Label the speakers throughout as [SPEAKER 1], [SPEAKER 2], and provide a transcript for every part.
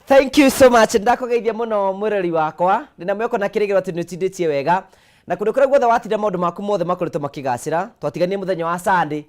[SPEAKER 1] Thank you so much. Ndakugeithia muno mwireri wakwa. Ndina mweko na kirigiro ati nutindĩtie wega. Na kundu kura guothe watira maundu maku mothe makoretwo makigacira. Twatiganie muthenya wa Sunday.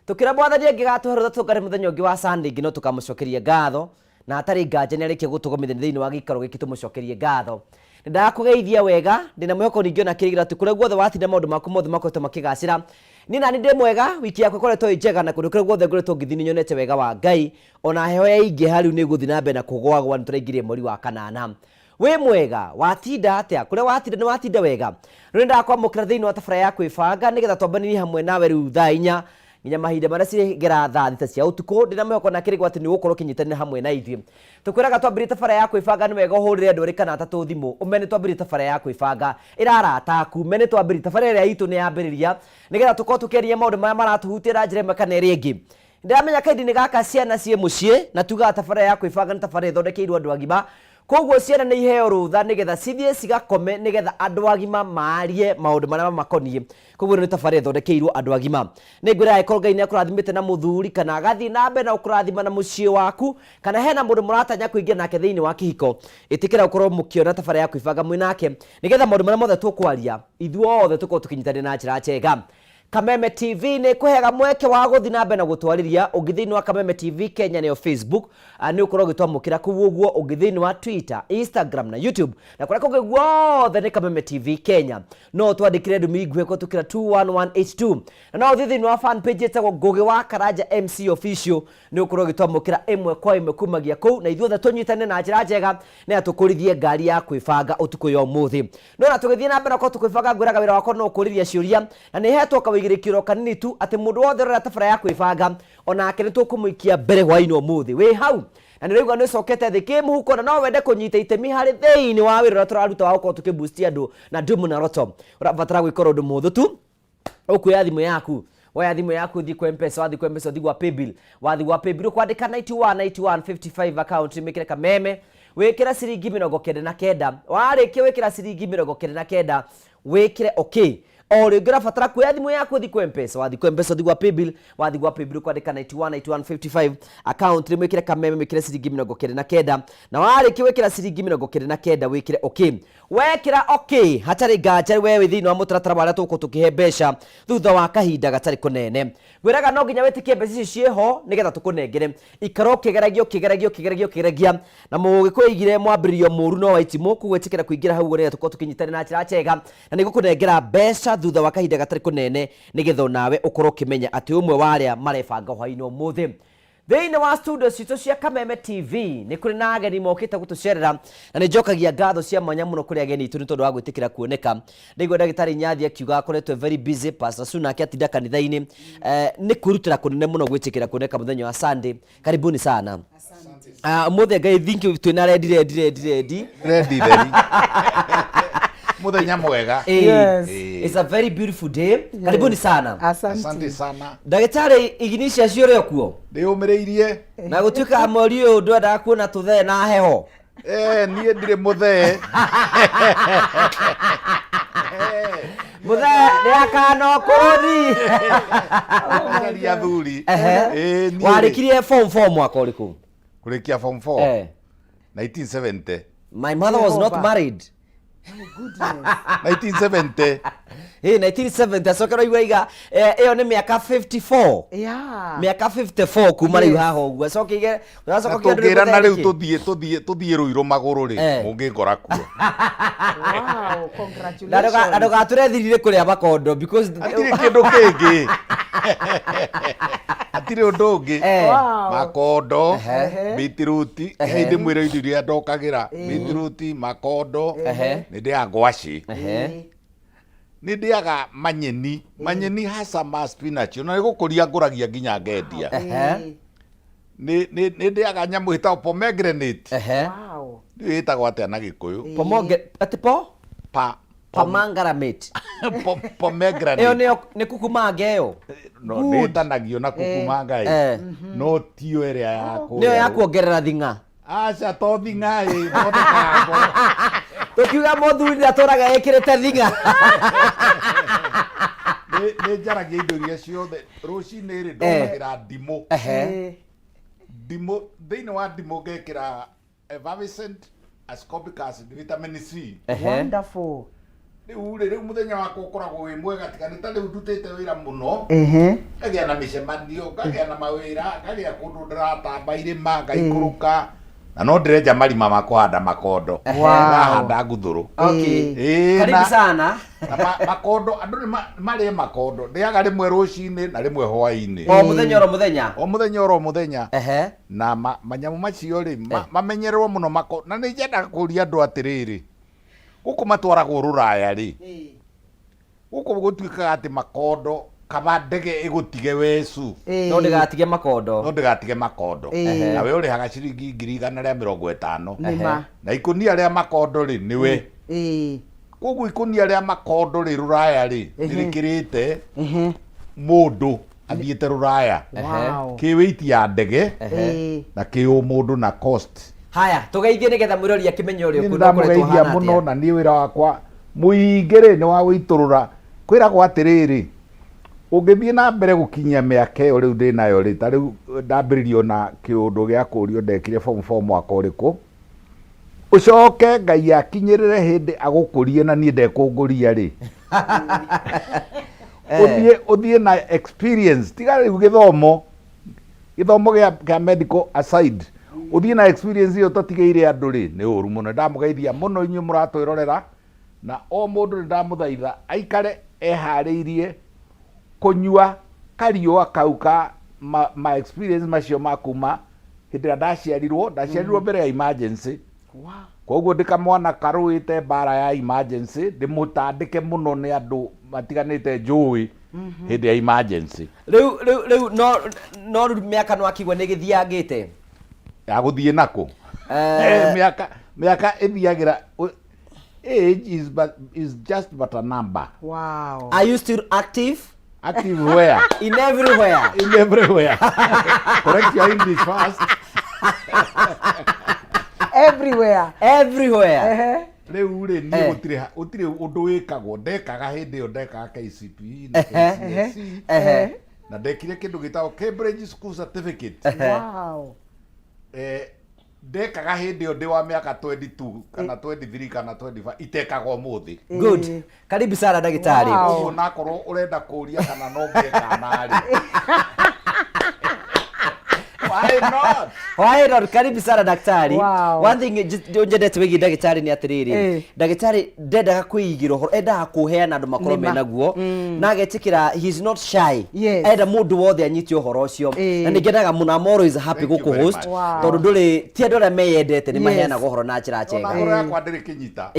[SPEAKER 1] Tukira bwathani angigatuherutha tukare muthenya ungi wa Sunday ngino tukamucokeria ngatho. Na atari nganja ni arikia gutugomithia thiini wa gikaro giki tumucokerie ngatho. Ndakugeithia wega. Ndina mweko ningio na kirigiro ati kura guothe watira maundu maku mothe makoretwo makigacira. Nina ndi mwega wiki yakwa koretwo njega na kundu kura guothe ngoretwo ngithini nyonete wega wa Ngai. Ona heho ya ingi hariu ni guthi na mbe na kugwagwa nituraingirie mweri wa kanana. We mwega watinda atia kuria watinda ni watinda wega rwenda kwa mukira thiini wa tabara ya kwibanga nigetha twambanie hamwe nawe riu thaa 4 nginya mahinda maria cirigera thaa 6 cia utuku ndina mweko na kirigwo ati ni gukorwo kinyitanire hamwe na ithie tukwiraga twambirie tabara ya kwibanga ni wega uhurire andu ri kana atatu thimu umene twambirie tabara ya kwibanga irara taku mene twambirie tabara ria itu ni yambiriria nigetha tukorwo tukeria maundu maya maratuhutira njira imwe kana iri ingi ndamenya kaindi ni gaka ciana cie mucii na tuga tabara ya kwibanga ni tabara ithondekeirwo andu agima koguo ciana ni iheo rutha nigetha cithie cigakome nigetha andu agima maarie maundu maria makonie koguo ni tabara ithondekeirwo andu agima ningwira ikorwo Ngai ni akurathimite na muthuri kana agathi na mbe na ukurathima na mucii waku kana hena mundu muratanya kuingia nake thiini wa kihiko itikira ukorwo mukiona tabara ya kwibanga mwinake nigetha maundu maria mothe tukwaria ithuothe tukorwo tukinyitana na njira njega. Kameme TV ni kuhega mweke wa guthi na mbe na gutwariria ugithini wa Kameme TV Kenya ni Facebook ni ukorwo gitwamukira kuguo ugithini wa Twitter, Instagram na YouTube na kura kuge guothe ni Kameme TV Kenya no twandikire ndumi igwe ko tukira 21182 na no thithini wa fan page etagwo Ngugi wa Karanja MC Official ni ukorwo gitwamukira imwe kwa imwe kumagia ku na ithuothe tunyitane na njira njega ni atukurithie ngari ya kwibanga utuku yo muthi no na tugithie na mbe na ko tukwibanga ngwiraga wira wako no kurithia ciuria na ni hetwo igirikiro kanini tu ati mundu wothe rora tabara ya kwibanga ona akene tukumuikia mbere hwaino muthi we hau na nirigwa ni sokete thiki muhuko na no wende kunyita itemi hari thiini wa wira turaruta wa uko tukiboost andu na dumu na roto urabatara gwikora undu muthu tu ukuya thimu yaku waya thimu yaku thi kwa M-Pesa wathi kwa M-Pesa thi kwa paybill wathi kwa paybill kwandika 919155 account mikire Kameme wikira ciringi 99 warikia wikira ciringi 99 wikire okay ori ngira fatara kuya thimu yaku thi kwa M-Pesa wathi kwa M-Pesa thi kwa paybill wathi kwa paybill kwandika 919155 account rimwikire Kameme mikire ciringi 99 na warikia wikira ciringi 99 wikire okay wekira okay hatari nganja wewe thiini wa mutaratara waria tuko tukihe mbeca thutha wa kahinda gatari kunene gwiraga no nginya wetikie mbeca ici cieho nigetha tukunengere ikaro kigeragia na mugikuigire mwambiririo muru no waitimo kugwetikira kuingira hau nigetha tuko tukinyitana na njira njega na nigukunengera mbeca thutha wa kahinda gatari kunene nigetha nawe ukorwo kimenya ati umwe waria marebanga hwaino muthi thiini wa studio cito cia Kameme TV ni kuri na ageni mokite gutucerera na ni njokagia ngatho cia mwanya muno kuri ageni itu ni tondu wa gwitikira kuoneka ndigwe ndagitari Nyathi akiuga akoretwe very busy Pastor Suna atinda kanitha-ini ni kurutira kunene muno gwitikira kuoneka muthenya wa Sunday karibuni sana muthe Ngai think twina ready
[SPEAKER 2] muthenya mwega.
[SPEAKER 1] Yes. It's a very beautiful day. Yes. Karibuni sana.
[SPEAKER 2] Asante sana.
[SPEAKER 1] Ndagitari ignicia ciore kuo.
[SPEAKER 2] Ndiumiriirie.
[SPEAKER 1] Na gutuika amori uyu ndwenda kuona tuthe na heho.
[SPEAKER 2] Nie ndire muthe.
[SPEAKER 1] Muthe ni akano kuroni.
[SPEAKER 2] Ngari ya thuri.
[SPEAKER 1] Warikirie form 4 mwaka uriku?
[SPEAKER 2] Kurikia form 4. 1970.
[SPEAKER 1] My mother was not married.
[SPEAKER 3] My goodness.
[SPEAKER 2] 1970.
[SPEAKER 1] 1970 sokero igaiga iyo ni miaka 54.
[SPEAKER 3] Yeah.
[SPEAKER 1] Miaka 54 kuma riu haho uguo sokige
[SPEAKER 2] unasokokia ngira na riu tuthie ruiro maguru ri mungingora kuo.
[SPEAKER 3] Wow, congratulations.
[SPEAKER 1] Ndaga turethirire kuria makondo because
[SPEAKER 2] atire kindu kingi. Atire undu ungi. Makondo, beetroot, hindi mwira iria ndokagira. Beetroot, makondo, nindi ya ngwaci. Nindiaga manyeni hasa ma spinach na nigukuria nguragia nginya ngendia. Nindiaga nyamu hita pomegranate.
[SPEAKER 3] Wow.
[SPEAKER 2] Hitagwo atia na Gikuyu?
[SPEAKER 1] Pomegranate.
[SPEAKER 2] Pomegranate.
[SPEAKER 1] Eyo ni kukumanga eyo.
[SPEAKER 2] No nitanagio na kukumanga ĩ. No tio ĩrĩa yako.
[SPEAKER 1] Niyo ya kuongerera thinga.
[SPEAKER 2] Aca to thinga ĩ, thondeka.
[SPEAKER 1] Tukiuga muthuri ndatũraga ekĩrĩte thinga.
[SPEAKER 2] Nĩ njaragia indo iria ciothe rũcinĩ rĩ ndonagĩra ndimũ. Ndimũ thĩinĩ wa ndimũ ngekĩra effervescent ascorbic acid vitamin C.
[SPEAKER 3] Wonderful.
[SPEAKER 2] Riu muthenya wakwa ukoragwo wi mwega tiganita riu ndutite wira muno ngagia na micemanio ngagia na mawira ngagia kundu ndiratamba irima ngaikuruka na no ndirenja marima ma kuhanda makondo handa nguthuru.
[SPEAKER 1] Karibu sana.
[SPEAKER 2] Makondo andu ni mari makondo ndiaga rimwe rucini na rimwe hwaini
[SPEAKER 1] o muthenya
[SPEAKER 2] na manyamu macio ri mamenyererwo muno makondo na ni njenda kuria andu atiriri guku matwaragwo ruraya ri guku gutuikaga ati makondo kaba ndege igutige wecu
[SPEAKER 1] no ndigatige makondo
[SPEAKER 2] na we urihaga ciringi 150 na ikunia ria makondo ri niwe koguo ikunia ria makondo ri ruraya ri nirikirite mundu athiete ruraya kiwiti ya ndege na kiu mundu na cost.
[SPEAKER 1] Haya tugeithie nigetha mwirori akimenye uri
[SPEAKER 2] kureithia muno na ni wira wakwa muingire ni wa gwiturura kwiragwo atiriri ungithie na mbere gukinyia miaka iyo riu ndinayo ri ta riu ndambiririo na kiundu gia kurio ndekire form 4 mwaka uriku ucoke ngai akinyirire hindi agukurie na nie ndekunguria ri uthie na experience tiga riu githomo gia medical aside uthie na experience iyo tatigeire andu ri ni uru muno ndamugeithia muno inyu muratwirorera na o mundu ndamuthaitha aikare ehariirie kunyua kariua kauka ma experience macio makuma hindira ndaciarirwo mbere ya emergency. Koguo ndikamwana karuite bara ya emergency ndimutandike muno ni andu matiganite njui hindi ya emergency.
[SPEAKER 1] Riu no miaka no akigwa ni githiangite
[SPEAKER 2] ya guthie nako miaka ithiagira age is just but a number.
[SPEAKER 3] Wow.
[SPEAKER 1] Are you still active?
[SPEAKER 2] Active where?
[SPEAKER 1] In everywhere.
[SPEAKER 2] In everywhere. Correct your English first.
[SPEAKER 3] Everywhere.
[SPEAKER 2] Riu ri ni gutire undu wikagwo ndekaga hindi yo ndekaga KCPE na KCSE na ndekire kindu gitagwo Cambridge School Certificate.
[SPEAKER 3] Wow.
[SPEAKER 2] Ndekaga hindi yo ndi wa miaka 22 kana 23 kana 25 itekagwo muthi.
[SPEAKER 1] Good. Karibu sana ndagitari.
[SPEAKER 2] Wow. Nakorwo urenda kuria kana no ngeka nari.
[SPEAKER 1] Why not? Karibu sana daktari.
[SPEAKER 3] Wow.
[SPEAKER 1] One thing njendete wigi ndagitari ni atiriri. Ndagitari ndendaga kuigiro horo endaga kuheana andu makoro menaguo na agetikira he is not shy. Enda mundu wothe anyiti uhoro ucio na ningenaga muna moro is happy guku host tondu nduri ti andu aria meyendete ni maheana uhoro na njira njega.
[SPEAKER 2] Uhoro yakwa ndiri kinyita.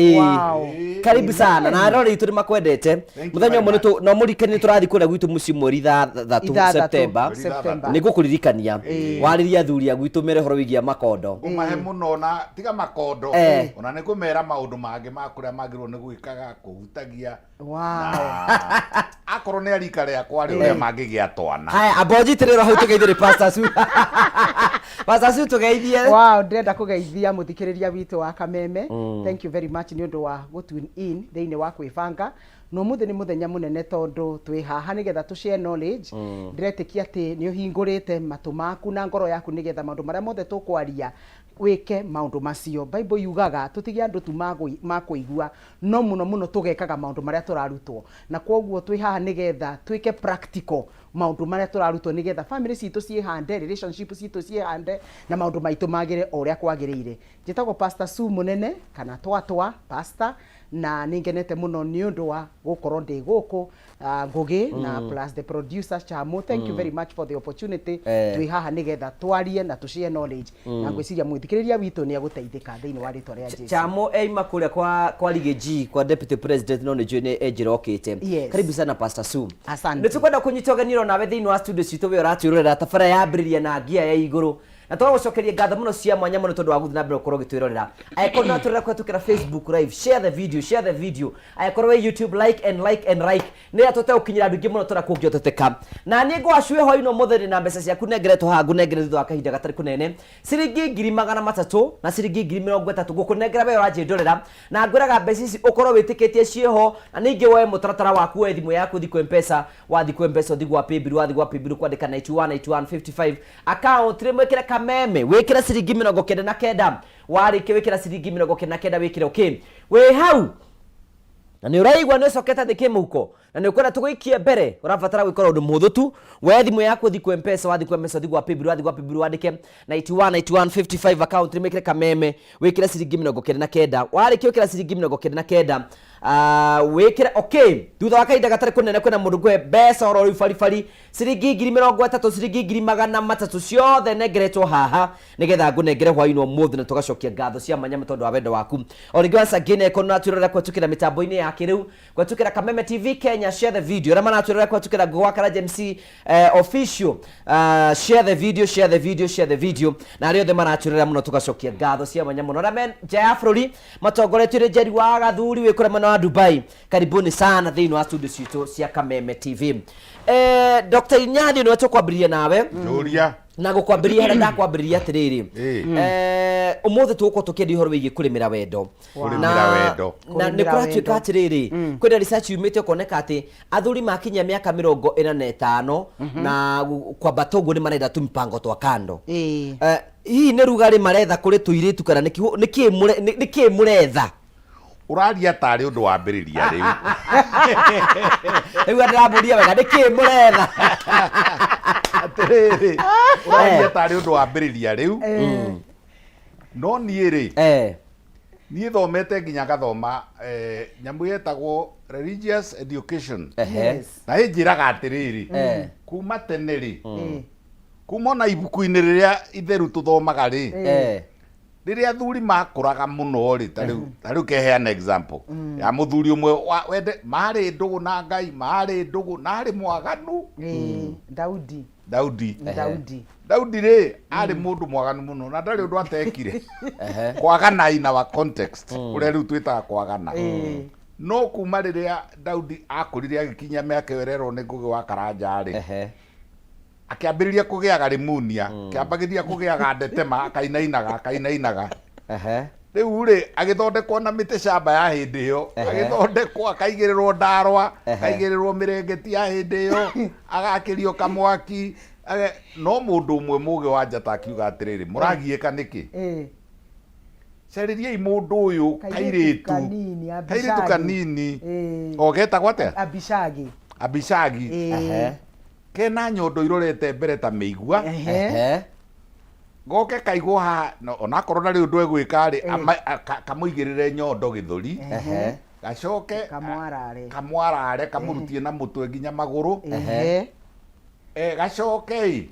[SPEAKER 1] Karibu sana na arori itu ni makwendete muthenya umwe no murikani turathi kuria gwitu muci mweri 3 September nigukuririkania wariria thuria gwitumire horo wigia makondo
[SPEAKER 2] umahe muno na tiga makondo ona ni kumera maundu mangi makuria magirwo ni gwikaga kuhutagia akorwo ni arika riakwa ri uria mangigia twana.
[SPEAKER 1] Haya abonjitiriro hau tugeithire Pastor Su. Pastor Su tugeithie.
[SPEAKER 3] Wow, ndenda kugeithia muthikiriria witu wa Kameme. Thank you very much ni undu wa go tune in thiini wa kwibanga no muthi ni muthenya munene tondu twi haha nigetha tu share knowledge ndiretikia ati ni uhingurite matu maku na ngoro yaku nigetha maundu maria mothe tukwaria wike maundu macio. Bible yugaga tutigia andu tu makuigua no muno tugekaga maundu maria turarutwo na kwoguo twi haha nigetha twike practical maundu maria turarutwo nigetha family citu ciehande relationship citu ciehande na maundu maitu magire uria kwagirire. Njitagwo Pastor Su munene kana twatwa pastor na ningenete muno ni undu wa gukorwo ndi guku Ngugi na plus the producer Chamo. Thank you very much for the opportunity. Twi haha nigetha twarie na tushare knowledge na ngwiciria mwithikiriria witu ni aguteithika thiini wa ritwa ria Jesu.
[SPEAKER 1] Chamo eima kuria kwa Ligeji kwa deputy president no njune ejirokite. Karibu sana Pastor Su.
[SPEAKER 3] Asante.
[SPEAKER 1] Nitukwenda kunyitoganiro nawe thiini wa studio citu we uratwirorera tabara ya mbiriria na ngia ya iguru na twagucokeria ngatho muno cia mwanya muno tondu wa guthi na mbere ukorwo gitwirorera aikorwo turera kwetukira Facebook live, share the video aikorwo YouTube like and like ni atote ukinyira andu ingi muno tora kungioteteka na ni ngwacwe ho ino mutheri na mbeca ciaku nengeretwo ha ngunengere thutha wa kahinda gatari kunene ciringi 300 na ciringi 30 gukunengera we urajindorera na ngwiraga mbeca ici ukorwo witikitie cieho na ningi woe mutaratara waku we thimu yaku thiku M-Pesa wathi ku M-Pesa thiku wa paybill kwandika 918155 account rimwe kira Kameme wikira ciringi 99 warĩkia wĩkĩra ciringi 99 wĩkĩre okay wĩ hau na nĩ ũraigua nĩ ũcokete thĩ kĩmũhuko na nĩ ũkwenda tũgũikie mbere ũrabatara gwĩkora ũndũ mũhũthũ tu we thimũ yaku ũthi kwa M-Pesa wathi kwa M-Pesa ũthi kwa Paybill wathi kwa Paybill wandĩke 919155 account nĩmekĩre kameme wĩkĩre ciringi 99 warĩkia wĩkĩra ciringi 99 wĩkĩre okay thutha wa kahinda gatarĩ kũnene kwĩna mũndũ ngwe mbeca oro rĩu baribari ciringi 30,000 ciringi 300 ciothe nengeretwo haha nĩgetha ngũnengere hwainĩ ũmũthĩ na tũgacokia ngatho cia manyama tondũ wa wendo waku o rĩngĩ once again eko natwĩrorera kũhetũkĩra mĩtambo-inĩ ya kĩrĩu kũhetũkĩra Kameme TV Kenya share the video arĩa maratwĩrorera kũhetũkĩra Ngũgwa Karanja MC official share the video na arĩa othe maratwĩrorera mũno tũgacokia ngatho cia manyama mũno arĩa me nja ya bũrũri matongoretio nĩ Njeri wa Gathuri wĩ kũrĩa mwena wa Dubai karibuni sana thĩinĩ wa studio citũ cia Kameme TV Dr. Inyathi nĩwe tũkwambĩrĩria nawe
[SPEAKER 2] Julia
[SPEAKER 1] na gũkwambĩrĩria harĩa ndakwambĩrĩria atĩrĩrĩ ũmũthĩ tũgũkorwo tũkĩendia ũhoro wĩgiĩ kũrĩmĩra wendo na nĩ kũratuĩka atĩrĩrĩ kwĩna research yumĩte ũkoneka atĩ athuri makinyia mĩaka 45 na kwambata ũguo nĩ marenda tu mpango twa kando hihi nĩ rugarĩ maretha kũrĩ tũirĩtu kana nĩkĩĩ mũretha
[SPEAKER 2] uraria tarĩ ũndũ wa mbĩrĩria rĩu
[SPEAKER 1] rĩu ndĩramũria wega nĩkĩĩ mũretha
[SPEAKER 2] atĩrĩrĩ uraria tarĩ ũndũ wa mbĩrĩria rĩu no niĩ rĩ niĩ thomete nginya gathoma nyamũ yetagwo religious education na ĩnjĩraga atĩrĩrĩ kuma tene rĩ kuma ona ibuku-inĩ rĩrĩa itheru tũthomaga rĩ rĩrĩa athuri makũraga mũno rĩ ta rĩu keheana example ya mũthuri ũmwe wende marĩ ndũgũ na Ngai marĩ ndũgũ na arĩ mwaganu Daudi rĩ arĩ mũndũ mwaganu mũno na ndarĩ ũndũ atekire kwagana in our context ũrĩa rĩu twĩtaga kwagana no kuma rĩrĩa Daudi akũrire agĩkinya mĩaka ĩrerwo nĩ Ngũgĩ wa Karanja rĩ akĩambĩrĩria kũgĩaga rimunia kĩambagĩria kũgĩaga ndetema akainainaga rĩu rĩ agĩthondekwo na mĩtĩ shamba ya hĩndĩ ĩyo agĩthondekwo akaigĩrĩrwo ndarwa akaigĩrĩrwo mĩrengeti ya hĩndĩ ĩyo agakĩrio kamwaki no mũndũ ũmwe mũgĩ wa njata akiuga atĩrĩrĩ mũragiĩka nĩkĩ carĩriai mũndũ ũyũ kairĩtu kanini getagwo atĩa Abishagi kena nyondo irorete mbere ta mĩigua goke kaigwo ha onakorwo na rĩu ndwe gwĩka rĩ kamũigĩrĩre nyondo gĩthũri gacoke kamwarare kamũrutie na mũtwe nginya magũrũ gacoke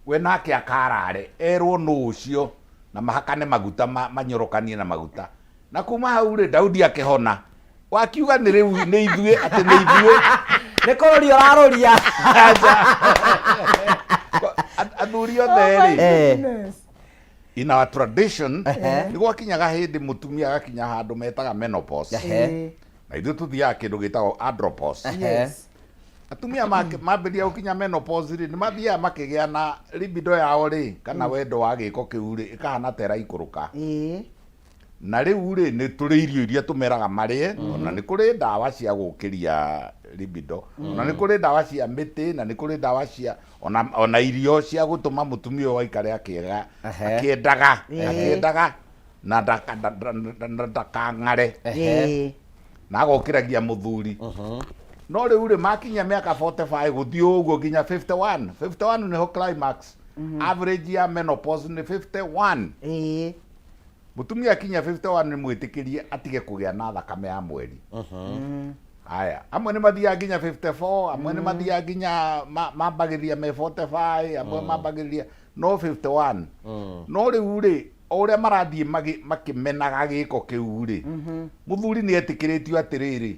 [SPEAKER 2] we nake akarare erwo nũ ũcio na mahakane maguta manyorokanie na maguta na kuma hau rĩ Daudi akĩhona wakiuga nĩ rĩu nĩ ithuĩ atĩ nĩ ithuĩ
[SPEAKER 1] nĩ kũrũria ũrarũria
[SPEAKER 2] athuri othe rĩ in our tradition nĩ gwakinyaga hĩndĩ mũtumia agakinya handũ metaga menopause na ithuĩ tũthiaga kĩndũ gĩtagwo andropause atumia mambĩrĩria gũkinya menopause rĩ nĩ mathiaga makĩgĩa na libido yao rĩ kana wendo wa gĩko kĩu rĩ ĩkahana ta ĩraikũrũka na rĩu rĩ nĩ tũrĩ irio iria tũmeraga marĩe ona nĩ kũrĩ ndawa cia gũkĩria libido ona nĩ kũrĩ ndawa cia mĩtĩ na nĩ kũrĩ ndawa cia ona irio cia gũtũma mũtumia ũyũ aikare akĩendaga na ndakang'are na agokĩragia mũthuri no rĩu rĩ makinya mĩaka 45 gũthiĩ ũguo nginya 51 nĩho climax average ya menopause nĩ 51 mutumia akinya 51 nĩ mwĩtĩkĩrie atige kũgĩa na thakame ya mweri haya amwe nĩ mathiaga nginya 54 amwe nĩ mathiaga nginya mambagĩrĩria me 45 amwe mambagĩrĩria no 51 no rĩu rĩ o ũrĩa marathiĩ makĩmenaga gĩko kĩu rĩ mũthuri nĩ etĩkĩrĩtio atĩrĩrĩ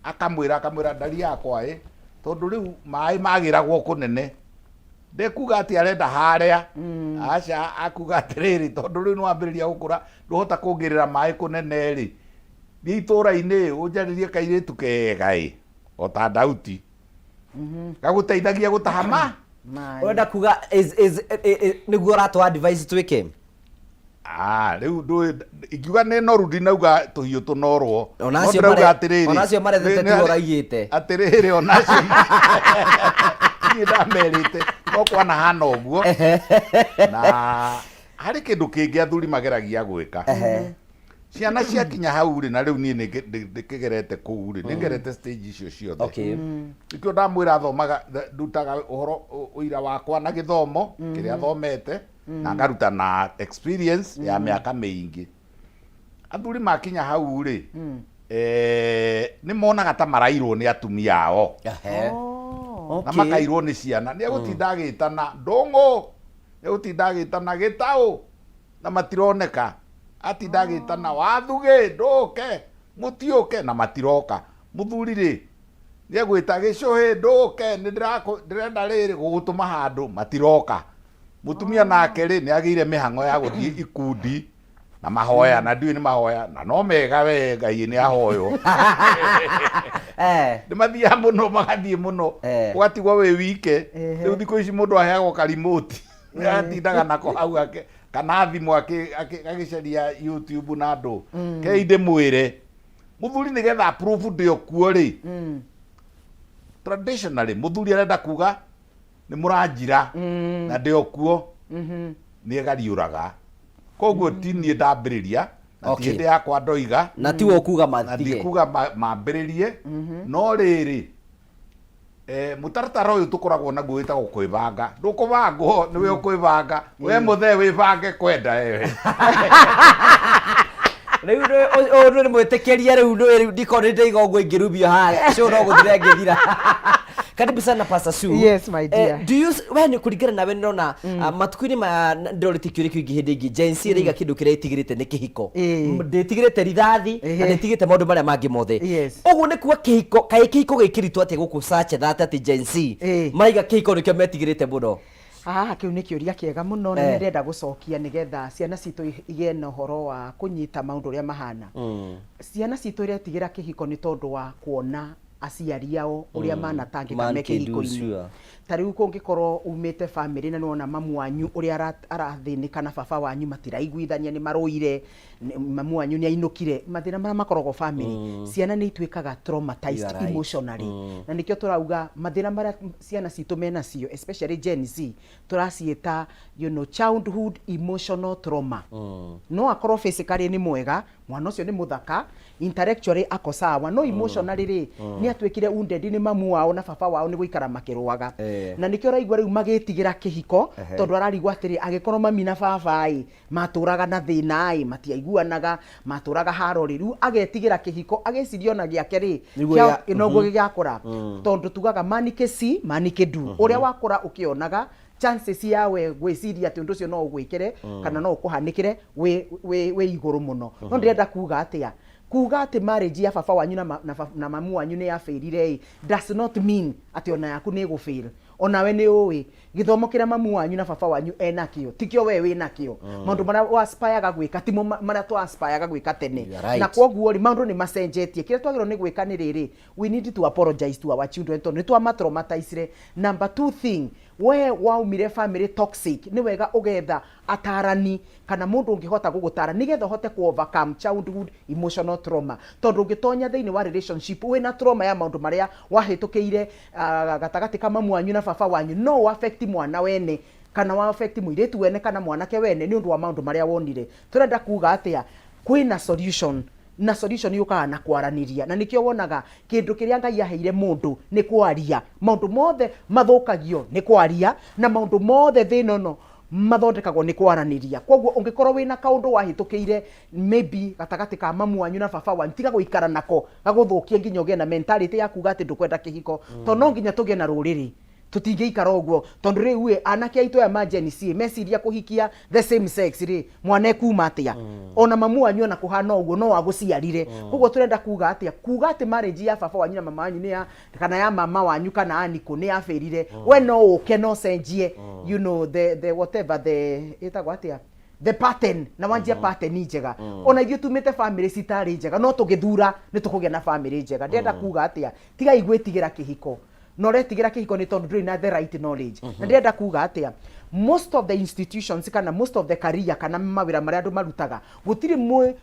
[SPEAKER 2] akamwĩra ndari yakwa tondũ rĩu maĩ magĩragwo kũnene ndekuga atĩ arenda harĩa aca akuga atĩrĩrĩ tondũ rĩu nĩwambĩrĩria gũkũra ndũhota kuongerera maĩ kũnene rĩ thiĩ itũũra-inĩ ũnjarĩrie kairĩtu kega o ta Daudi gagũteithagia gũtaha
[SPEAKER 1] ũrenda kuga nĩguo ũratwa advice twĩke
[SPEAKER 2] rĩu ingiuga nĩ noru ndinauga tũhiũ tũnorwo
[SPEAKER 1] onacio marethete tu ũraigĩte
[SPEAKER 2] atĩrĩrĩ onacio niĩ ndamerĩte no kwana hana ũguo na harä kä ndå kä ngä athuri mageragia gwä ka ciana ciakinya hau rä na rä u niä nä kä gerete kå u rä nä ngerete stage icio ciothe nä kä o ndamwä ra thomaga ndutaga å horo å ira wakwa na gä thomo kä rä a thomete na ngaruta na experience ya mä aka mä ingä athuri makinya hau rä nä monaga ta marairwo nä atumia ao na makairwo nä ciana nä egå tinda agä tana ndångå nä gå tinda agä tana gä taå na matironeka atinda agä tana wathugä ndå ke må tiå ke na matiroka må thuri rä nä egwä ta gä cå hä ndå ke nä ndä renda rä rä gå gå tå ma handå matiroka må tumia nake rä nä agä ire mä hang'o ya gå thiä ikundi na mahoya na ndiå nä mahoya na no mega we ngai nä ahoywo nä mathiaga må no magathiä må no å gatigwo wä wike rä u thikå ici må ndå aheagwo karimoti atindaga nako hau kana thimå agä caria YouTube na andå kei ndä mwä re må thuri nä getha approve ndä o kuo rä traditionally må thuri arenda kuga nä må ranjira na ndä o kuo nä egariå raga koguo ti niä ndambä rä ria na ti hä ndä yakwa ndoiga
[SPEAKER 1] na ti wo kuga
[SPEAKER 2] kuga mambä rä rie no rä rä må taratara å yå tå koragwo naguo wä tagwo kwä banga ndå kå bangwo nä wä å kwä banga we må thee wä bange kwenda ewe
[SPEAKER 1] rä u nä mwä tä kä ria rä u ndikorä ndäiga å guo ingä rubio harä cio no gå thire ngä thira karibu sana Pastor Sue.
[SPEAKER 3] Yes, my dear.
[SPEAKER 1] Do you when kuringana nawe nona matuku-ini ma ndorete kiuri kingi hindi ingi Gen Z riga kindu kiria itigirite ni kihiko nditigirite rithathi na nditigirite maundu maria mangi mothe uguo ni kuwa kihiko kai kihiko gikiritwo ati guku search that ati Gen Z maiga kihiko nikio metigirite muno
[SPEAKER 3] kiu ni kiuria kiega muno na nirenda gucokia nigetha ciana citu igie na horo wa kunyita maundu ria mahana ciana citu iretigira kihiko ni tondu wa kuona aciari ao uria manatangika meke hiko-ini ta riu kungikorwo umite family na nona mamu wanyu uria arathinika na baba wanyu matiraiguithania ni maruire mamu wanyu ni ainukire mathina maria makoragwo family ciana ni itwikaga traumatized emotionally na nikio turauga mathina maria ciana citu mena cio especially Gen Z turacieta childhood emotional trauma no akorwo physically ni mwega mwana ucio ni muthaka intellectually ako sawa no emotionally ri ni atwikire wounded ni mamu wao na baba wao ni guikara makirwaga na nikio raigwa riu magitigira kihiko tondu ararigwa atiri agikorwo mami na baba maturaga na thina matiaiguanaga maturaga haro riu agetigira kihiko agicirio na giake ri noguo giakura tondu tugaga manike si manike du uria wakura ukionaga chances yawe gwiciria ati undu cio no ugwikire kana no ukuhanikire we iguru muno no ndirenda kuga atia kuga ati marriage ya baba wanyu na mamu wanyu ni yafairire does not mean ati ona yaku ni gufail ona we ni uwi githomo kira mamu wanyu na baba wanyu enakio tikio we winakio maundu maria waspire gwika timo maria twaspire gwika tene na kwoguo ri maundu ni macenjetie kira twagiro ni gwika ni riri we need to apologize to our children to ni twamataumatizire number 2 thing we waumire family toxic ni wega ugetha atarani kana mundu ungihota gugutara nigetha hote ku overcome childhood emotional trauma tondu ungitonya thiini wa relationship wina trauma ya maundu maria wahitukiire gatagati kama mwanyu na baba wanyu no affect mwana wene kana wa affect muiritu wene kana mwanake wene ni undu wa maundu maria wonire turenda kuga atia kwina solution na solution yukaga na kwaraniria na nikio wonaga kindu kiria Ngai aheire mundu ni kwaria maundu mothe mathukagio ni kwaria na maundu mothe thinono mathondekagwo ni kwaraniria kwoguo ungikorwo wina kaundu wahitukiire maybe gatagati ka mamu wanyu na baba wanyu tiga guikara nako gaguthukie nginya ugie na mentality ya kuga ati ndukwenda kihiko to no nginya tugie na ruriri tutingeikara uguo tondu riu anake aitu ya emergency meciria kuhikia the same sex ri mwana kuma atia ona mamu wanyu na kuhana uguo no aguciarire koguo turenda kuga ati marriage ya baba wanyu na mama wanyu ni ya kana ya mama wanyu kana aniko ni aferire we no uke no cenjie the whatever the etagwa atia the pattern na wanjia pattern njega ona ithu tumite family citari njega no tugithura ni tukugia na family njega ndenda kuga atia tiga igwitigira kihiko no retigira kihiko ni tondu nduri na the right knowledge na ndenda kuga atia most of the institutions kana most of the career kana mawira maria andu marutaga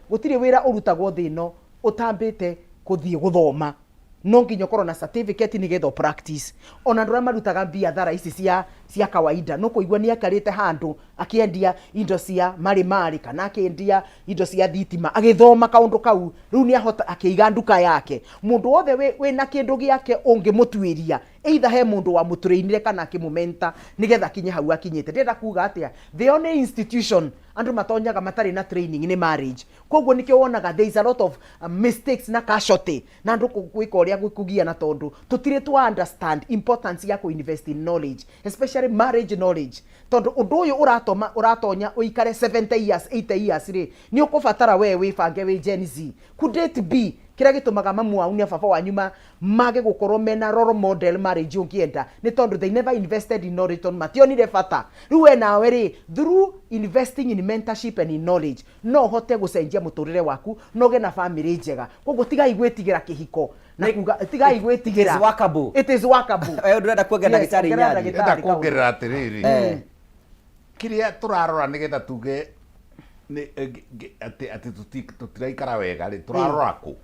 [SPEAKER 3] gutiri wira urutagwo thino utambite kuthie guthoma no nginya ukorwo na certificate nigetha practice. Ona ndura marutaga biathara ici cia kawaida no kuigua ni akarite handu akiendia indo cia mari kana akiendia indo cia thitima agithoma kaundu kau riu ni ahota akiiga nduka yake. Mundu wothe we na kindu giake ungimutuiria either he mundu wa mutureinire kana akimumenta nigetha kinye hau akinyite. Ndenda kuga atia the only institution andu matonyaga matari na training ni marriage. Koguo nikio wonaga there is a lot of mistakes na casualty na andu gwika uria gwikugia na tondu tutire tu understand importance ya ku invest in knowledge, especially marriage knowledge. Tondu undu uyu uratonya uikare 70 years 80 years ri ni ukubatara we wibange we Gen Z. Could it be kira gitumaga mamu wau ni baba wanyu mage gukorwo mena role model marriage ungienda ni tondu they never invested in knowledge on mationire bata riu we nawe ri through investing in mentorship and in knowledge no hote gucenjia muturire waku no ge na family njega. Koguo tigai gwitigira kihiko na kuga tigai gwitigira it is workable
[SPEAKER 1] wewe ndurenda kuongerera ndagitari nyari
[SPEAKER 2] ndenda kuongerera atiriri kiria turarora nigetha tuge ni ati tutiraikara wega ri turarora ku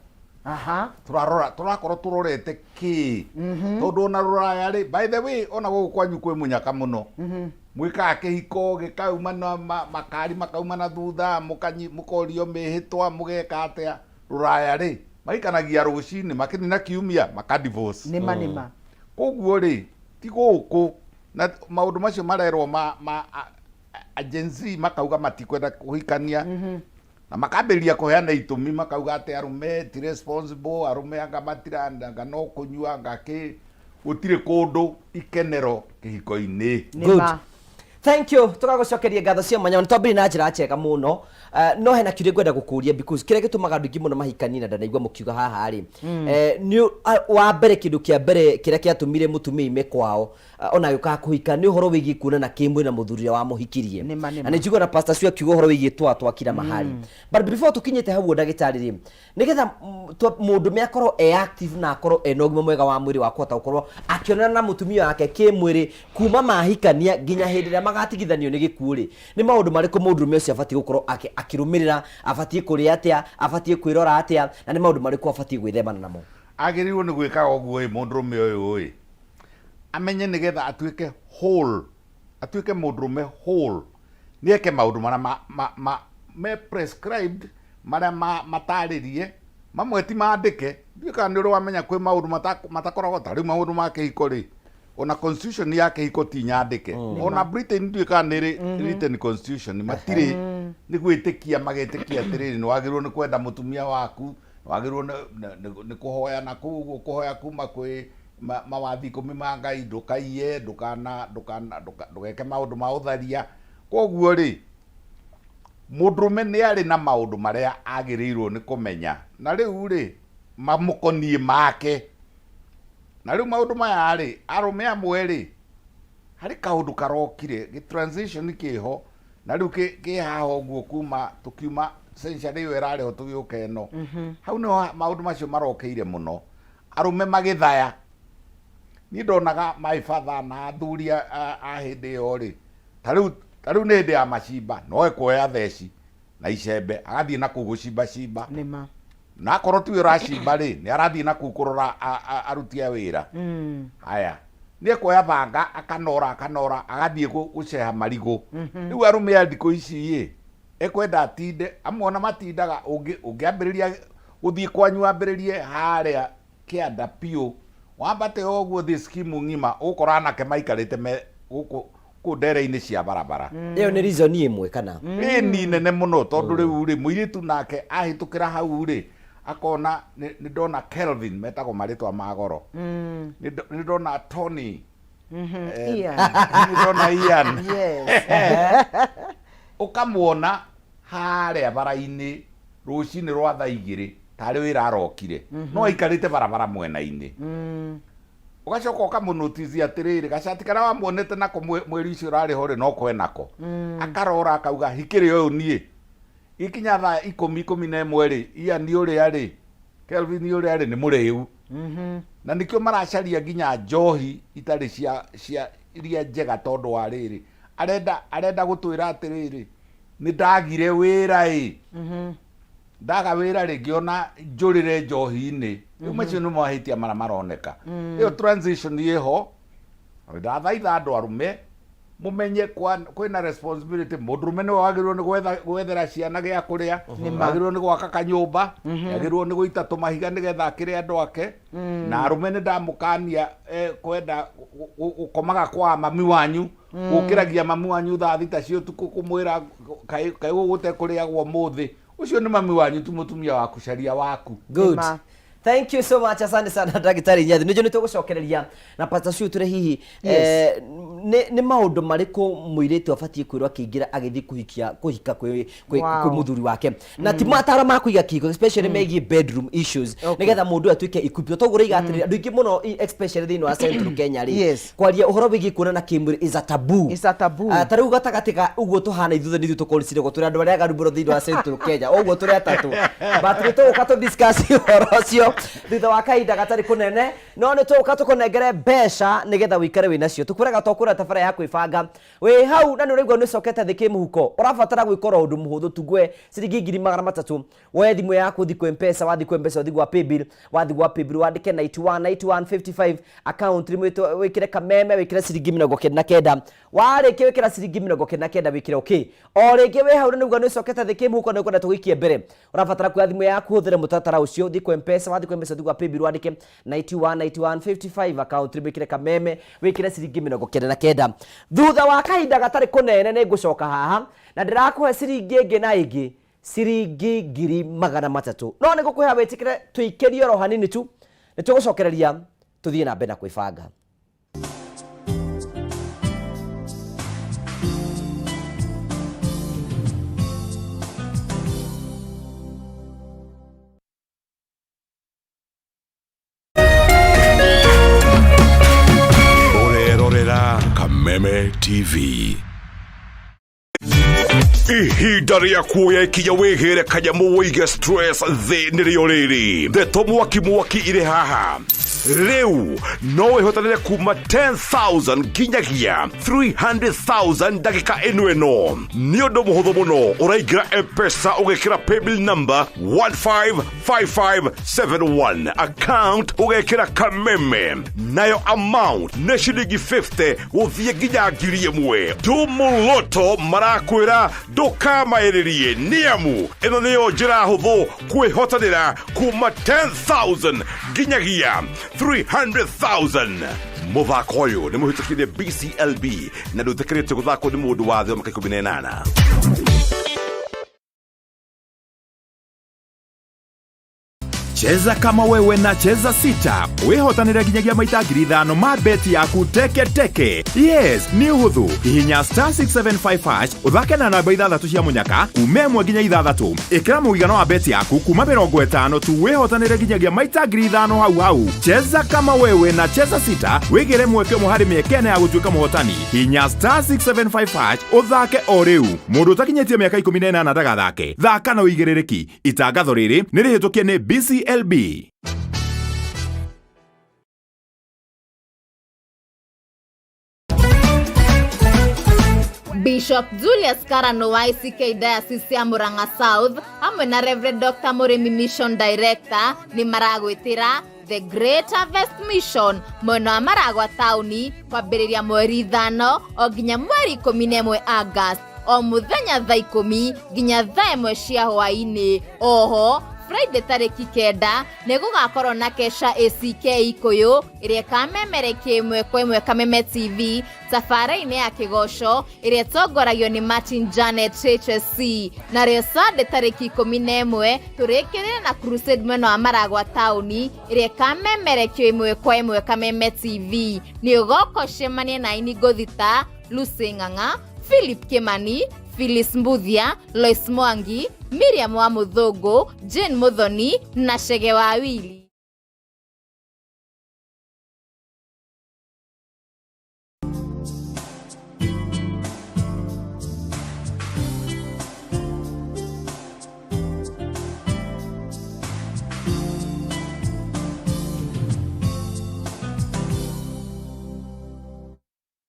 [SPEAKER 2] turarora turakorwo turorete ki tondu ona ruraya ri by the way ona guku kwanyu kwi munyaka muno mwika kihiko gikauma na makari makauma na thutha mukorio mihitwa mugeka atia ruraya ri maikanagia rucini makinina kiumia makadivorce
[SPEAKER 3] nima
[SPEAKER 2] koguo ri ti guku na maundu macio marerwo ma agency makauga matikwenda kuhikania na makamberia kuheana itumi makauga ati arume ti responsible arume anga matiranda no kunyua ngaki utire kundu ikenero kihiko-ini.
[SPEAKER 1] Good. Thank you. Tukagucokeria ngatho cia mwanya ntobiri na njira njega muno. No hena kiuria ngwenda gukuria because kire gitumaga andu ingi muno mahikani na ndanaigua mukiuga haha ri ni wa mbere kindu kia mbere kire kiatumire mutumia ime kwao ona yuka kuhika ni uhoro wigi kuna na kimwe na muthurire wa muhikirie na ni njigua na pastor cio kiuga uhoro wigi twa kira mahali but before tukinyete hau ndagitari ri nigetha mundu me akorwo active na akorwo ena ugima mwega wa mwiri wa kuhota gukorwo akionana na mutumia wake kimwiri kuma mahikania nginya hindi ria magatigithanio ni gikuo ri ni maundu mariku mundu me ucio abati gukorwo akirumirira abati kuria atia abati kwirora atia na ni maundu mariku abati gwithemana namo.
[SPEAKER 2] Agirirwo ni gwika oguo mundurume uyu amenye nigetha atuike whole atuike mundurume whole nieke maundu mara me prescribed mara mataririe mamwe ti maandike ndika ni ro amenya kwi maundu matakoragwo tari maundu ma kihiko ri ona constitution ya kihiko ti nyandike ona Britain ndika ni written constitution matire ni gwitikia magetikia atiriri ni wagirwo ni kwenda mutumia waku wagirwo ni kuhoya na kuhoya kuma kwi mawathi kumi ma Ngai ndukaiye ndugeke maundu ma utharia. Koguo ri mundurume ni ari na maundu maria agirirwo ni kumenya na riu ri mamukonie make na riu maundu maya ri arume amwe ri hari kaundu karokire gi transition kiho na riu ki haho guo kuma tukiuma century yo irari ho tugiuka eno hau no maundu macio marokeire muno arume magithaya ni ndonaga my father na athuria a hindi yo ri tariu ni hindi ya macimba no ekoya theci na icembe agathie na kugucimba cimba
[SPEAKER 3] nima
[SPEAKER 2] na akorwo ti uracimba ri ni arathie na kukurora aruti a wira haya ni ekoya banga akanora agathie guceha marigo riu arume a ndiko ici ye ekwenda atinde amwona matindaga ungiambiriria guthie kwanyu ambiririe haria kianda pio wambate oguo thi skimu ngima ukora nake maikarite me ku ndere-ini cia barabara
[SPEAKER 1] iyo ni reason imwe kana
[SPEAKER 2] ni nene muno tondu riu ri muiritu nake ahitukira hau ri akona ni ndona Kelvin metagwo maritwa magoro ni ndona Tony
[SPEAKER 3] Ian
[SPEAKER 2] ni ndona Ian
[SPEAKER 3] yes
[SPEAKER 2] ukamuona haria bara-ini rucini rwa thaa igiri tari wira arokire no aikarite barabara mwena-ini ugacoka ukamunotice atiriri gacati karia wamuonete nako mweri ucio urari ho ri no kwenako akarora akauga hikiri uyu nie ikinya thaa 10:11 ri ia ni uria ri Kelvin uria ri ni muriu na nikio maracaria nginya njohi itari cia iria njega tondu wa riri arenda gutwira atiriri ni ndagire wira ndaga wira ringi ona njurire njohi-ini macio nĩ mahĩtia marĩa maroneka ĩyo transition yeho ndathaitha andũ arume mumenye kwina responsibility mũndũrũme nĩwe wagĩrĩirwo nĩ gwethera ciana gĩa kũrĩa wagĩrĩirwo nĩ gwaka kanyũmba wagĩrĩirwo nĩ gũita tũmahiga nĩgetha akĩrĩ andũ ake na arũme nĩ ndamũkania kwenda gũkomaga kwa mami wanyu gũkĩragia mami wanyu thaa thita cia ũtukũ kũmwĩra kaĩ gũtekũrĩagwo mũthĩ ucio nĩ mami wanyu tu mũtumia waku caria waku.
[SPEAKER 1] Good. Thank you so much. Asante sana Dagitari Nyathi. Nĩnjũ nĩtũgũcokereria na Pastor Shu tũrĩ hihi nĩ maũndũ marĩkũ mũirĩtu abatie kwĩrwo akĩingĩra agĩthiĩ kũhika kwĩ mũthuri wake na ti matara ma kũiga kĩhiko especially megiĩ bedroom issues nĩgetha mũndũ atuĩke equipped tũgũrĩ igatĩrĩra andũ aingĩ mũno especially thĩinĩ wa Central Kenya rĩ kwaria ũhoro wĩgiĩ kuonana kĩmwĩrĩ is a taboo. Ta rĩu gatagatĩ ka ũguo tũhana ithuothe nĩ ithuĩ tũkũricirĩgwo tũrĩ andũ arĩa garumbũro thĩinĩ wa Central Kenya ũguo tũrĩ atatũ but nĩtũgũka tũ-discuss ũhoro ũcio thutha wa kahinda gatarĩ kũnene no nĩtũgũka tũkũnengere mbeca nĩgetha wĩikare wĩnacio tũkwĩraga twakwĩra tabara ya kwĩbanga wĩ hau na nĩũraigua nĩũcokete thĩ kĩmũhuko ũrabatara gwĩkora ũndũ mũhũthũ tugue ciringi 300 woe thimũ yaku ũthiĩ kwĩ mpesa wathiĩ kwĩ mpesa ũthiĩ gwa paybill wathiĩ gwa paybill wandĩke 919155 account wĩkĩre kameme wĩkĩre ciringi 99 warĩkia wĩkĩra ciringi 99 wĩkĩre okay o rĩngĩ wĩ hau na nĩũraigua nĩũcokete thĩ kĩmũhuko nĩũkwenda tũgĩikie mbere ũrabatara kuoya thimũ yaku hũthĩre mũtaratara ũcio ũthiĩ kwĩ mpesa wathiĩ kwĩ mpesa ũthiĩ gwa paybill wandĩke 919155 account wĩkĩre kameme wĩkĩre ciringi 99 thutha wa kahinda gatarĩ kũnene nĩ ngũcoka haha na ndĩrakũhe ciringi ĩngĩ na ĩngĩ ciringi 300 no nĩ ngũkũhe wĩtĩkĩre tũikĩrie oro hanini tu nĩ tũgũcokereria tũthiĩ na mbere na kwĩbanga.
[SPEAKER 4] Kameme TV. Ihinda rĩa kuoya ikinya wĩgĩre kanyamu wĩige stress thĩ nĩrĩo rĩrĩ. Ndeto mwaki irĩ haha. Rĩu no wĩhotanĩre kuma 10,000 nginyagia 300,000 ndagĩka ĩno. Nĩ ũndũ mũhũthũ mũno ũraingĩra M-Pesa ũgekĩra paybill number 155571 account ũgekĩra kameme nayo amount nĩ ciringi 50 gũthiĩ nginya 1,000. Tumuloto marakwĩra ndũkamaĩrĩrie nĩamu ĩno nĩyo njĩra hũthũ kwĩhotanĩra kuma 10,000 nginyagia 300,000. Mũthako ũyũ nĩ mũhĩtũkĩire BCLB na ndũtĩkĩrĩte gũthakwo nĩ mũndũ wa thĩ wa mĩaka 18.
[SPEAKER 5] Cheza kama wewe na Cheza Sita. Wĩhotanĩre nginyagia maita 5,000 ma beti yaku teke. Yes, ni ũhũthũ. Hihinya *675# ũthake na namba 6 cia mũnyaka kuma 1 nginya 6. Ĩkĩra mũigana wa beti yaku kuma 50 tu wĩhotanĩre nginyagia maita 5,000 hau. Cheza kama wewe na Cheza Sita. Wĩgĩre mweke ũmwe harĩ mĩeke ya gũtuĩka mũhotani. Hihinya *675# ũthake o rĩu. Mũndũ ũtakinyĩtie mĩaka 18 ndagathake. Thaka na ũigĩrĩrĩki. Itangatho rĩrĩ nĩ rĩhĩtũkie nĩ BCLB.
[SPEAKER 6] Bishop Julius Karano wa ICK Diocese ya Murang'a South hamwe na Reverend Dr. Murimi Mission Director ni maragwĩtĩra The Great Harvest Mission mwena wa Maragwa tauni kwambĩrĩria mweri 5 o nginya mweri 11 August o mũthenya thaa 10 nginya thaa 1 cia hwaĩ-inĩ. Oho Friday tarĩki 9 nĩ gũgakorwo na kesha ACK Ikuyu ĩrĩa kamemerekie ĩmwe kwa ĩmwe Kameme TV safari-inĩ ya kĩgoco ĩrĩa tongoragio nĩ Martin Janet HSC. Narĩo Sunday tarĩki 11 tũrĩkĩrĩre na crusade mwena wa Maragwa tauni ĩrĩa kamemerekio ĩmwe kwa ĩmwe Kameme TV. Nĩ ũgoko cemanie na Inigo Thita, Lucy Ng'ang'a, Philip Kimani, Phyllis Mbuthia, Lois Mwangi, Miriam wa Muthũngũ, Jane Muthoni na Chege wa Wili.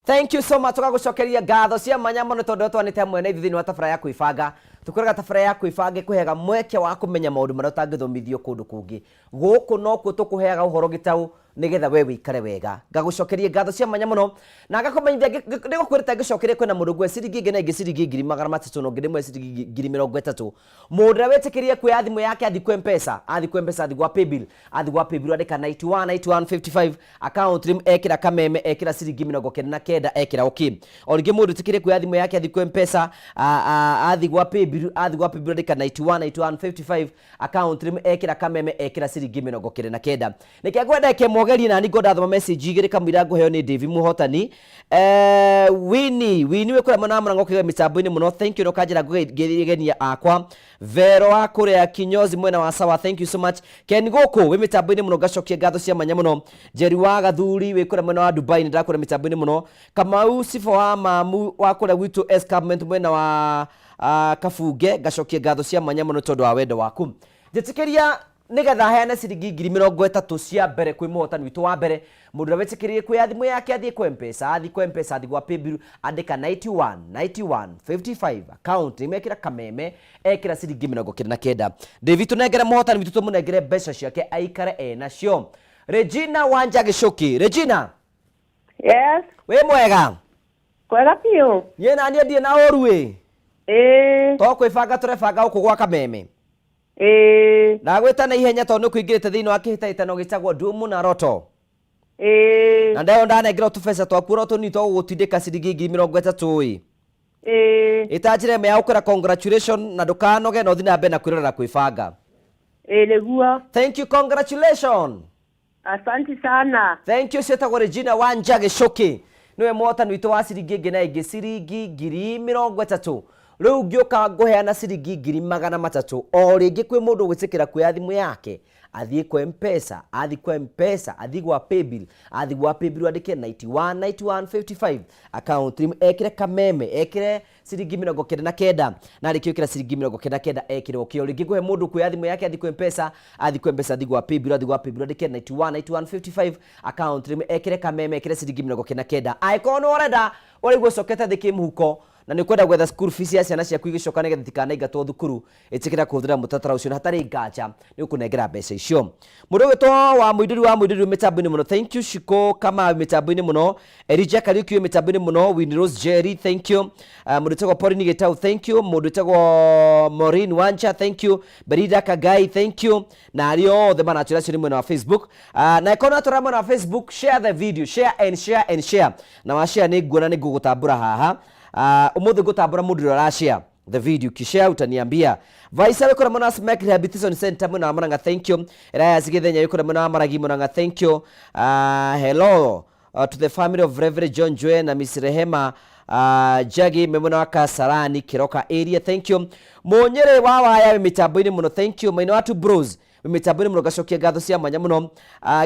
[SPEAKER 1] Thank you so much. Tukagucokeria ngatho cia manya mũno tondũ twanĩte mwene thĩinĩ wa tabara ya kwĩbanga tukoraga tabara ya kwibange kuhega mweke wa kumenya maundu maria utangithomithio kundu kungi guku no ku tukuheaga uhoro gitau nigetha we wikare wega ngagucokerie ngatho cia manya muno na ngakumenyithia ndigukwirite ngicokerie kwina mundu gwe ciringi ingi na ingi ciringi 3,300 no ngiremwe ciringi 30,000 mundu uria wetikirie kuoya thimu yake athi kwa mpesa athi gwa paybill andika 919155 account rim ekira kameme ekira ciringi 99 ekira okay oringi mundu tikirie kuoya thimu yake athi kwa mpesa athi gwa paybill andika 919155 account rim ekira kameme ekira ciringi 99 nikengwenda mogeri na ni ngoda thoma message igire kamwira nguheo ni Dave Muhotani Winnie we kura mana mrango kiga mitambo-ini muno thank you no kanjira ngigenia akwa Vero akuria kinyozi mwena wa sawa thank you so much Ken Goko we mitambo-ini muno gacokie ngatho cia manya muno Jerry wa Gathuri we kura mwena wa Dubai ndakura mitambo-ini muno Kamau Sifo wa mamu wa kura witu escarpment mwena wa Kafuge gacokie ngatho cia manya muno tondu wa wendo waku njitikiria nigetha heana ciringi 30,000 cia mbere kwi muhotani witu wa mbere mundu wetikirie kwi thimu yake athie kwa mpesa athi gwa paybill andika 919155 account imekira kameme ekira ciringi 99 David tunengera muhotani witu tumunengere mbeca ciake aikare nacio Regina Wanja Gicuki Regina
[SPEAKER 7] Yes.
[SPEAKER 1] we mwega
[SPEAKER 7] Kwega piu.
[SPEAKER 1] Ye na nie die na oru to kwibanga turebanga guku gwa kameme na gweta na ihenya tondu kuingirite thiini wa kihitaitano gicagwo Ndumu na Roto na ndayo ndanengera tubesa twaku Roto ni to gutindika ciringi 30,000 itajire me yaukira congratulation na ndukanoge no thina bena kwirora kwibanga
[SPEAKER 7] neguo.
[SPEAKER 1] Thank you, congratulations.
[SPEAKER 7] Asante sana.
[SPEAKER 1] Thank you Seta Regina Wanja Gicuki niwe muhotani witu wa ciringi ingi na ingi ciringi 30,000 riu ngioka nguheana ciringi 300,000 o ringi kwi mundu gwicikira kuya thimu yake athie kwa mpesa athi gwa paybill andike 919155 account rim ekire kameme ekire ciringi 99 na rikio kira ciringi 99 ekire okio ringi guhe mundu kuya thimu yake athi kwa mpesa athi gwa paybill andike 919155 account rim ekire kameme ekire ciringi 99 aikono oreda uri gwicoketa thiki muhuko na ni kwenda gwetha school fees ya ciana ciaku igicoka nigetha tikanaigatwo thukuru itikira kuthira mutatara ucio hatari ngaja ni ukunengera mbeca icio mundu witwa wa muidiri mitambo-ini muno thank you Shiko kama mitambo-ini muno Erija Kariuki mitambo-ini muno Winnie Rose Jerry thank you mundu witwa Porini Gitau thank you mundu witwa Maureen Wancha thank you Berida Kagai thank you na ario the mana chira chini mwena wa Facebook na ikona tora mwena wa Facebook share the video share na wa share ni guona ni gugutambura haha umuthi gutambura mundu arashare the video kishare utaniambia Vice wekora mwana Smack Rehabilitation Center mwana amanga thank you Raya Zigithenya wekora mwana Maragi mwana thank you hello to the family of Reverend John Joe na Miss Rehema Jagi memona wa Kasarani Kiroka area thank you Monyere wawa ya mitambo-ini muno thank you Maino watu bros mitambo-ini muno gacokia ngatho cia manya muno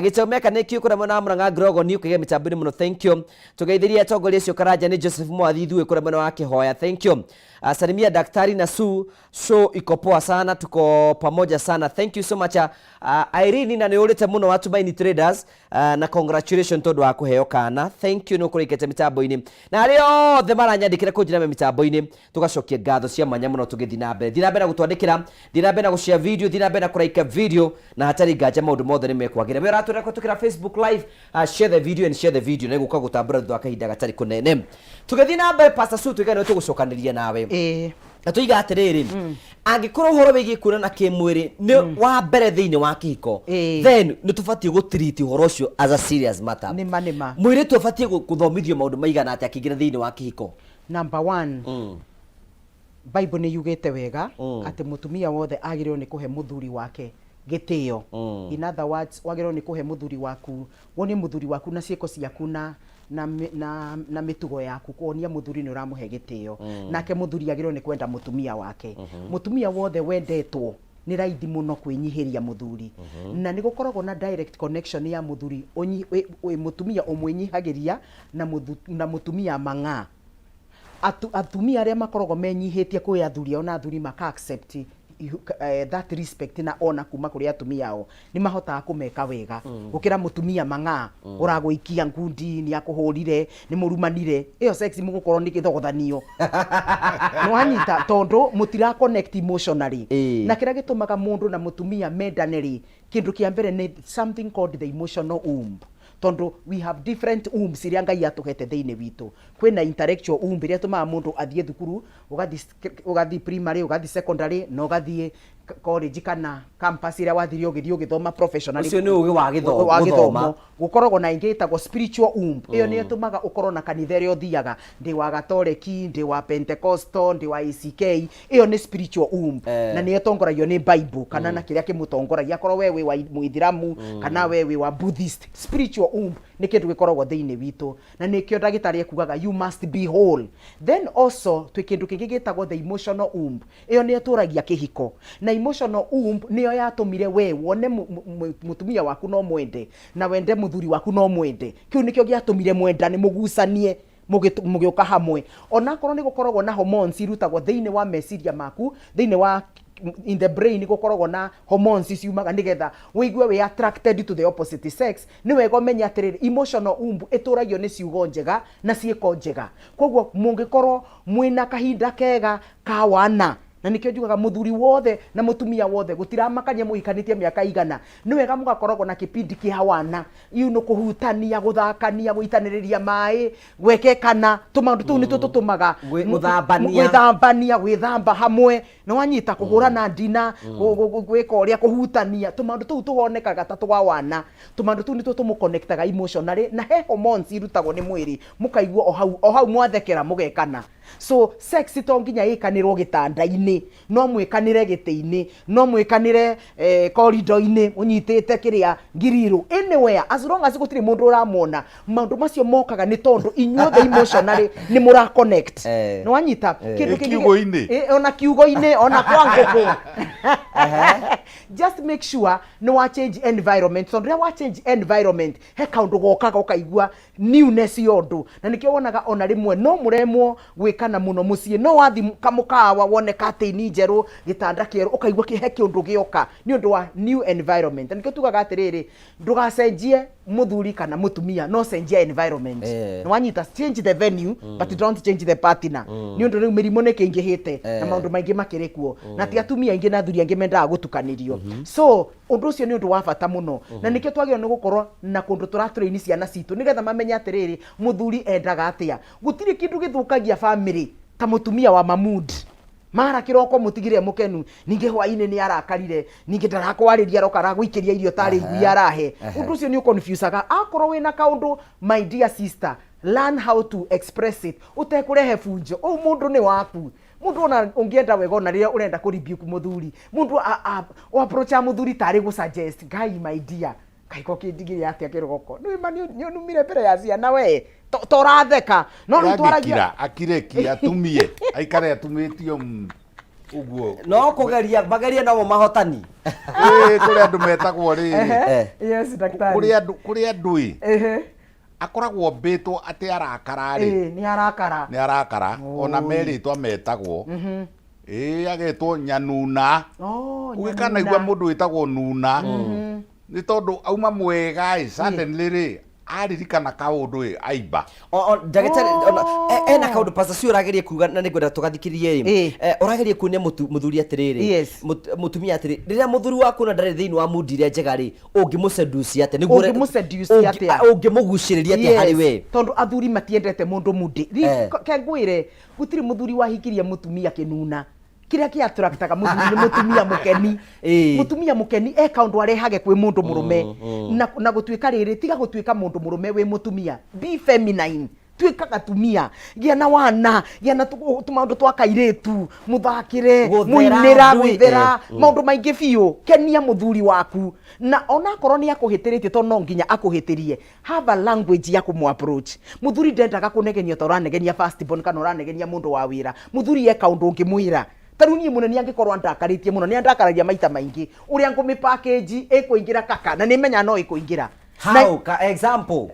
[SPEAKER 1] gichaumeka nikio kura mwana Murang'a Grogo ni ukige mitambo-ini muno thank you tugeithiria atongoria cio Karanja ni Joseph Mwathithu we kura mwana wa Kihoya thank you salimia daktari na show iko poa sana tuko pamoja sana thank you so much Irene na niurite muno watu Maini Traders na congratulations tondu wa kuheo kana thank you no kurikete mitambo-ini na ario the maranyandikira kunjira mitambo-ini tugacokia ngatho cia manya muno tugithi na mbere gutwandikira thina mbere na gushare video thina mbere na kuraika video na hatari ngaja maundu mothe ni mekwagira we ratura kutukira Facebook live share the video na guka gutambura thutha kahinda gatari kunene tugithi na mbere Pastor Su twigane tugucokaniria nawe na tuiga atiriri angikorwo horo wigi kuna na kimwiri ni wa mbere thiini wa kihiko then ni tufatie gutreat horo cio as a serious matter
[SPEAKER 3] nima
[SPEAKER 1] mwiri tufatie kuthomithio maundu maigana ati akigira thiini wa kihiko
[SPEAKER 3] number 1 Bible ni yugite wega ati mutumia wothe agirwo ni kuhe muthuri wake gitio in other words wagirwo ni kuhe muthuri waku woni muthuri waku na ciiko ciaku na mitugo yaku kuonia muthuri ni uramuhe gitio nake muthuri agirwo ni kwenda mutumia wake mutumia wothe wendetwo ni raidi muno kwinyihiria muthuri na ni gukoragwo na direct connection ya muthuri mutumia umwinyihagiria na mutumia mang'a atumia aria makoragwo menyihitie kwi athuri ona athuri maka accept that respect na ona kuma kuri atumia ao ni mahotaga kumeka wega gukira mutumia mang'a uraguikia ngundi ni akuhurire ni murumanire iyo sex mugukorwo ni githogothanio no anyita tondu mutira connect emotionally na kira gitumaga mundu na mutumia mendaneri kindu kia mbere ni something called the emotional womb tondu we have different wombs iria Ngai atuhete thiini witu kwina intellectual womb iria tumaga mundu athie thukuru ugathi primary ugathi secondary no gathie college kana campus iria wathirio githio githoma professionally
[SPEAKER 1] ucio ni ugi wa githomo
[SPEAKER 3] gukoragwo na ingi itagwo spiritual womb iyo ni tumaga ukorwo na kanitha iria uthiaga ndi wa Gatoleki ndi wa Pentecostal ndi wa ACK iyo ni spiritual womb na ni etongoragio ni Bible kana na kiria kimutongoragia korwo wewe wa Muithiramu kana wewe wa Buddhist spiritual womb ni kindu gikoragwo thiini witu na nikio ndagitari ekugaga you must be whole. Then also twi kindu kingi gitagwo the emotional womb iyo ni eturagia kihiko na emotional womb niyo yatumire we wone mutumia waku no mwende na wende muthuri waku no mwende kiu nikio giatumire mwendane mugucanie mugioka hamwe ona korwo ni gukoragwo na hormones irutagwo thiini wa meciria maku thiini wa in the brain gukoragwo na hormones ciumaga nigetha wigue we attracted to the opposite sex ni wega menya atiriri emotional womb ituragio ni ciugo njega na ciiko njega koguo mungikorwo mwina kahinda kega ka wana na nikio njugaga muthuri wothe na mutumia wothe gutiramakanye muhikanitie miaka igana ni wega mugakoragwo na kipindi kia wana no kuhutania guthakania guitaniriria mai gwekekana tumandu tu ni tutumaga gwithambania gwithamba hamwe no wanyita kuhurana ndina gwika uria kuhutania tumandu tu tuhonekaga ta twa wana tumandu tu ni tutumuconnectaga emotionally na he hormones irutagwo ni mwiri mukaigua o hau mwathekera mugekana so sex to nginya ikanirwo gitanda-ini no mwikanire giti-ini no mwikanire corridor-ini unyitite kiria ngiriru anywhere as long as gutiri mundu uramona maundu macio mokaga ni tondu inyuothe emotionally ni mura connect no wanyita kindu
[SPEAKER 2] kiugo-ini
[SPEAKER 3] ona kiugo-ini ona kwa nguku just make sure no wa change environment so ndia wa change environment he kaundu gokaga ukaigua newness yondu na nikio wonaga ona rimwe no muremwo gwikana muno mucie no wathi kamukawa wone katini njeru gitanda kieru ukaigua kihe kiundu gioka ni undu wa new environment nikio tugaga atiriri ndugacenjie muthuri kana mutumia no cenjia environment no wanyita change the venue but don't change the partner ni undu riu mirimo ne kingihite na maundu maingi makirikuo na ti atumia ingi na thuri ingi mendaga gutukanirio so undu ucio ni undu wa bata muno na nikio twagio ni gukorwo na kundu turatrain ciana citu nigetha mamenya atiriri muthuri endaga atia gutiri kindu githukagia family ta mutumia wa Mahmud mara kiroko mutigire mukenu ninge hwaine ni arakarire ninge ndarakwariria rokara guikiria irio tari ngui arahe undu ucio ni uconfusaga akorwo wina kaundu my dear sister learn how to express it utekurehe funjo o mundu ni waku mundu ona ungienda wega na riria urenda ku rebuke muthuri mundu approach muthuri tari gu suggest guy my dear kaiko kindigire atia kiroko ni mani numire mbere ya ciana we toratheka no ntwaragia
[SPEAKER 2] akireki atumie aikare atumitio uguo
[SPEAKER 1] no kugeria bageria nabo mahotani
[SPEAKER 2] kuri andu metagwo ri
[SPEAKER 3] yes daktari
[SPEAKER 2] kuri andu akoragwo mbitwo ati arakara ri
[SPEAKER 3] ni arakara
[SPEAKER 2] ona meritwa metagwo agetwo nyanuna ugikana igua mundu witagwo nuna ni tondu auma mwega suddenly ri aririkana kaundu aiba
[SPEAKER 1] ndagitari ena kaundu pasa cio urageria kuga na ningwenda tugathikiririe urageria kunia muthuri atiriri mutumia atiriri riria muthuri waku na ndari thiini wa mudi iria njega ri ungimuseduce ate niguo ungimuguciriria ate hari we
[SPEAKER 3] tondu athuri matiendete mundu mudi kengwire gutiri muthuri wahikirie mutumia kinuna kiria kia attractaga muthuri mutumia mukeni mutumia mukeni kaundu arehage kwi mundu murume na gutuika riri tiga gutuika mundu murume we mutumia be feminine tuika gatumia gia na wana gia na tumaundu twa kairetu muthakire muinira gwithera maundu maingi biu kenia muthuri waku na ona korwo ni akuhitiritie to no nginya akuhitirie have a language ya kumu approach muthuri ndendaga kunegenia to ranegenia first born kana ranegenia mundu wa wira muthuri ye kaundu ngimwira taruni munene angikorwo ndakaritie muno ni ndakaragia maita maingi uria ngumi package ikuingira kaka na nimenya no ikuingira
[SPEAKER 1] how ka example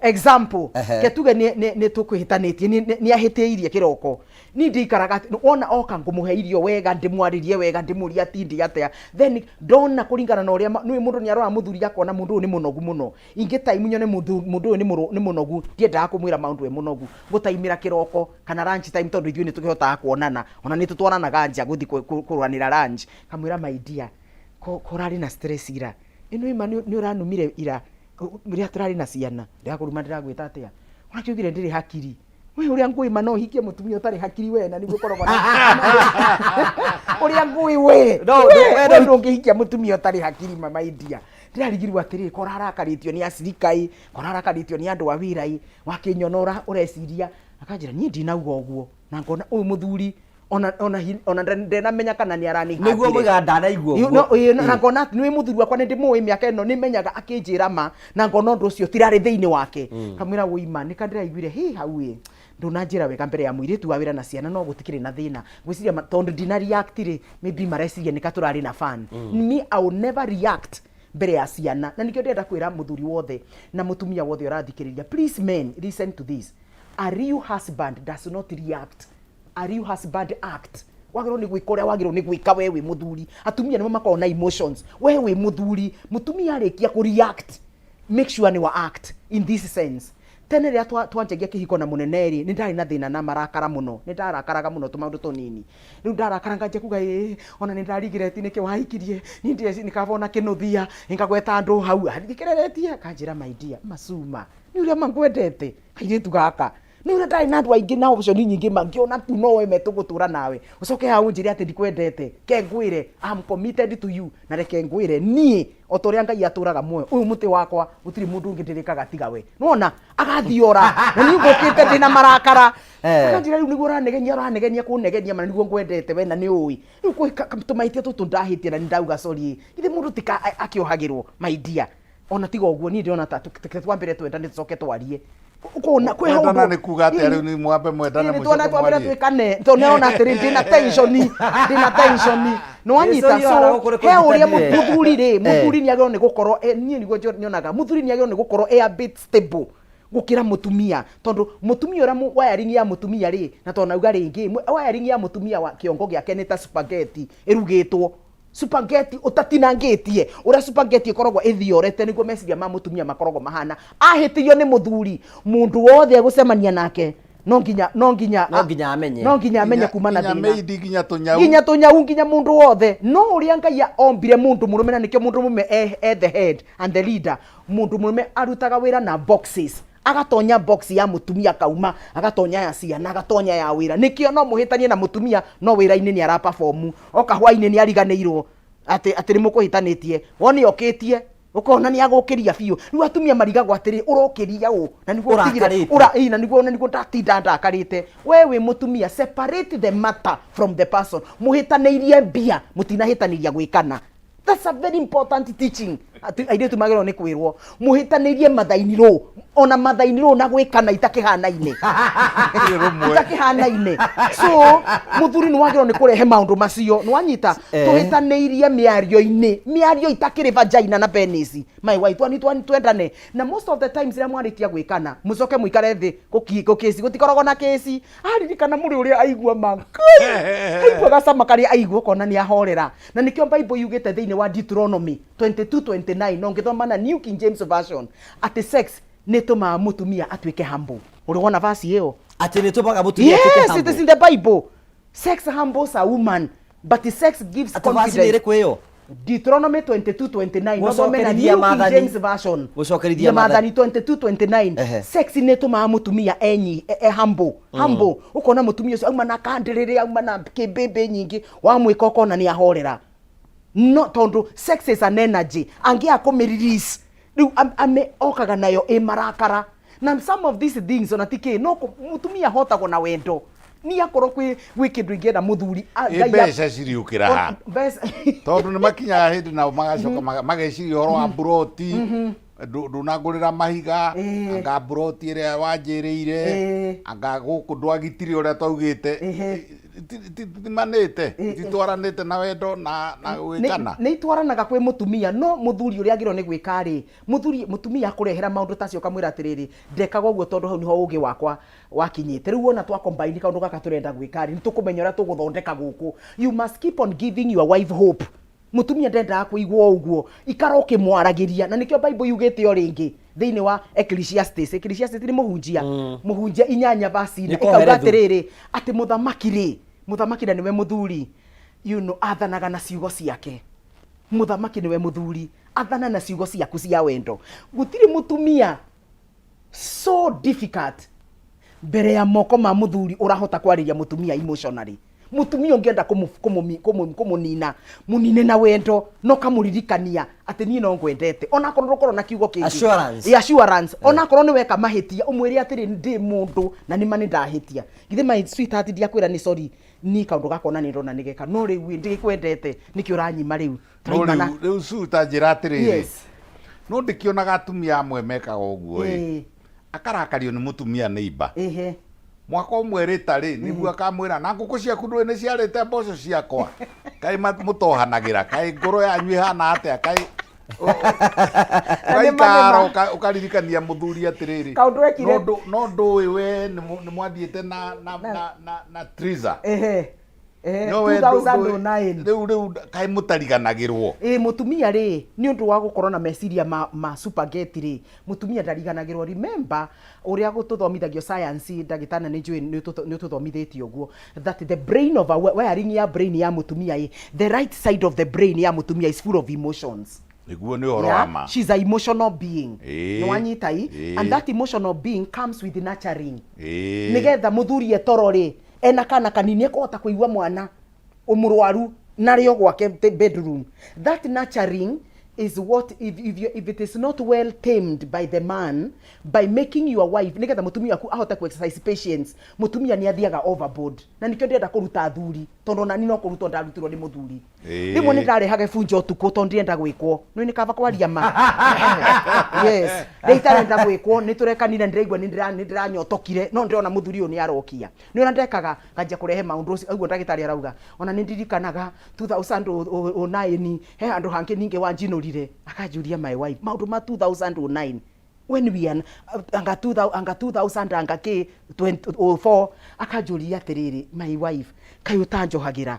[SPEAKER 3] ke tuge ni tukwihitanitie ni ahitiirie kiroko ni ndikaraga wona oka ngumuhe irio wega ndimwaririe wega ndimuria tindi atia then ndona kuringana na uria ni mundu ni arora muthuri akona mundu ni munogu muno ingi time nyone mundu ni munogu ndiendaga kumwira maundu e munogu gutaimira kiroko kana lunch time tondu ithuĩ ni tukihotaga kuonana ona ni tutwaranaga nja guthi kuranira lunch kamwira my dear korari na stress ira ino ima ni uranumire ira ria turari na ciana ndakuruma ndiragwita atia unakiugire ndiri hakiri we uria ngui mano hikie mutumia utari hakiri we na niguo korogwa uria ngui we no ndungihikia mutumia utari hakiri mama india ndirarigirwa atiri korarakaritio ni acirikai korarakaritio ni andu a wirai wakinyonora ureciria akanjira nie ndinauga uguo na ngona uyu muthuri ona ndena menya kana ni arani
[SPEAKER 1] niguo muganda na iguo
[SPEAKER 3] na ngona ni muthuri wakwa ndi muwi miaka ino ni menyaga akinjira ma na ngona ndu ucio tirari thiini wake kamwira wima ni kandiraiguire hi hauye ndunanjira wega mbere ya muiritu wa wira na ciana no gutikire na thina gwiciria tondu dina react ri maybe mareciria ni katurari na fan me I will never react mbere ya ciana na nikio ndenda kwira muthuri wothe na mutumia wothe urathikiriria please men listen to this a real husband does not react a real husband act wagiro ni gwikora wagiro ni gwika wewe muthuri atumia nimo makao na emotions wewe muthuri mutumia arikia ku react make sure ni wa act in this sense tene ria twanjagia kihiko na muneneri ni ndari na thina na marakara muno ni ndarakaraga muno tumaundu tunini riu ndarakaranga nje kuga ona ni ndarigire ti niki wahikirie ni ndie nikavona kinuthia ngagweta andu hau ndikireretie kanjira my dear masuma ni uria mangwendete kairitu gaka ni uria ndari na andu aingi na option nyingi mangiona tu no we metugutura nawe ucoke hau njire ati ndikwendete ke ngwire I'm committed to you na reke ngwire nie otoria ngai aturaga muoyo uyu muti wakwa gutiri mundu ungi ndirikaga tiga we nona agathiora na ni ngukite ndina marakara akanjira riu niguo uranegenia kunegenia mana niguo ngwendete we na ni ui riu tumaitie tutu ndahitie na ndauga sorry ithe mundu tika akiohagirwo my dear ona tiga uguo ni ndiona ta twambire twendane tucoke twarie ukona kwe hau
[SPEAKER 2] ndana ni kuga ati riu ni mwambe mwendane mucoke
[SPEAKER 3] twona twambire twikane toniona atiri ndina tension no anyita so he uria muthuri ri muthuri ni agiro ni gukorwo nie niguo nyonaga muthuri ni agiro ni gukorwo a bit stable gukira mutumia tondu mutumia ura wiring ya mutumia ri na tona uga ringi wiring ya mutumia wa kiongo giake ni ta spaghetti irugitwo spaghetti utatinangitie ura spaghetti ikoragwo ithiorete niguo meciria ma mutumia makoragwo mahana ahitiyo ni muthuri mundu wothe agucemania nake no nginya amenye kumana
[SPEAKER 2] thina
[SPEAKER 3] nginya tunyau nginya mundu wothe no uria ngai ombire mundu murume na nikio mundu mume the head and the leader mundu murume arutaga wira na boxes agatonya box ya mutumia kauma agatonya ya ciana agatonya ya wira nikio no muhitanie na mutumia no wira-ini ni ara perform oka hwa-ini ni ariganirwo ati rimukuhitanitie woni okitie ukona ni agukiria biu riu atumia marigagwo atiri urokiria u na niguo tigire na niguo ndatinda ndakarite wewe mutumia separate the matter from the person muhitanirie mbia mutinahitaniria gwikana. That's a very important teaching. Aidetu magero ni kwirwo muhitanirie mathainiro ona mathainiro na gwikana itakihanaine itakihanaine so muthuri ni wagero ni kurehe maundu macio ni wanyita tuhitanirie miario itakiri vagina na penis my wife ani twendane na most of the times ria mwarikia gwikana mucoke muikare thi gukesi gutikoragwo na kesi aririkana muri uria aigua mankai aigua gacama kari aigua kona ni ahorera na nikio Bible yugite thiini wa Deuteronomy 22:29 no ngithoma na New King James Version ati sex nituma mutumia atwike humble urigona verse hiyo
[SPEAKER 1] ati nitumaga mutumia atwike humble.
[SPEAKER 3] Yes, it is in the Bible. Sex humbles a woman but sex gives confidence. Deuteronomy 22:29 no thome na New King James Version
[SPEAKER 1] gucokerithia
[SPEAKER 3] mathani 22:29 sex nituma mutumia humble humble ukona mutumia ucio auma na kandirire auma na kibebe nyingi wa mwika ukona ni ahorera no tondu sex is an energy angia kumirelease riu ame okaga nayo marakara na some of these things onatike no mutumia hotagwo na wendo ni akorwo gwi kindu ingienda muthuri
[SPEAKER 2] mbeca ciriukira ha tondu ni makinyaga hindi nao magacoka mageciria horo wa buroti ndunagurira mahiga anga buroti iria wanjiriire anga guku ndwagitire uria twaugite timanite titwaranite na wendo na gwikana
[SPEAKER 3] nä itwaranaga kwä må tumia no må thuri å rä a agä rwo nä gwä ka rä må tumia akå rehera maå ndå tacio kamwä ra atä rä rä ndekaga å guo tondå hau nä ho å gä wakwa wakinyä te rä u ona twakombaini kaå ndå gaka tå renda gwä ka rä nä tå kå menya å rä a tå gå thondeka gå kå you must keep on giving your wife hope mutumia ndendaga kuigwa uguo ikara ukimwaragiria na nikio Bible yugite o ringi thiini wa Ecclesiastes ni muhunjia muhunjia 8:4 ikauga atiriri ati muthamaki na niwe muthuri athanaga na ciugo ciake muthamaki niwe muthuri athana na ciugo ciaku cia wendo gutiri mutumia so difficult mbere ya moko ma muthuri urahota kwariria mutumia emotionally mutumia ungienda kumunina munine na wendo no kamuririkania ati ni no ngwendete ona korwo na kiugo kingi assurance ona korwo ni weka mahitia umwire atiri ndi mundu na ni mani ndahitia githe my sweetheart ndia kwira ni sorry ni kaundu gakona ni ndona nigeka no riu ndikwendete niki uranyima riu
[SPEAKER 2] riu suta njira atiri no ndikionaga atumia amwe mekaga uguo akarakario ni mutumia neighbor mwaka umwe rita ri niguo akamwira na nguku ciaku ndwe ni ciarite mboco ciakwa kai mutohanagira kai ngoro yanyu ihana atia kai karo ukaririkania muthuri atiriri no ndui we ni mwathiete na Triza 2009 riu kai mutariganagirwo
[SPEAKER 3] mutumia ri ni undu wa gukorwo na meciria ma supergeti ri mutumia ndariganagirwo remember uria gututhomithagio science ndagitana ni njui ni tuthomithetio guo that the brain of a wiring ya brain ya mutumia the right side of the brain ya mutumia is full of emotions
[SPEAKER 2] niguo ni horo ama
[SPEAKER 3] she's a emotional being no wanyitai and that emotional being comes with nurturing nigetha muthuri etorori ena kana kanini ekota kuigwa mwana umurwaru nario gwake bedroom that nurturing is what if it is not well tamed by the man by making your wife nigetha mutumia aku ahota ku exercise patience mutumia ni athiaga overboard na nikyo ndenda kuruta thuri tondo na ni no kuruta ndarutirwo ni muthuri rimwe ni ndarehaga bunjo tuko tondo ndenda gwikwo no ni kava kwaria ma yes ndirenda gwikwo ni turekanire ndiraigwa ni ndiranyotokire no ndiriona muthuri ni arokia ni ona ndekaga kanja kurehe maundu uguo ndagitari arauga ona ni ndirikanaga 2009 he andu hangi ninge wanjinurire akajuria my wife maundu ma 2009 when we anga 2000 anga ke 2004 akajuria atiriri my wife kai utanjohagira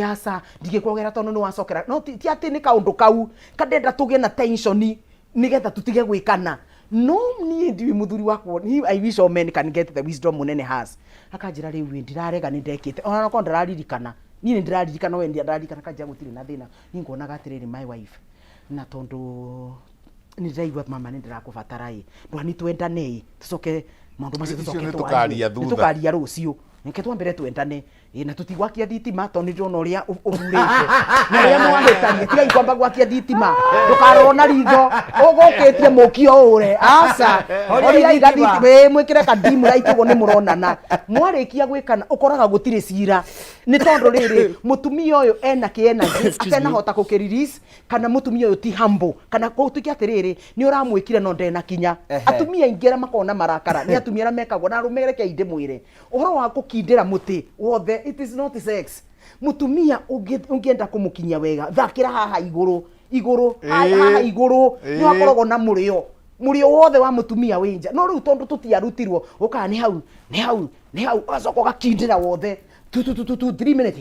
[SPEAKER 3] asa ndigikwogera tono no wacokera no ti ati ni kaundu kau kadenda tuge na tension nigetha tutige gwikana no ni ndi muthuri wakwo ni I wish all men can get the wisdom munene has akanjira riu ndirarega ni ndekite ona no ndiraririkana ni ndiraririkana we ndiraririkana kanja gutire na thina ni ngonaga atiriri my wife na tondu ni ndaigua mama ni ndirakubatara ndo ni twendane tucoke maundu macio tukaria rucio nike twambere twendane na tutigwakia thitima to ni ndona uria ururite na ria mwangetania tiga ikwamba gwakia thitima ndukarona ritho ugukitie mukio ure asa oria igathiti we mwikire kadimu raitugo ni muronana mwarikia gwikana ukoraga gutire cira ni tondu riri mutumia uyu ena kiena atena hota kukirelease kana mutumia uyu ti humble kana kutukia atiriri ni uramwikire no ndena kinya atumia ingera makona marakara ni atumia ra mekagwo na rumereke inde mwire uhoro wa kukindira muti wothe it is not sex mutumia ungienda kumukinya wega thakira haha iguru haha iguru ni wakorogwo na murio wothe wa mutumia winja no riu tondu tutiarutirwo uka ni hau acoko gakindira wothe 3 minutes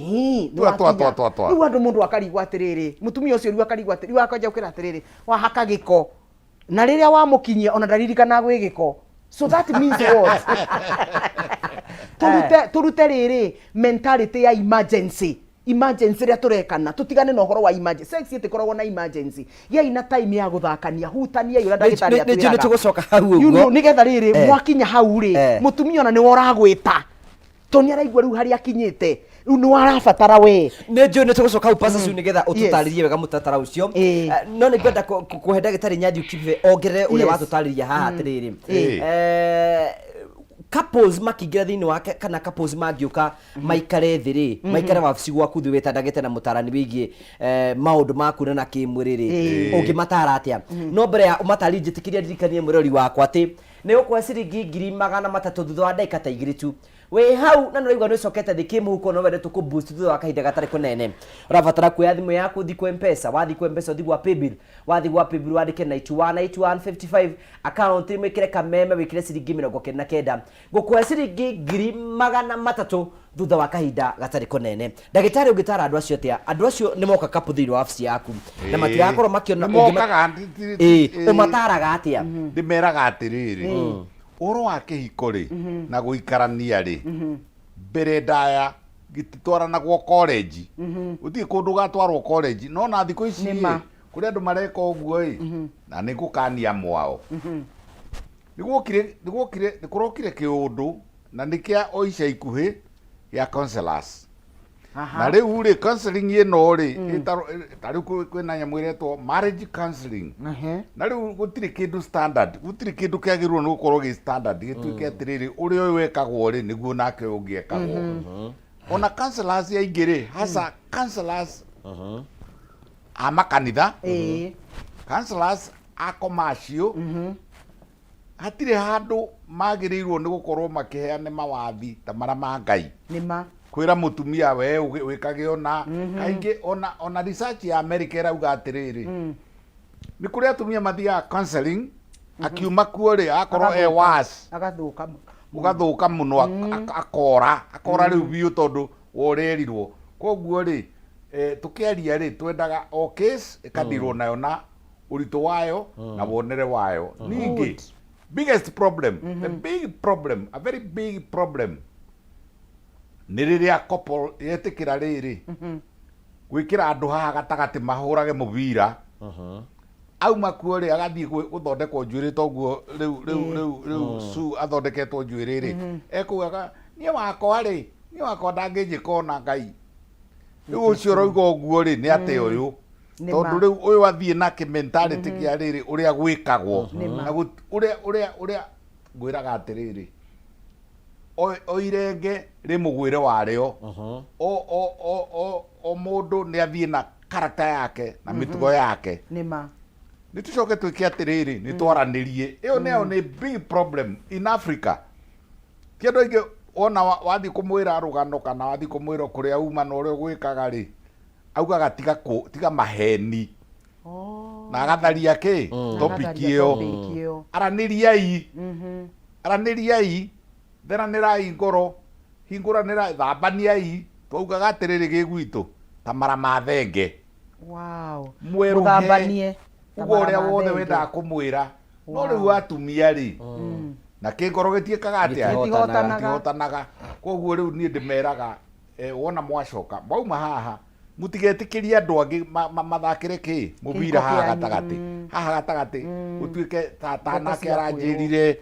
[SPEAKER 3] riu andu mundu akarigwa atiriri mutumia ucio riu akarigwa atiriri wakanja ukira atiriri wahaka giko na riria wamukinyia ona ndaririkana gwi giko so that means what turute riri mentality ya emergency ria turekana tutigane na uhoro wa emergency sex itikoragwo na emergency ya ina time ya guthakania hutania yura ndagitari atwira
[SPEAKER 1] ni tugucoka hau uguo
[SPEAKER 3] nigetha riri mwakinya hau ri mutumia ona ni woragwita toni araigwa riu hari akinyite riu ni warabatara we
[SPEAKER 1] ni tugucoka hau pasa ciu nigetha ututaririe wega mutatara ucio no ni ngenda kuhe ndagitari Nyandi Kibe ongerere uria watutariria haha atiriri couples makingira thiini wake kana couples mangiuka maikare thiri maikare wabici gwaku thi wetandagite na mutarani wigie maundu maku na kimwiriri ungimatara atia no mbere ya umatari njitikiria ndirikanie mwirori wakwa ati ni ukwa ciringi 300 thutha wa ndagika ta igiri tu we hau na nuraigwa nicokete thikie muhuko no wende tukuboost thutha wa kahinda gatari kunene urabatara kuoya thimu yaku thi kwa mpesa wathi kwa mpesa thi gwa paybill wandike 918155 account imwikire kameme wikire ciringi 99 ngukuhe ciringi 300 thutha wa kahinda gatari kunene ndagitari ungitara andu acio tia andu acio ni moka kapu thiini wa office yaku na matirakorwo makiona umataraga atia
[SPEAKER 2] ndimeraga atiriri oro wa kihiko ri na guikarania ri mbere ndaya gititwarana gwo college uthi kundu gatwarwo college no na thiko ici kuri andu mareka uguo na nigukania mwao nigukire kiundu na nikia oica ikuhi ya counselors na riu ri counseling ino ri tari kwina nyamu iretwo marriage counseling na riu gutiri kindu standard gutiri kindu kiagirwo ni gukorwo gi standard gituike atiriri uri oy wekagwo ri niguo nake ungiekagwo ona counselors ya ingiri hasa counselors amakanitha counselors a commercial hatire handu magirirwo ni gukorwo makiheane mawathi ta mara ma Ngai
[SPEAKER 3] nima
[SPEAKER 2] kwira mutumia we wikage ona kaingi ona research ya America irauga atiriri ni kuri atumia mathia counseling akiuma kuori akorwo was ugathuka muno akora riu biu tondu worerirwo koguo ri tukiaria ri twendaga o case ikadirwo nayo na urito wayo na wonere wayo ningi biggest problem the big problem a very big problem ni riria couple yetikira riri gwikira andu haha gatagati mahurage mubira auma kuo ri agathie guthondekwo njuiri toguo riu su athondeketwo njuiri ri ekugaga nie wakwa ri nie wakwa ndangijikona Ngai riu ucio roigo guo ri ni ate uyu tondu riu uyu athie na mentality kia riri uria gwikagwo na uria gwiraga atiriri oirenge rimugwire wario o mundu ni athie na character yake na mitugo yake
[SPEAKER 3] nima
[SPEAKER 2] ni tucoke twike atiriri ni twaranirie iyo neo ni big problem in Africa kindu ingi ona wathi kumwira arugano kana wathi kumwira kuria uma na uria gwikaga ri augaga tiga maheni na agatharia ki topic iyo araniriai theranirai ngoro hinguranira thambaniai twaugaga atiriri gigwitu ta mara ma thenge
[SPEAKER 3] muthambanie
[SPEAKER 2] ugo uria wothe wendaga kumwira no riu atumia ri na kingoro gitiekaga atia gitihotanaga koguo riu nie ndimeraga wona mwacoka mauma haha mutigetikiria andu angi mathakire ki mubira haha gatagati utuike tata nake aranjirire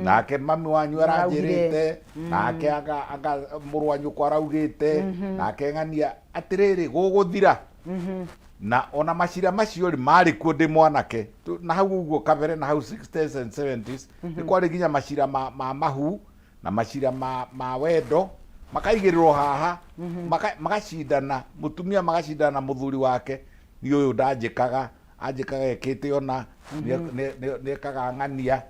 [SPEAKER 2] nake mami wanyu aranjirite nake anga muru wanyu kwaraugite nake ng'ania atiriri guguthira na ona mashira macio ri mari kuo ndi mwanake na hau uguo kabere na hau 60s and 70s ni kwari ginya mashira ma mahu na mashira ma wendo makaigirirwo haha magacindana mutumia magacindana muthuri wake ni uyu ndanjikaga ekite ona ni kaga ng'ania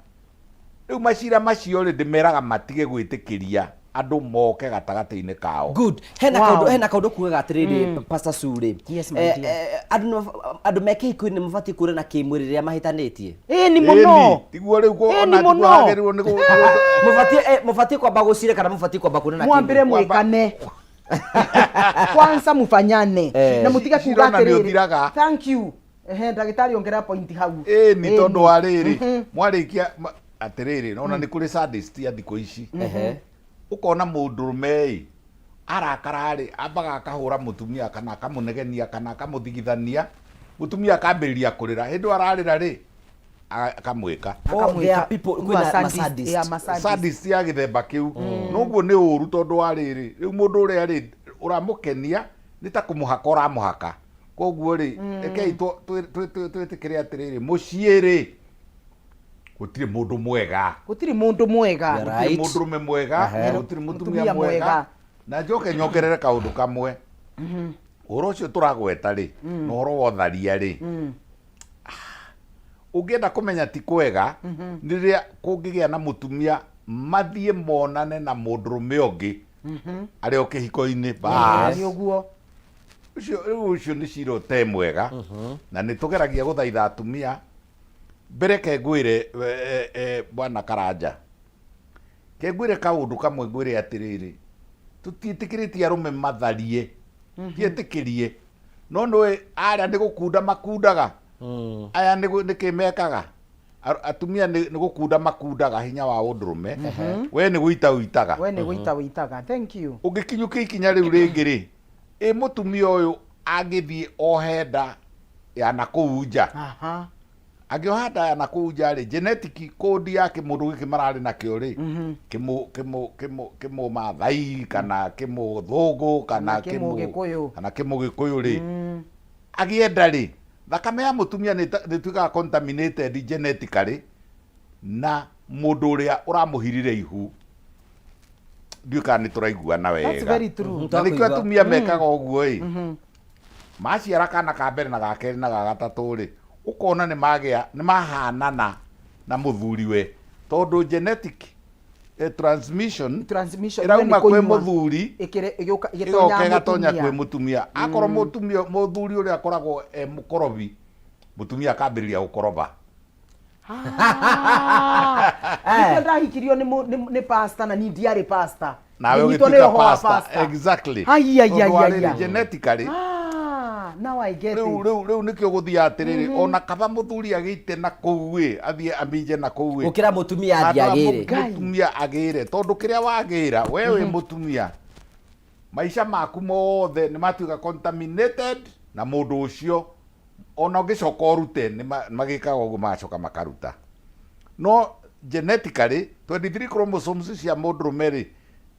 [SPEAKER 2] riu mashira macio ri ndimeraga matige gwitikiria andu moke gatagati-ini kao
[SPEAKER 1] good hena kaundu kugaga atiriri Pastor Suri andu mekihiko ni mubati kure na kimwiri riria mahitanitie
[SPEAKER 3] ni muno
[SPEAKER 2] tiguo riu ona tiguagerirwo ni
[SPEAKER 1] mubati kwamba gucire kana mubati kwamba kure na kimwiri
[SPEAKER 3] mwambire mwikane kwanza mufanyane na mutige kuga atiriri thank you ndagitari ongera point hau
[SPEAKER 2] ni tondu wa riri mwarikia atiriri nona ni kuri sadist ya thiko ici ukona mundurume arakara ri ambaga akahura mutumia kana akamunegenia kana akamuthigithania mutumia akambiriria kurira hindu ararira ri akamwika sadist ya githemba kiu noguo ni uru tondu wa riri riu mundu uria ri uramukenia ni ta kumuhaka uramuhaka koguo ri ekei twitikiria atiriri mucii ri gutiri mundu mwega
[SPEAKER 3] gutiri mundu mwega
[SPEAKER 2] gutiri mundurume mwega gutiri mutumia mwega na njoke nyongerere kaundu kamwe uro cio turagweta ri no ro wotharia ri ungienda kumenya ti kwega ni riria kungigia na mutumia mathie monane na mũndũrũme ũngĩ arĩ o kĩhiko-inĩ
[SPEAKER 3] Nĩ ũguo.
[SPEAKER 2] Ũcio nĩ cira ũte mwega na nĩ tũgeragia gũthaitha atumia mbere kengwĩre bwana Karanja kengwĩre kaũndũ kamwe ngwĩre atĩrĩrĩ tũtiĩtĩkĩrĩtie arũme matharie tiĩtĩkĩrie no nĩ arĩa nĩ gũkunda makundaga aya nĩ kĩmekaga atumia nĩ gũkunda makundaga hinya wa ũndũrũme we nĩ gũita ũitaga
[SPEAKER 3] We nĩ gũita ũitaga. Thank you.
[SPEAKER 2] ũngĩkinyũkia ikinya rĩu rĩngĩ rĩ mũtumia ũyũ agĩthiĩ ohe nda ya nakũu nja angĩoha nda ya nakũu nja rĩ genetic code ya kĩmũndũ gĩkĩ mararĩ nakĩo rĩ kĩmũmathai kana kĩmũthũngũ kana kĩmũgĩkũyũ rĩ agĩenda rĩ thakame ya mũtumia nĩ tuĩkaga contaminated genetically na mũndũ ũrĩa ũramũhirire ihu ndiũĩ kana nĩ tũraiguana wega.
[SPEAKER 3] That's very true.
[SPEAKER 2] Na nĩkĩo atumia mekaga ũguo ĩ maciara kana ka mbere na ga kerĩ na ga gatatũ rĩ ũkona nĩ mahanana na mũthuri we tondũ genetic transmission ĩrauma kwĩ mũthuri ĩgoka ĩgatonya kwĩ mũtumia akorwo mũthuri ũrĩa akoragwo mũkorobi mũtumia akambĩrĩria gũkoroba.
[SPEAKER 3] Ndahikirio nĩ pastor na ni ndiarĩ pastor.
[SPEAKER 2] Nawe ũgĩtuĩka pastor. Exactly. Genetically.
[SPEAKER 3] Now I get it.
[SPEAKER 2] Rĩu nĩkĩo gũthiaga atĩrĩrĩ ona kaba mũthuri agĩite na kũu ĩ athiĩ aminje na kũu ĩ
[SPEAKER 1] gũkĩra mũtumia athiĩ agĩre.
[SPEAKER 2] Mũtumia agĩre tondũ kĩrĩa wagĩra we wĩ mũtumia maica maku mothe nĩ matuĩka contaminated na mũndũ ũcio ona ũngĩcoka ũrute nĩ magĩkaga ũguo magacoka makaruta. No genetically 23 chromosomes cia mũndũrũme rĩ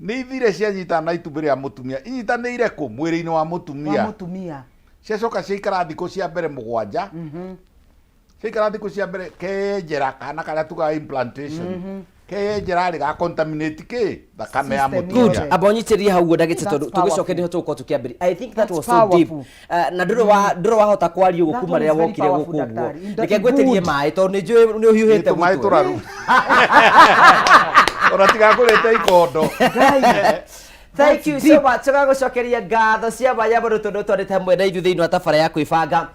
[SPEAKER 2] nĩ ithire cianyita na itumbĩ rĩa mũtumia inyitanĩire kũ mwĩrĩ-inĩ wa mũtumia ciacoka ciaikara thikũ cia mbere 7 ciaikara thikũ cia mbere kenjera kana karĩa tugaga implantation kenjera rĩ ga contaminate kĩ thakame ya mũtumia.
[SPEAKER 1] Abonyitĩria hau ndagĩte tondũ tũgĩcoke nĩ tũgũkorwo tũkĩambĩrĩria. I think that was so deep. Na ndũrĩ wahota kwaria ũguo kuma rĩrĩa wokire gũkũ ũguo. Reke ngwĩtĩrie maĩ tondũ nĩ njũĩ nĩ ũhiũhĩte
[SPEAKER 2] maĩ tũraru. Ona tigakũrĩte ikondo.
[SPEAKER 1] Thank you so much. Tũgagũcokeria ngatho cia mwanya mũno tondũ twarĩte hamwe na ithuĩ thĩinĩ wa tabara ya kwĩbanga.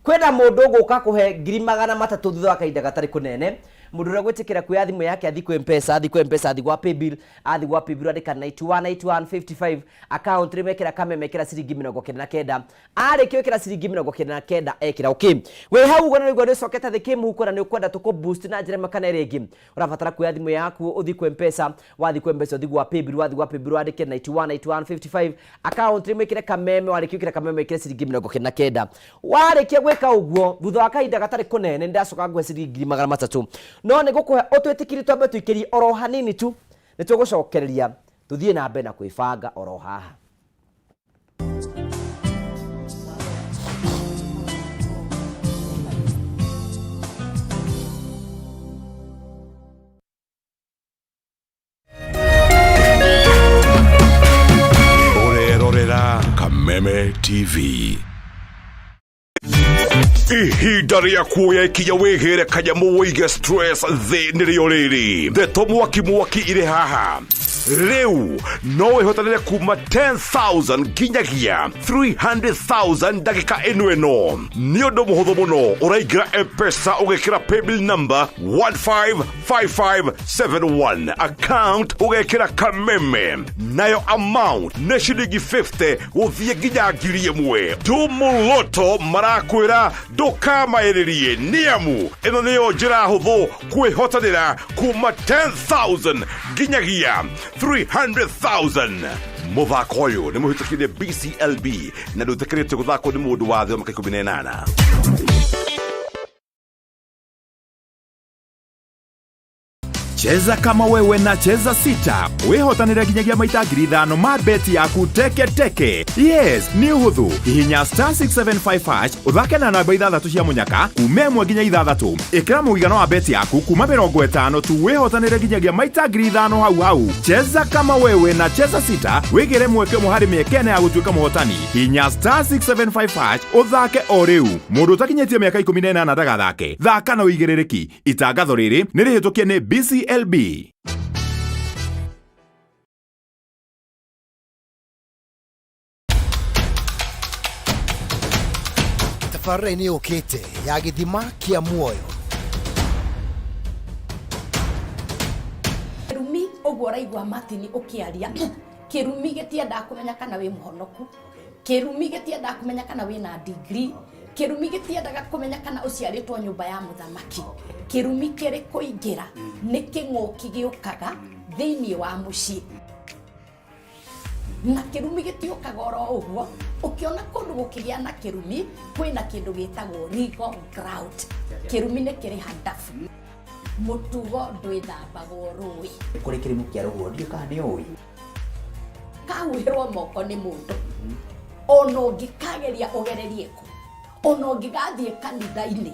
[SPEAKER 1] Kwĩna mũndũ ũgũka kũhe 300,000 thutha wa kahinda gatarĩ kũnene. Mũndũ ũrĩa gwĩtĩkĩra kuoya thimũ yake athiĩ kwĩ M-Pesa, athiĩ gwa paybill, andĩka 919155 account mekĩra kamemekĩra ciringi 99 arĩkia gwĩkĩra ciringi 99 ekĩra okay. Wĩ hau ũguo nĩguo nĩũcokete thĩ kĩmũhuko na nĩũkwenda tũkũ boost na njĩra makana ĩrĩa ĩngĩ ũrabatara kuoya thimũ yaku ũthiĩ kwĩ M-Pesa, wathiĩ kwĩ M-Pesa ũthiĩ gwa paybill, wandĩke 919155 account mekĩra kameme, warĩkia gwĩkĩra kameme mekĩra ciringi 99 warĩkia gwĩka ũguo thutha wa kahinda gatarĩ kũnene ndacoka ngũhe ciringi 300 no nĩ gũkũhe ũtwĩtĩkiri twambe tũikĩrie oro hanini tu nĩ tũgũcokereria tũthiĩ na mbere na kwĩbanga oro haha.
[SPEAKER 4] Ũrerorera Kameme TV. Ihinda rĩa kuoya ikinya wĩgĩre kanyamũ wĩige stress thĩ nĩrĩo rĩrĩ. Ndeto mwaki irĩ haha. Rĩu no wĩhotanĩre kuma 10,000 nginyagia 300,000 ndagĩka ĩno. Nĩ ũndũ mũhũthũ mũno ũraingĩra M-Pesa ũgekĩra paybill number 155571 account ũgekĩra Kameme nayo amount nĩ ciringi 50 gũthiĩ nginya 1,000. Tumuluto marakwĩra ndũkamaĩrĩrie nĩamu ĩno nĩyo njĩra hũthũ kwĩhotanĩra kuma 10,000 nginyagia 300,000. Mũthako ũyũ nĩ mũhĩtũkĩire BCLB na ndũtĩkĩrĩtio gũthakwo nĩ mũndũ wa thĩ wa mĩaka 18.
[SPEAKER 5] Cheza kama wewe na cheza sita. Wehotanĩra nginyagia maita 5,000 ma beti yaku teke teke. Yes, ni ũhũthũ. Hihinya *675# ũthake na namba 6 cia mũnyaka kuma 1 nginya 6. Ĩkĩra mũigana wa beti yaku kuma 50 tu wehotanĩra nginyagia maita 5,000 hau. Cheza kama wewe na cheza sita. Wĩgĩre mweke ũmwe harĩ mĩeke ya gũtuĩka mũhotani. Hihinya *675# ũthake o rĩu. Mũndũ ũtakinyĩtie mĩaka 18 ndagathake. Thaka na ũigĩrĩrĩki. Itangatho rĩrĩ nĩ rĩhĩtũkie nĩ BCLB.
[SPEAKER 8] tabarĩra-inĩ yũkĩte ya gĩthima kĩa muoyo.
[SPEAKER 9] Kĩrumi ũguo ũraigua Martin ũkĩaria kĩrumi gĩtiendaga kũmenya kana wĩ mũhonoku, kĩrumi gĩtiendaga kũmenya kana wĩ na degree, kĩrumi gĩtiendaga kũmenya kana ũciarĩtwo nyũmba ya mũthamaki. Kĩrumi kĩrĩ kũingĩra nĩ kĩng'ũki gĩũkaga thĩinĩ wa mũciĩ, na kĩrumi gĩtiũkaga oro ũguo. Ũkĩona kũndũ gũkĩgĩa na kĩrumi kwĩna kĩndũ gĩtagwo legal ground. Kĩrumi nĩ kĩrĩ handabu, mũtugo ndwĩthambagwo rũĩ.
[SPEAKER 10] Kũrĩ kĩrĩmu kĩa rũgũo ndiũ kana nĩ ũĩ
[SPEAKER 9] kahuhĩrwo moko nĩ mũndũ, ona ũngĩkageria ũgererie kũ, ona ũngĩgathiĩ kanitha-inĩ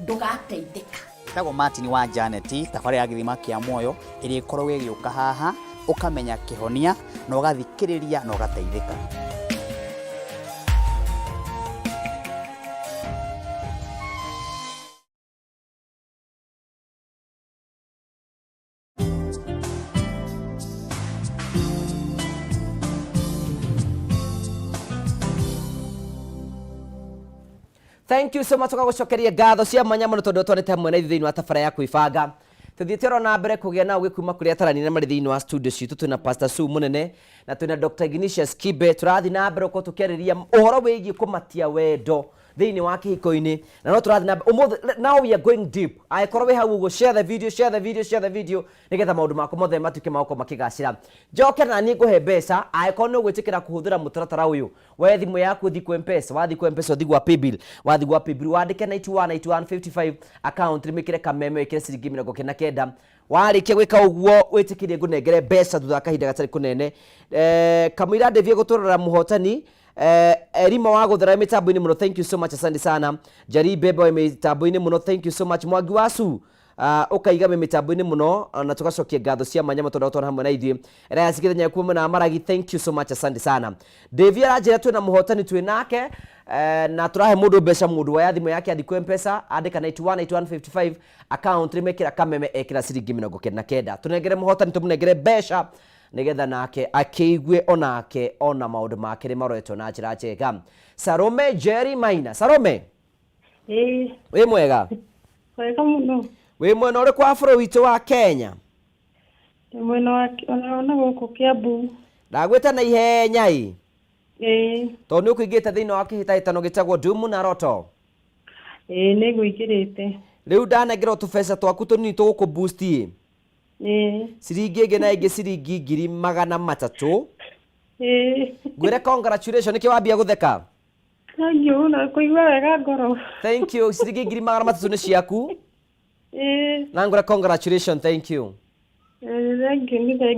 [SPEAKER 9] ndũgateithĩka.
[SPEAKER 10] Tagwo Martin wa Janeti, tabarĩra ya gĩthima kĩa muoyo ĩrĩa ĩkoragwo ĩgĩũka haha ũkamenya kĩhonia na ũgathikĩrĩria na ũgateithĩka.
[SPEAKER 1] Thank you so much kwa gũcokeria ngatho cia mwanya mũno tondũ twanĩte hamwe na ithuĩ thĩinĩ wa tabarĩra ya kwĩbanga. Tuthiĩte oro na mbere kũgĩa na ũgĩ kuma kũrĩ atarani marĩ thĩinĩ wa studio citũ. Twĩna Pastor Sue Mũnene na twĩna Dr. Ignatius Kibe. Tũrathiĩ na mbere gũkorwo tũkĩarĩrĩria ũhoro wĩgiĩ kũmatia wendo thĩinĩ wa kĩhiko-inĩ, na no tũrathiĩ na mbere. Now we are going deep. Angĩkorwo wĩ hau ũguo, share the video nĩgetha maũndũ maku mothe matuĩke magũkorwo makĩgacĩra. Njoke na niĩ ngũhe mbeca angĩkorwo nĩ ũgwĩtĩkĩra kũhũthĩra mũtaratara ũyũ. We thimũ yaku ũthiĩ kwa M-Pesa, wathiĩ kwa M-Pesa ũthiĩ gwa paybill, wathiĩ gwa paybill wandĩke 919155 account rĩmĩkĩre kameme wĩkĩre ciringi 99. Warĩkia gwĩka ũguo wĩtĩkĩrie ngũnengere mbeca thutha wa kahinda gatarĩ kũnene. Kamũira Ndĩvie gũtũrora mũhotani Erima wa gũthera mĩtambo-inĩ mũno, thank you so much, asante sana. Jari Bebe wa mĩtambo-inĩ mũno, thank you so much. Mwangi Wasu ũkaiga mĩtambo-inĩ mũno na tũgacokia ngatho cia mwanya tondũ twana hamwe na ithuĩ. Raya cikithenya kuuma na Maragi, thank you so much, asante sana. Ndĩvie aranjĩra twĩna mũhotani twĩnake na tũrahe mũndũ mbeca, mũndũ wa thimũ yake athikũ M-Pesa andĩka 919155 account rĩmĩkĩra kameme ekĩra ciringi 99. Tũnengere mũhotani, tũmũnengere mbeca nigetha nake akĩigue onake ona maũndũ make nĩ maroretwo na njĩra njega. Salome Jerry Maina. Salome, wĩ mwega?
[SPEAKER 11] Wega mũno.
[SPEAKER 1] Wĩ mwena ũrĩkũ wa bũrũri witũ wa Kenya?
[SPEAKER 11] Mwena wa gũkũ Kiambu.
[SPEAKER 1] Ndagwĩta na ihenya ĩ. Tondũ nĩ ũkũingĩte thĩinĩ wa kĩhĩtahĩtano gĩtagwo Ndumu na Roto.
[SPEAKER 11] Nĩ ngũingĩrĩte.
[SPEAKER 1] Rĩu ndanengerwo tũbeca twaku tũnini tũgũkũ boost ĩ. Ciringi ĩngĩ na ĩngĩ ciringi 300. Ngwĩre congratulations, nĩkĩ wambia gũtheka?
[SPEAKER 11] Thank you, na kũigua wega ngoro.
[SPEAKER 1] Thank you, ciringi 300 nĩ ciaku. Na ngwĩre congratulations, thank you.
[SPEAKER 11] Thank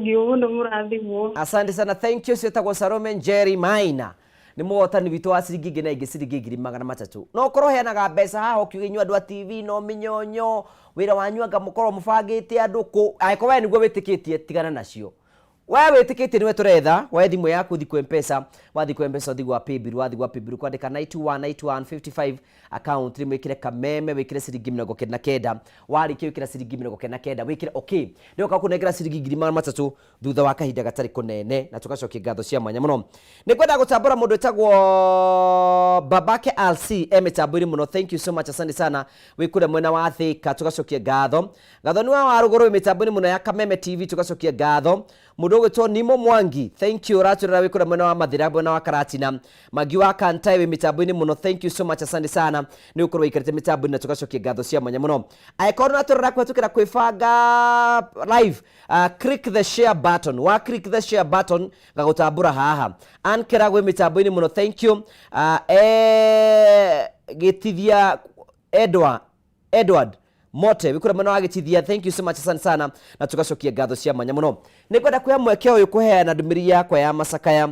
[SPEAKER 11] you mũno mũrathimwo.
[SPEAKER 1] Asante sana, thank you. Ciĩtagwo Salome Jerry Maina, nĩ mũhotani witũ wa ciringi ĩngĩ na ĩngĩ ciringi 300. No korwo heanaga mbeca haha ũkiuga inyuĩ andũ a TV no mĩnyonyo wĩra wanyu anga mũkorwo mũbangĩte andũ kũ, angĩkorwo we nĩguo wĩtĩkĩtie tigana nacio. We wĩtĩkĩtie nĩwe tũretha. We thimũ yaku ũthiĩ kwa M-Pesa, wathiĩ kwa M-Pesa ũthiĩ gwa paybill, wathiĩ gwa paybill kwandĩka 919155 account rĩmĩkĩre kameme wĩkĩre ciringi 99. Warĩkia wĩkĩra ciringi 99 wĩkĩre okay, nĩ ũka kũnengera ciringi 300 thutha wa kahinda gatarĩ kũnene, na tũgacokia ngatho cia mwanya mũno. Nĩ kwenda gũtambũra mũndũ wĩtagwo Babake LC mĩtambo-inĩ mũno, thank you so much, asante sana. Wĩkũre mwena wa Thika, tũgacokia ngatho. Ngatho nĩ wa Warũgũrũ mĩtambo-inĩ mũno ya Kameme TV, tũgacokia ngatho. Mũndũ ũgwĩtwo Nimo Mwangi, thank you, ũratũrera wĩkũre mwena wa Mathira, mwena wa Karatina. Magi wa Kantai wĩ mĩtambo-inĩ mũno, thank you so much, asante sana. Nĩ ũkorwo wĩkĩrĩte mĩtambo-inĩ na tũgacokia ngatho cia mwanya mũno. Angĩkorwo natũrera kũhetũkĩra kwĩbanga live, click the share button. Wa click the share button gagũtambũra haha. Ankera gwĩ mĩtambo-inĩ mũno, thank you. Gĩtithia Edward Mote wĩkũra mwena wa Gĩtithia, thank you so much, asante sana, na tũgacokia ngatho cia mwanya mũno. Nĩ kwenda kuoya mweke ũyũ kũheana ndũmĩrĩri yakwa ya macakaya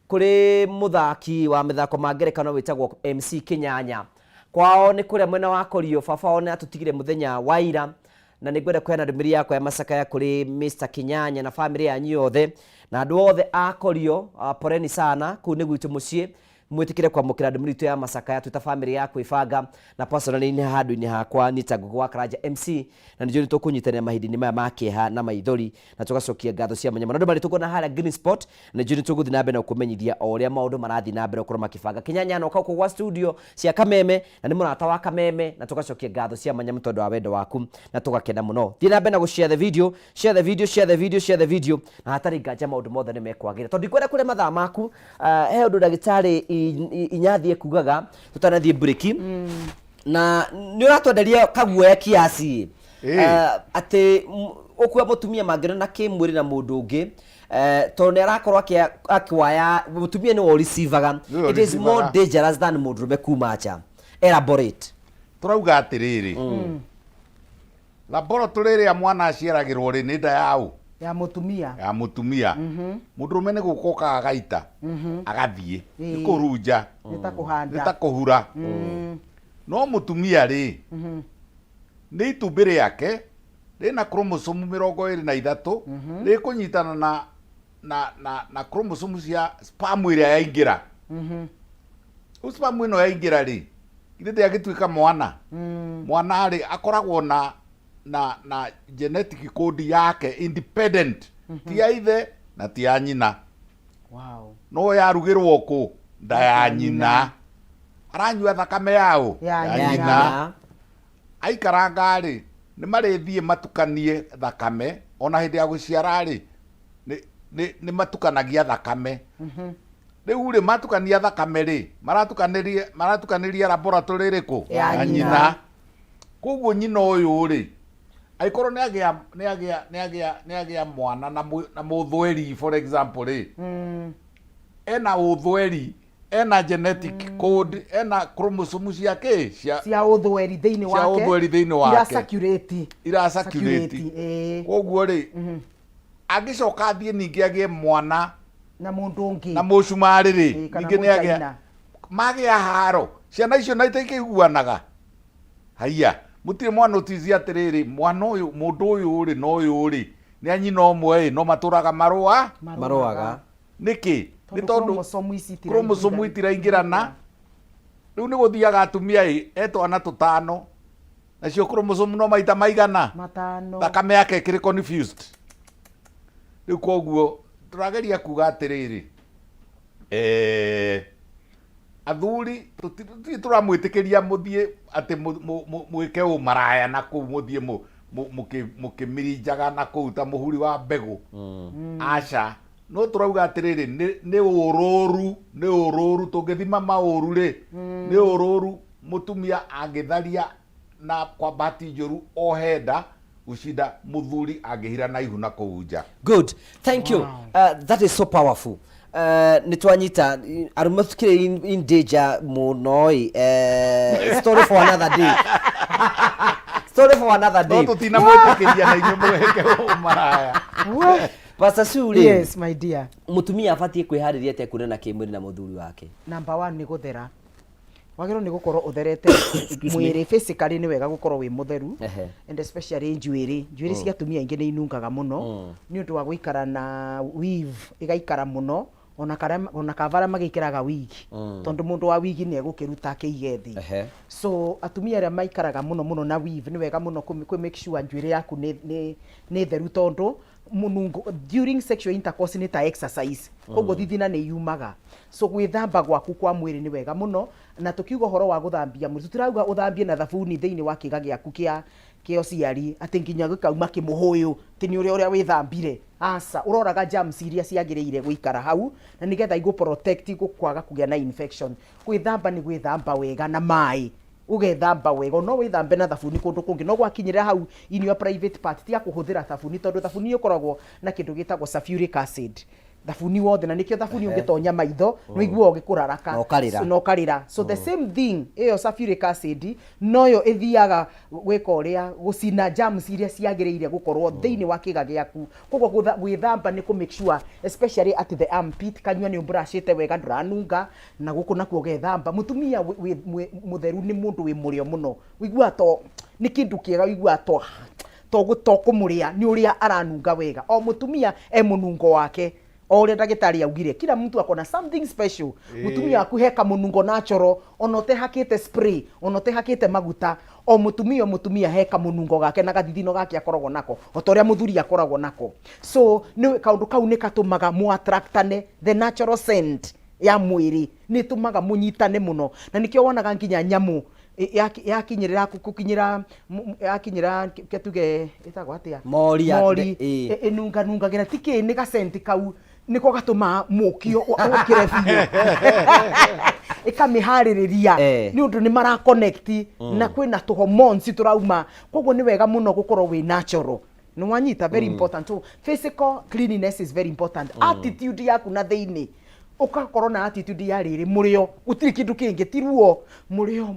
[SPEAKER 1] kũrĩ mũthaki wa mĩthako ma ngerekano wĩtagwo MC Kĩnyanya. Kwao nĩ kũrĩa mwena wa Korio, baba wao nĩ atũtigire mũthenya wa ira, na nĩ kwenda kuoya ndũmĩrĩri yakwa ya macakaya kũrĩ Mr. Kĩnyanya na family yanyu yothe na andũ othe a Korio. Poreni sana kũu nĩ gwitũ mũciĩ, mwitikire kwamukira ndumuri tu ya Masaka ya tuta family ya kwibanga na personally ni handu-ini hakwa nitagwo wa Karanja MC na nijuri tukunyitanira mahindi-ini maya makeha na maithori na tugacokia ngatho cia manyama ndu bari tukona hala Green Spot na nijuri tuguthi na mbere na kumenyithia o uria maundu marathi na mbere kuruma kibanga kinyanya no kauko kwa studio cia Kameme na ni murata wa Kameme na tugacokia ngatho cia manyama tondu wa wendo waku na tugakena muno thie na mbere na go share the video na hatari nganja maundu mothe ni mekwagira tondu ikwenda kure mathaa maku he undu ndagitari inyathie kugaga tutanathie break na ni uratwenderia kaguoya kiasi ati okuya mutumia mangire na kimwiri na mundu ungi tondu arakorwo akiwaya mutumia ni wo receivaga it is more dangerous than mundu rume kuma nja elaborate
[SPEAKER 2] turauga atiriri laboratory ya mwana aciaragirwo ri ni nda yau
[SPEAKER 3] ya mutumia
[SPEAKER 2] mundu rume ni gukoka agaita agathie ni kurunja
[SPEAKER 3] nitakuhanda
[SPEAKER 2] nitakuhura no mutumia ri ni itumbire yake rina chromosome 23 ri kunyitana na chromosome cia sperm iria yaingira sperm ino yaingira ri ithete agituika mwana ri akoragwo na genetic code yake independent ti ya ithe na ti ya nyina no yarugirwo ku nda ya nyina aranyua thakame yao ya nyina aikaranga ri ni marithie matukanie thakame ona hindi ya guciara ri ni matukanagia thakame riu ri matukania thakame ri maratukaniria laboratory riku ya nyina koguo nyina uyu ri aikorwo ni agia mwana na muthweri for example ri ena uthweri ena genetic code ena chromosome ciake
[SPEAKER 3] cia uthweri thiini wake
[SPEAKER 2] ira circulate koguo ri agicoka thie ningi agie mwana
[SPEAKER 3] na mundu ungi
[SPEAKER 2] na mucumari ri ningi ni agia magia haro ciana icio na itaikiguanaga haiya mutire mwana utizia atiriri mwana uyu mundu uyu uri no uyu uri ni anyina omwe no maturaga
[SPEAKER 1] maruaga
[SPEAKER 2] niki ni tondu chromosome itiraingirana riu ni guthiaga atumia etwana tutano nacio chromosome no maita maigana thakame yake ikiri confused riu koguo turageria kuga atiriri athuri turamwitikiria muthie ati mwike umaraya na ku muthie mukimirinjaga na ku ta muhuri wa mbegu aca no turauga atiriri ni ururu tungithima mauru ri ni ururu mutumia angitharia na kwa bahati njuru ohenda ushida muthuri angihira na ihu na kuunja.
[SPEAKER 1] Good, thank you. That is so powerful. Nitwanyita arume tukire in danger munoi story for another day. Story for another day.
[SPEAKER 2] No tutina mwitikiria na inyo mweke umaraya.
[SPEAKER 1] Pastor Suri.
[SPEAKER 3] Yes my dear.
[SPEAKER 1] Mutumia afatie kwihariria ate kunena kimwiri na muthuri wake.
[SPEAKER 3] Number 1 ni guthera. Wagiro ni gukorwo utherete mwiri physically ni wega gukorwo wi mutheru and especially njuiri cia tumia ingi ni inungaga muno ni undu wa guikara na weave igaikara muno ona kavara magikiraga wigi tondu mundu wa wigi ni egukiruta kigethi so atumia aria maikaraga muno na weave ni wega muno ku make sure njuiri yaku ni theru tondu munungo during sexual intercourse ni ta exercise koguo thithina ni yumaga so gwithamba gwaku kwa mwiri ni wega muno na tukiuga horo wa guthambia mwiri tutirauga uthambie na thabuni thiini wa kiga giaku kio ciari ati nginya gikauma kimuhuyu tini uria withambire asa uroraga germs iria ciagiriire guikara hau na nigetha igu protect gukwaga kugia na infection gwithamba ni gwithamba wega na mai ugethamba wega no withambe na thabuni kundu kungi no gwakinyira hau in your private part tia kuhuthira thabuni tondu thabuni ukoragwo na kindu gitagwo sulfuric acid thabuni wothe na nikio thabuni ungitonya maitho no igua ugikuraraka no karira so the same thing iyo sulfuric acid noyo ithiaga gwika uria gucina germs iria ciagiriire gukorwo thiini wa kiga giaku koguo gwithamba ni ku make sure especially at the armpit kanywa ni brushite wega nduranunga na guku nakuo gethamba mutumia mutheru ni mundu wi murio muno wigua to ni kindu kiega wigua to kumuria ni uria aranunga wega o mutumia munungo wake ore ndagitari augire kila mtu akona something special mutumia waku heka munungo natural onote hakite spray onote hakite maguta o mutumia heka munungo gake na gathithino gake akoragwo nako otoria muthuri akoragwo nako so ni kaundu kau ni katumaga mu attractane the natural scent ya mwiri ni tumaga munyitane muno na nikio wonaga nginya nyamu yakinyirira ketuge itagwa atia
[SPEAKER 1] mori
[SPEAKER 3] nunga gira tiki ni gasenti kau niko gatuma mukio okire biyo ikamihariria ni undu ni mara connect na kwina tu hormones turauma koguo ni wega muno gukorwo we natural no wanyita very important so physical cleanliness is very important attitude yaku na theini ukakorwo na attitude ya riri murio gutiri kindu kingi tiruo murio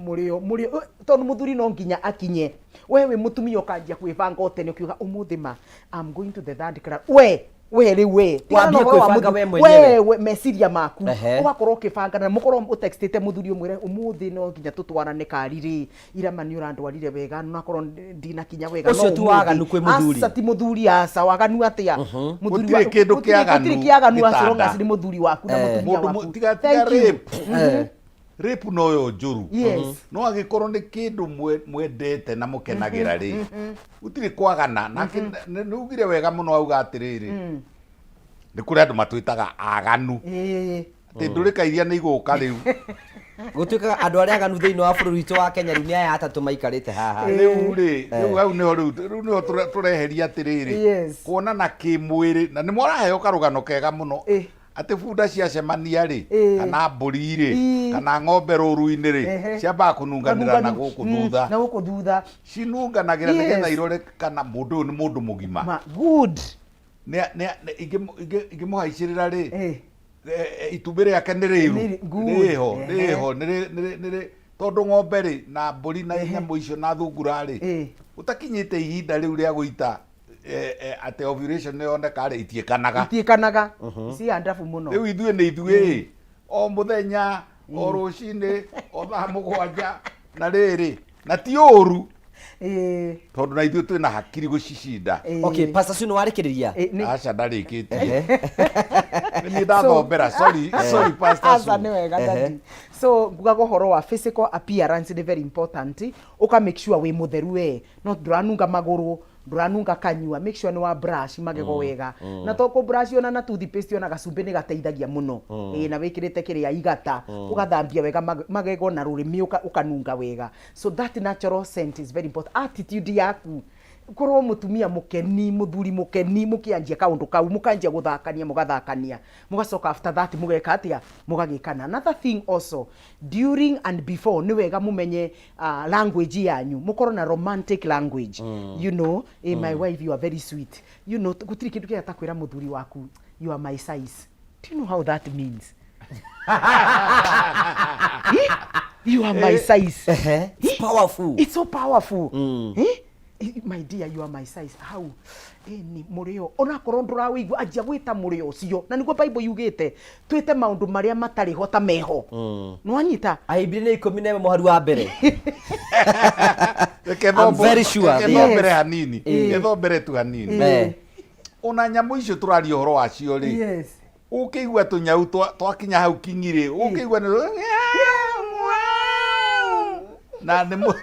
[SPEAKER 3] tondu muthuri no nginya akinye wewe mutumia ukanjia kwibanga otene ukiuga umuthima I'm going to the third club we
[SPEAKER 1] wambie kwibanga we mwenyewe
[SPEAKER 3] we mesiria maku ugakorwo ukibanga na mukorwo utextite muthuri umwire umuthi no nginya tutwarane kariri ira mani urandwarire wega no akorwo ndina kinya wega
[SPEAKER 1] no ucio tu waganu kwi muthuri
[SPEAKER 3] asa ti muthuri asa waganu atia
[SPEAKER 2] muthuri wa kindu
[SPEAKER 3] kiaganu asonga si muthuri waku na mutumia waku
[SPEAKER 2] tiga rape no yo njuru no agikorwo ni kindu mwendete na mukenagira ri utiri kwagana na nugire wega muno auga atiriri ni kuri andu matwitaga aganu ati ndurikairia ni iguka riu
[SPEAKER 1] gutuika andu aria aganu thiini wa bururi witu wa Kenya riu ni aya atatu maikarite haha
[SPEAKER 2] riu au niho tureheria atiriri kuonana kimwiri na ni moraheo karugano kega muno ati bunda cia cemania ri kana mburi ri kana ng'ombe ruru-ini ri ciamba kununganira na guku thutha cinunganagira nigetha irore kana mundu ni mundu mugima
[SPEAKER 3] good
[SPEAKER 2] ingimuhaicirira ri itumbĩ rĩake nĩ rĩiru rĩho nĩ tondu ng'ombe ri na mburi na nyamũ icio na thungura ri utakinyite ihinda riu ria guita ate ovulation yoneka ri itiekanaga
[SPEAKER 3] si andafu muno
[SPEAKER 2] riu ithuĩ nĩ ithuĩ o muthenya o rucini o thaa mũgwanja na rĩrĩ na ti ũru tondu na ithuĩ twĩna hakiri gũcicinda.
[SPEAKER 1] Okay, Pastor Sunu warĩkĩrĩria
[SPEAKER 2] aca ndarĩkĩtie nĩ ndathombera sorry Pastor Sunu
[SPEAKER 3] nĩ wega dadi. So ngugaga ũhoro wa physical appearance ni very important uka make sure we mutheru we no ndũranunga magũrũ ndũranunga kanyua make sure ni wa brush magego wega na toko brush ona na toothpaste ona gacumbi ni gateithagia muno na wikirite kiria igata ugathambia wega magego na rurimi ukanunga wega so that natural scent is very important. Attitude yaku korwo mutumia mukeni muthuri mukeni mukianjia kaundu kau mukanjia guthakania mugathakania mugacoka after that mugeka atia mugagikana. Another thing also during and before ni wega mumenye language yanyu mukorwo na romantic language you know my wife you are very sweet you know gutiri kindu kia takwira muthuri waku you are my size. Do you know how that means? You are my size.
[SPEAKER 1] It's powerful.
[SPEAKER 3] It's so powerful. My dear you are my size. How ni murio ona korwo ndurawiigua anjia gwita murio ucio na niguo Bible yugite twite maundu maria matari hota meho nwanyita
[SPEAKER 1] Aibiri ni 11 muhari wa mbere.
[SPEAKER 2] I'm very sure kethombere hanini kethombere tu hanini ona nyamu icio turari horo wacio ri ukigwa tunyau twakinya hau kingire ukigwa na nĩ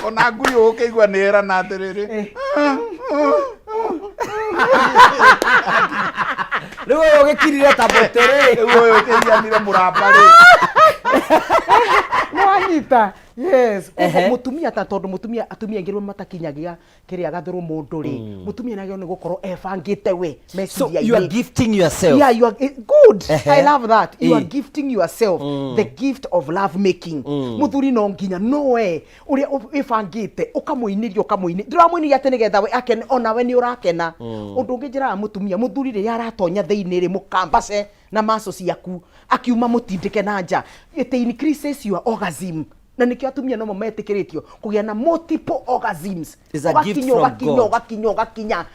[SPEAKER 2] ona ngui ũkĩigua nĩ era na atĩrĩrĩ
[SPEAKER 1] rĩu ũyũ ũgĩkirire ta mũtĩ
[SPEAKER 2] rĩu ũyũ ũkĩiganire mũramba rĩ
[SPEAKER 3] nwanyita yes mutumia ta tondu mutumia atumia ngirwo matakinyagia kiria gathuru mundu ri mutumia nagio ni gukorwo ebangite we
[SPEAKER 1] so you are gifting yourself.
[SPEAKER 3] Yeah, you are good. I love that. You are gifting yourself the gift of love making. Muthuri no nginya noe uria ebangite ukamuiniria ndiramuiniria ati nigetha we akene ona we ni urakena undu ngijira mutumia muthuri ri yaratonya theini ri mukambase na maso ciaku akiuma mutindike na nja it increases your orgasm na nikio atumia no metikiritio kugia na multiple orgasms.
[SPEAKER 1] Is a gift from God.
[SPEAKER 3] Gakinya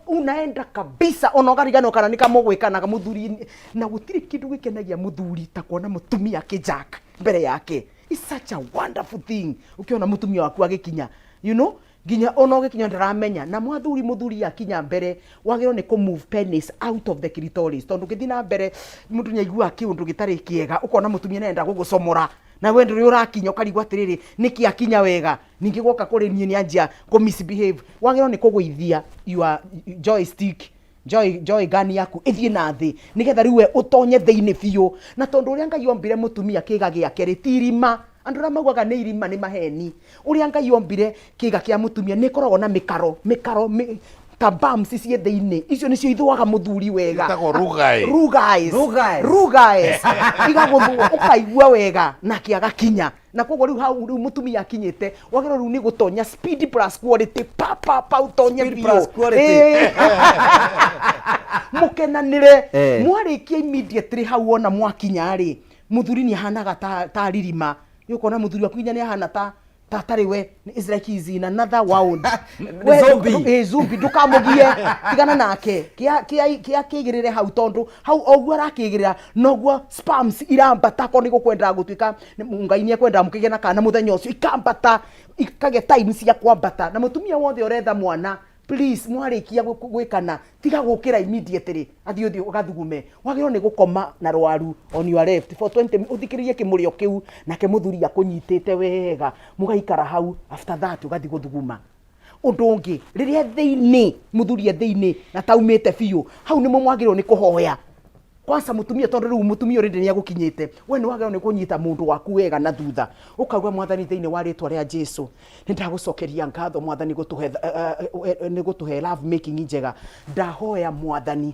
[SPEAKER 3] unaenda kabisa onogarigano kana nikamugwikana muthuri na gutiri kindu gikenagia muthuri ta kuona mutumia kijak mbere yake. It's such a wonderful thing ukiona mutumia waku agikinya you know nginya ona ugikinya ndaramenya na muthuri akinya mbere wagiro ni ku move penis out of the clitoris tondu ngithina mbere mundu nyaigua kiundu gitari kiega ukona mutumia nenda gugucomora na we nduri urakinya ukarigwa atiriri niki akinya wega ningi goka kuri nie ni anjia ku misbehave wagiro ni kuguithia your joystick joy gani yaku ithie na thi nigetha riwe utonye thiini biu na tondu uria Ngai ombire mutumia kiga giake ritirima andu ra magwaga ni irima ni maheni uria Ngai ombire kiga kia mutumia ni koragwo na mikaro tabam sisi thiini icio nicio ithuaga muthuri wega
[SPEAKER 2] itago rugais
[SPEAKER 3] igaguthwo ukaigua wega na kiaga kinya na koguo riu mutumia akinyite wagiro riu ni gutonya speed plus quality pa utonye bio mukenanire mwarikia immediately hau ona mwakinya ri muthuri ni ahanaga ta ririma yukona muthuri wakinya ni ahana ta tariwe is like he's in another world zombie ndukamugie tigana nake kia kigirire hau tondu hau ogwo arakigirira nogwo spams irambata ko ni gukwenda gutwika Ngai ni ekwenda mukige na kana muthenya ucio ikambata ikage time cia kwambata na mutumia wothe uretha mwana please mwarikia gwikana tiga gukira immediately athiothi ugathugume wagiro ni gukoma na rwaru on your left for 20 uthikiririe kimurio kiu na ke muthuri akunyitite wega mugaikara hau after that ugathi guthuguma undu ungi riria thiini muthuri thiini na taumite biu hau ni mwagiro ni kuhoya kwanza mutumia tondu riu mutumia rindi ni agukinyite we ni wagiro ni kunyita mundu waku wega na thutha ukauga mwathani thiini wa ritwa ria Jesu nindagucokeria ngatho mwathani gutuhe love making njega ndahoya mwathani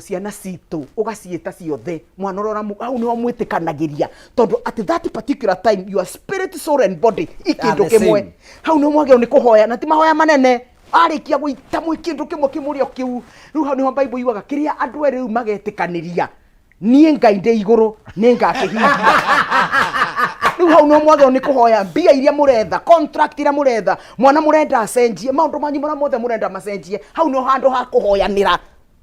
[SPEAKER 3] ciana citu ugaciita ciothe mwana rora au ni wamwitikanagiria tondu at that particular time your spirit soul and body ikindu kimwe hau ni mwagiro ni kuhoya na ti mahoya manene arikia guita mwikindu kimwe kimurio kiu riu hau niho Bible yuaga kiria andu eri riu magetikaniria nie Ngai ndi iguru ni ngakihingia riu hau no mwagiro ni kuhoya mbia iria muretha contract iria muretha mwana murenda acenjie maundu manyu mara mothe murenda macenjie hau no handu ha kuhoyanira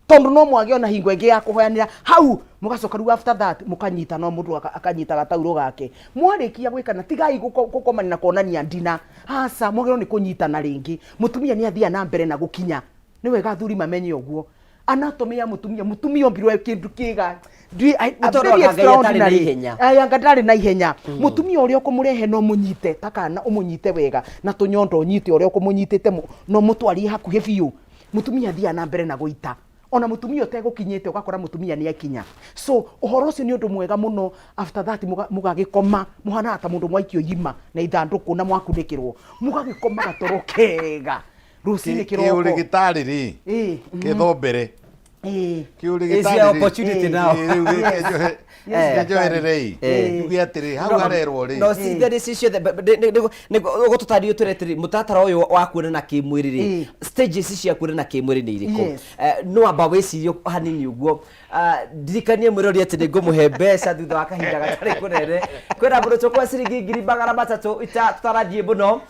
[SPEAKER 3] tondu no mwagio na hingo ingi ya kuhoyanira hau mugacoka riu after that mukanyita no mundu akanyita gatauro gake mwarikia gwikana tigai gukomani na kuonania ndina hasa mwagiro ni kunyitana ringi mutumia ni athia na mbere na gukinya ni wega thuri mamenye ogwo anatomy ya mutumia ombirwe kindu kiga anga ndari na ihenya mutumia uria ukumurehe no munyite takana umunyite wega na tunyondo unyite uria ukumunyitite no mutwari hakuhe biu mutumia thia na mbere na guita ona mutumia utegukinyite ugakora mutumia ni akinya so uhoro ucio ni undu mwega muno after that mugagikoma muhana ta mundu mwaikio yima na ithanduku na mwakunikirwo mugagikoma gatoro kega rusini kiroko
[SPEAKER 2] uri gitari ri kithombere
[SPEAKER 1] is your opportunity now
[SPEAKER 2] njohererei ugi atiri hau harerwo ri
[SPEAKER 1] no si there is issue ni gututario turetiri mutatara uyu wa kuonana kimwiri ri stages cia kuonana kimwiri ni iriku no amba wicirio hanini uguo dirikanie mwirori ati ni ngumuhe mbeca thutha wa kahinda gatari kunene kwira mundu chokwa ciringi ngiri magana matatu tutarathie muno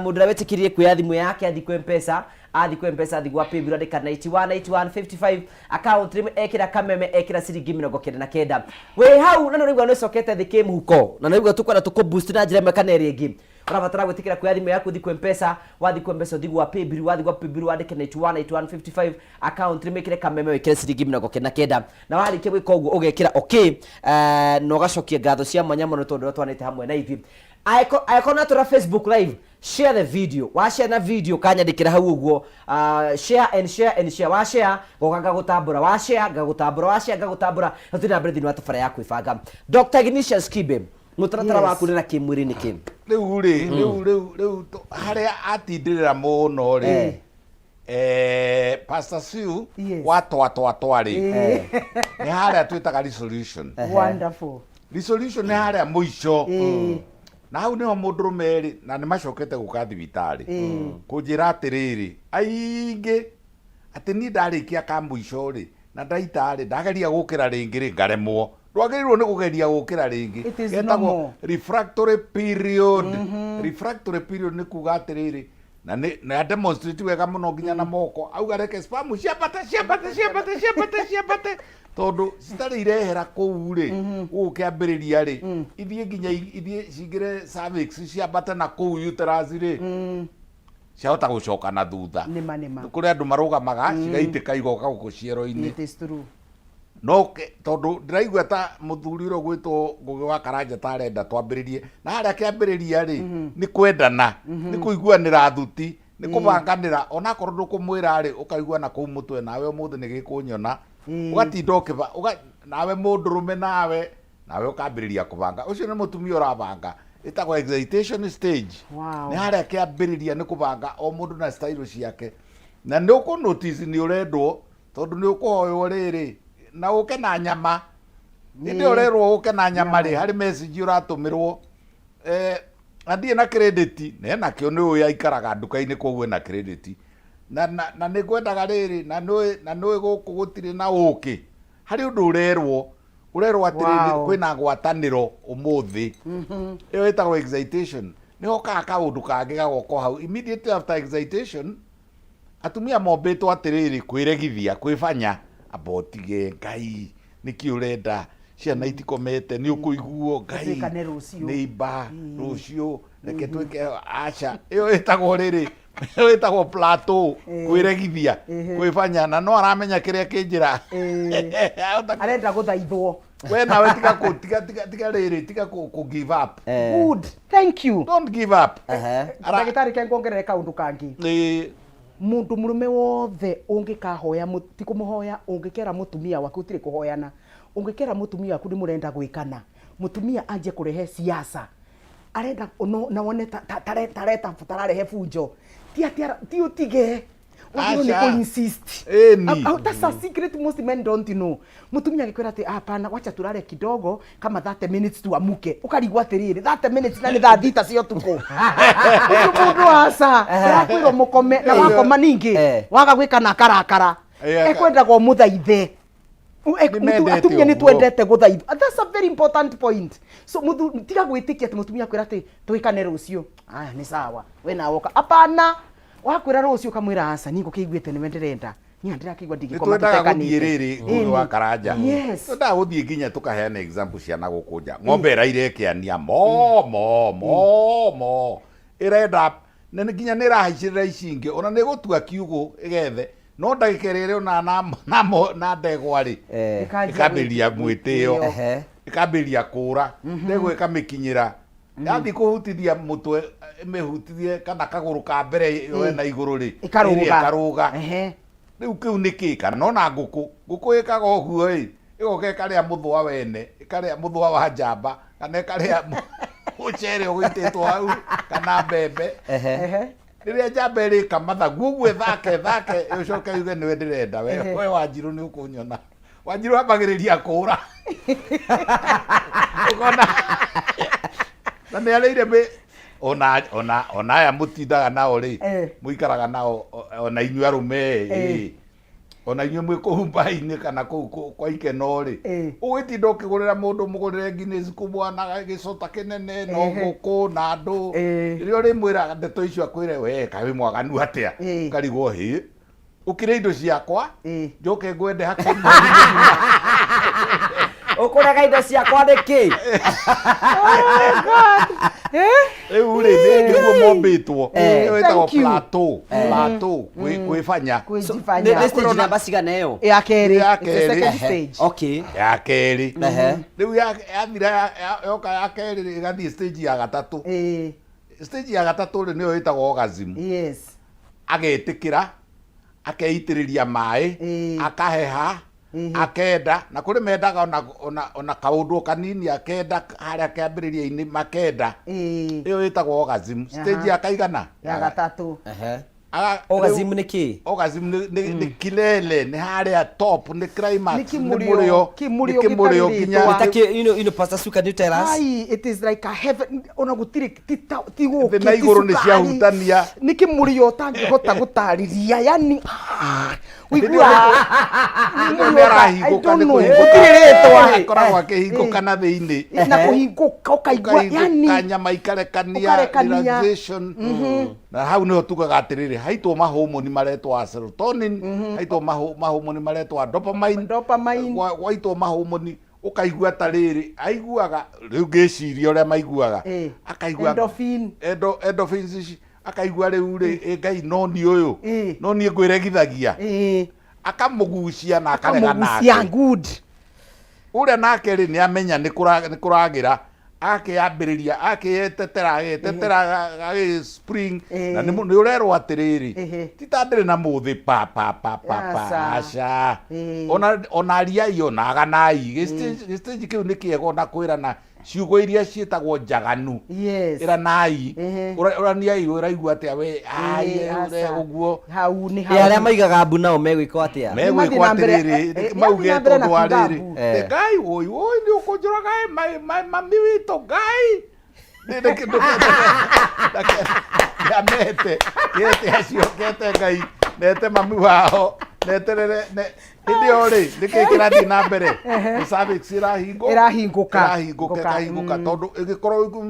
[SPEAKER 1] mundu na wetikirie kuya thimu yake athi kwa M-Pesa athi kwa M-Pesa athi gwa pay bill andika 918155 account rim ekira kameme ekira ciringi 99 we hau na nigwa no sokete thike muhuko na nigwa tukora tuko boost na njira mekana ringi urabatara gwitikira kuya thimu yaku thi kwa M-Pesa wathi kwa M-Pesa uthi gwa pay bill wathi gwa pay bill andika 918155 account rim ekira kameme ekira ciringi 99 na warikia gwika uguo ugekira okay no gacokia ngatho cia mwanya muno tondu twanite hamwe na ithi aikona tura Facebook live share the video wa share na video kanyandikira hau uguo share and share wa share gogaga gutambura wa share gagutambura tutina breathing wa tafara yaku ifanga Dr. Ignatius Kibe mutaratara wa kunena kimwiri ni kim
[SPEAKER 2] riu haria atindirira muno ri Pastor Sue watwari ni haria twitaga resolution
[SPEAKER 3] wonderful
[SPEAKER 2] resolution ni haria muico na hau niho mundurume ri na ni macokete guka thibitari kunjira atiriri aingi ati ni ndarikia ka muico ri na ndaitari ndageria gukira ringi ri ngaremwo ndwagirirwo ni kugeria gukira ringi getagwo refractory period refractory period ni kuga atiriri na demonstrate wega muno nginya na moko auga reke spam ciambate tondu citari irehera kuu ri ukiambiriria ri ithie nginya ithie cingire cervix ciambate na kuu uterus ri ciahota gucoka na thutha
[SPEAKER 3] nima
[SPEAKER 2] kuri andu marugamaga cigaitika igoka guku ciero-ini.
[SPEAKER 3] It is true.
[SPEAKER 2] No tondu ndiraigua ta muthuri ro gwitwo Ngugi wa Karanja ta arenda twambiririe na haria kiambiriria ri ni kwendana ni kuiguanira thuti ni kubanganira ona korwo ndukumwira ri ukaigua na kuu mutwe nawe umuthi ni gikunyona ugatinda ukiba nawe mundurume nawe ukambiriria kubanga ucio ni mutumia urabanga itagwo excitation stage. Ni haria kiambiriria ni kubanga o mundu na style ciake na ni uku notice ni urendwo tondu ni ukuhoywo riri na uke na nyama indi urerwo uke na nyama ri hari message uratumirwo andie na credit na kio ni uya ikaraga nduka-ini koguo na credit na ni kwendaga riri na nui guku gutiri na uki hari undu urerwo atiriri kwina ngwataniro umuthi iyo itagwo excitation ni hokaga kaundu kangi gagoko hau immediately after excitation atumia mombitwo atiriri kwiregithia kwibanya abotige Ngai niki urenda ciana itikomete ni ukuiguo Ngai neiba rucio reke twike acha iyo itagwo riri iyo itagwo plateau kwiregithia kwibanya na no aramenya kiria kinjira
[SPEAKER 3] arenda guthaithwo
[SPEAKER 2] we nawe tiga riri tiga ku give up.
[SPEAKER 3] Good, thank you.
[SPEAKER 2] Don't give up.
[SPEAKER 3] Ndagitari kengongerere kaundu kangi mundu murume wothe ungikahoya tikumuhoya ungikera mutumia waku utiri kuhoyana ungikera mutumia waku ndimurenda gwikana mutumia anje kurehe siasa arenda na wone tarehe funjo ti utige ni ko insist that's a secret most men don't know. Mutumia akikwira ati hapana wacha turare kidogo kama 30 minutes tuamuke ukarigwa atiriri 30 minutes na ni thaa thita cio tuko mundu asa rakwiro mukome na wakoma ningi waga gwikana karakara ekwenda go muthaithe atumia ni twendete guthaitha. That's a very important point. So muthu tiga gwitikia ati mutumia akwira ati twikane rucio ni sawa we na woka hapana wakwira rucio kamwira asa ningo kiguite ni wenderenda ni andira kigwa ndigikoma
[SPEAKER 2] tutekanite riri Ngugi wa Karanja nda guthie nginya tukaheana example cia na gukunja ng'ombe irakiania mo irenda nginya ni rahicirira icingi ona ni gutua kiugo igethe no ndagika riri ona na ndegwa ri ikambiriria mwitio ikambiriria kura ndegwa ikamikinyira yathi kuhutithia mutwe mehutithie kana kaguru ka mbere we na iguru ri ikaruga riu kiu niki kana ona nguku ikaga uguo igoka ikaria muthwa wene ikaria muthwa wa njamba kana ikaria ucere ugititwo hau kana mbembe riria njamba iri kamatha guguo thake ucoke uge niwe ndirenda we Wanjiru ni ukunyona Wanjiru ambagiriria kura ukona na nä arä me ona aya må tindaga nao rä må ikaraga nao ona inyuä arå me ona inyuä mwä kå humba-inä kana kwa ikeno rä å gä tinda å kä gå rä ra må ndå må gå rä re Guinness kubwanaga gä cota kä nene no gå kå na andå rä rä a å rä mwä ra ndeto icio akwä re we kaä mwaganu atä a karigwo hä å kä rä indo ciakwa njoke ngwende hakä
[SPEAKER 1] ukurega indo ciakwa niki
[SPEAKER 2] riu ri niguo mombitwo wetagwo plateau kwibanya
[SPEAKER 1] ni stage namba cigana iyo
[SPEAKER 3] ya keri second stage
[SPEAKER 1] okay
[SPEAKER 2] ya keri riu yathira yoka ya keri igathie stage ya gatatu stage ya gatatu ri niyo itagwo orgasm agetikira akeitiriria mai akaheha akenda na kuri mendaga ona kaundu kanini akenda haria kiambiriria-ini makenda iyo itagwo orgasm stage ya kaigana
[SPEAKER 3] ya gatatu
[SPEAKER 1] orgasm ni ki
[SPEAKER 2] orgasm ni kilele ni haria top ni climax
[SPEAKER 3] ni kimurio
[SPEAKER 2] kinya
[SPEAKER 1] you know pastor Suka you tell us
[SPEAKER 3] it is like a heaven ona gutiri tigo
[SPEAKER 2] na iguru ni cia hutania
[SPEAKER 3] ni kimurio tangihota gutariria yani wigua
[SPEAKER 2] ni arahingũka ni kũhingũka koragwo akĩhingũka na thĩinĩ
[SPEAKER 3] na kũhingũka ũkaigua yani
[SPEAKER 2] kanyama ikarekania relaxation na hau niho tugaga atĩrĩrĩ haitwo mahormoni maretwa serotonin haitwo mahormoni maretwa dopamine waitwo mahormoni ukaigua ta riri aiguaga riu ngiciria uria maiguaga akaigua endorphins akaigua riu ri ngai no ni uyu no ni ngwiregithagia akamugucia na akarega nake
[SPEAKER 3] good
[SPEAKER 2] uria nake ri ni amenya ni kuragira akiyambiriria akiyetetera agi spring na ni urerwo atiriri titandire na muthi pa aca ona aria iyo na aganai stage kiu ni kiego na kwirana ciugo iria cietagwo njaganu iranai uraniai uraigua atia we uguo
[SPEAKER 3] hau ni
[SPEAKER 1] hau aria maigaga mbu nao megwika atia
[SPEAKER 2] megwika atiriri mauge tondu ariri ngai oi ni ukunjuraga mami wito ngai amete kete acio kete ngai nete mami wao neterere ndio ri nikikira thi na mbere cervix irahinguka tondu igikorwo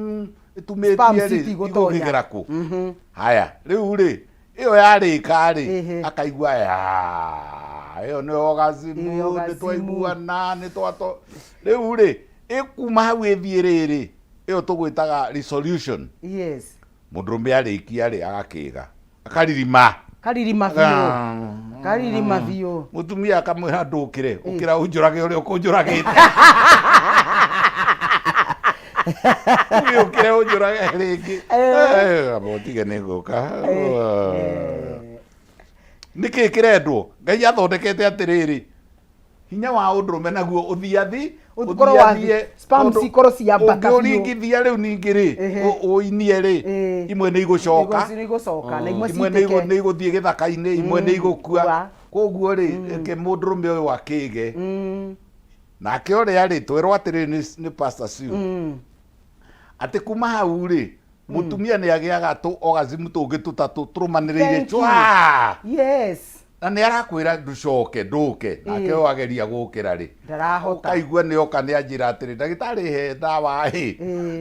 [SPEAKER 2] itumetie ri igukigera ku haya riu ri iyo yarika ri akaigua iyo ni orgasm nitwaiguana nitwato riu ri ikuma hau ithie riri iyo tugwitaga resolution mundurume arikia ri agakiga akaririma biu mutumia akamwira ndukire ukira unjurage uria ukunjuragite ukire unjurage ringi abotige niguka niki kirendwo ngai athondekete atiriri hinya wa undurume naguo uthiathi
[SPEAKER 3] uthiathie spam cikoro ciambaka biu
[SPEAKER 2] uringithia riu ningi ri uinie ri imwe ni igucoka
[SPEAKER 3] na
[SPEAKER 2] imwe ni iguthie githaka-ini imwe ni igukua koguo ri ke mundurume uyu akige nake uria ri twirwo atiriri ni Pastor Siu ati kuma hau ri mutumia ni agiaga tu orgasm tungi tutatu turumaniriire chwa na ni arakwira nducoke nduke nake wageria gukira ri
[SPEAKER 3] ndarahota
[SPEAKER 2] kaigua ni oka ni anjira atiri ndagitari he ndawa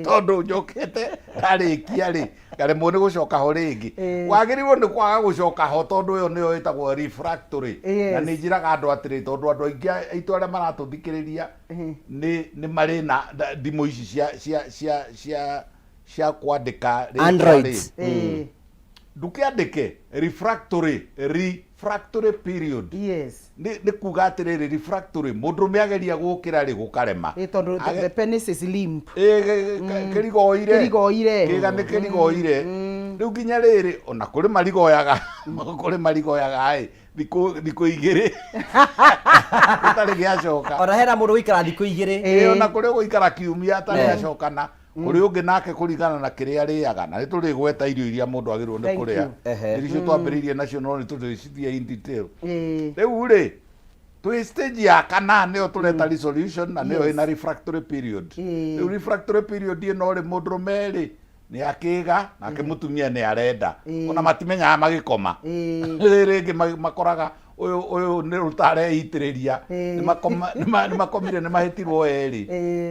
[SPEAKER 2] tondu njokete ndarikia ri ngaremwo ni gucoka ho ringi wagirirwo ni kwaga gucoka ho tondu uyo niyo itagwo refractory na ni njiraga andu atiri tondu andu aingi aitu aria maratuthikiriria ni mari na ndimu ici cia kwandika
[SPEAKER 1] Android
[SPEAKER 2] ndukiandike refractory period ni kuga atiriri refractory mundurume ageria gukira ri gukarema
[SPEAKER 3] tondu the penis is limp
[SPEAKER 2] kirigoire kiga ni kirigoire riu nginya riri ona kuri marigoyaga thikũ igĩrĩ gũtarĩ gĩacoka
[SPEAKER 1] ona hena mũndũ gũikara thikũ igĩrĩ
[SPEAKER 2] ona kũrĩ gũikara kiumia atarĩ acokana kuri ungi nake kuringana na kiria riaga na nituri gweta irio iria mundu agirwo ni kuria iricio twambiririe nacio no nitũcithie in detail riu ri twi stage ya kana nio tureta resolution na nio ina refractory period riu refractory period ino ri mundurume ri ni akiga nake mutumia ni arenda ona matimenyaga magikoma ringi makoraga uyu ni rutare itiriria ni makomire ni mahitirwo eri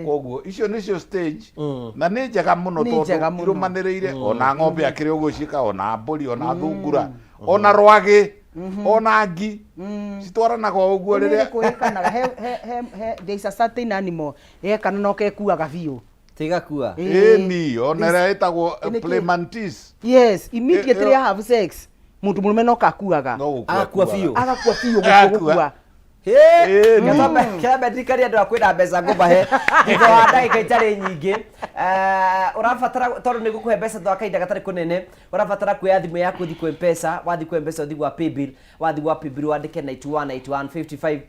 [SPEAKER 2] koguo icio nicio stage na ni njega muno tondu irumaniriire ona ng'ombe akiri uguo cika ona mburi ona thungura ona rwagi ona ngi citwaranaga uguo riria
[SPEAKER 3] kuikanaga there is a certain animal kana no kekuaga biu
[SPEAKER 1] tigakua
[SPEAKER 2] ni ona ria itagwo Plaimantis
[SPEAKER 3] immediately have sex muntu murume no kakuaga
[SPEAKER 1] agakua biu
[SPEAKER 3] gukua
[SPEAKER 1] kĩambe ndikaria andũ akwĩra mbeca ngũmahe thutha wa ndagĩka itarĩ nyingĩ ũrabatara tondũ nĩ gũkũhe mbeca thutha wa kahinda gatarĩ kũnene ũrabatara kuoya thimũ yaku ũthiĩ kwĩ mpesa wathiĩ kwĩ mpesa ũthiĩ gwa paybill wathiĩ gwa paybill wandĩke 919155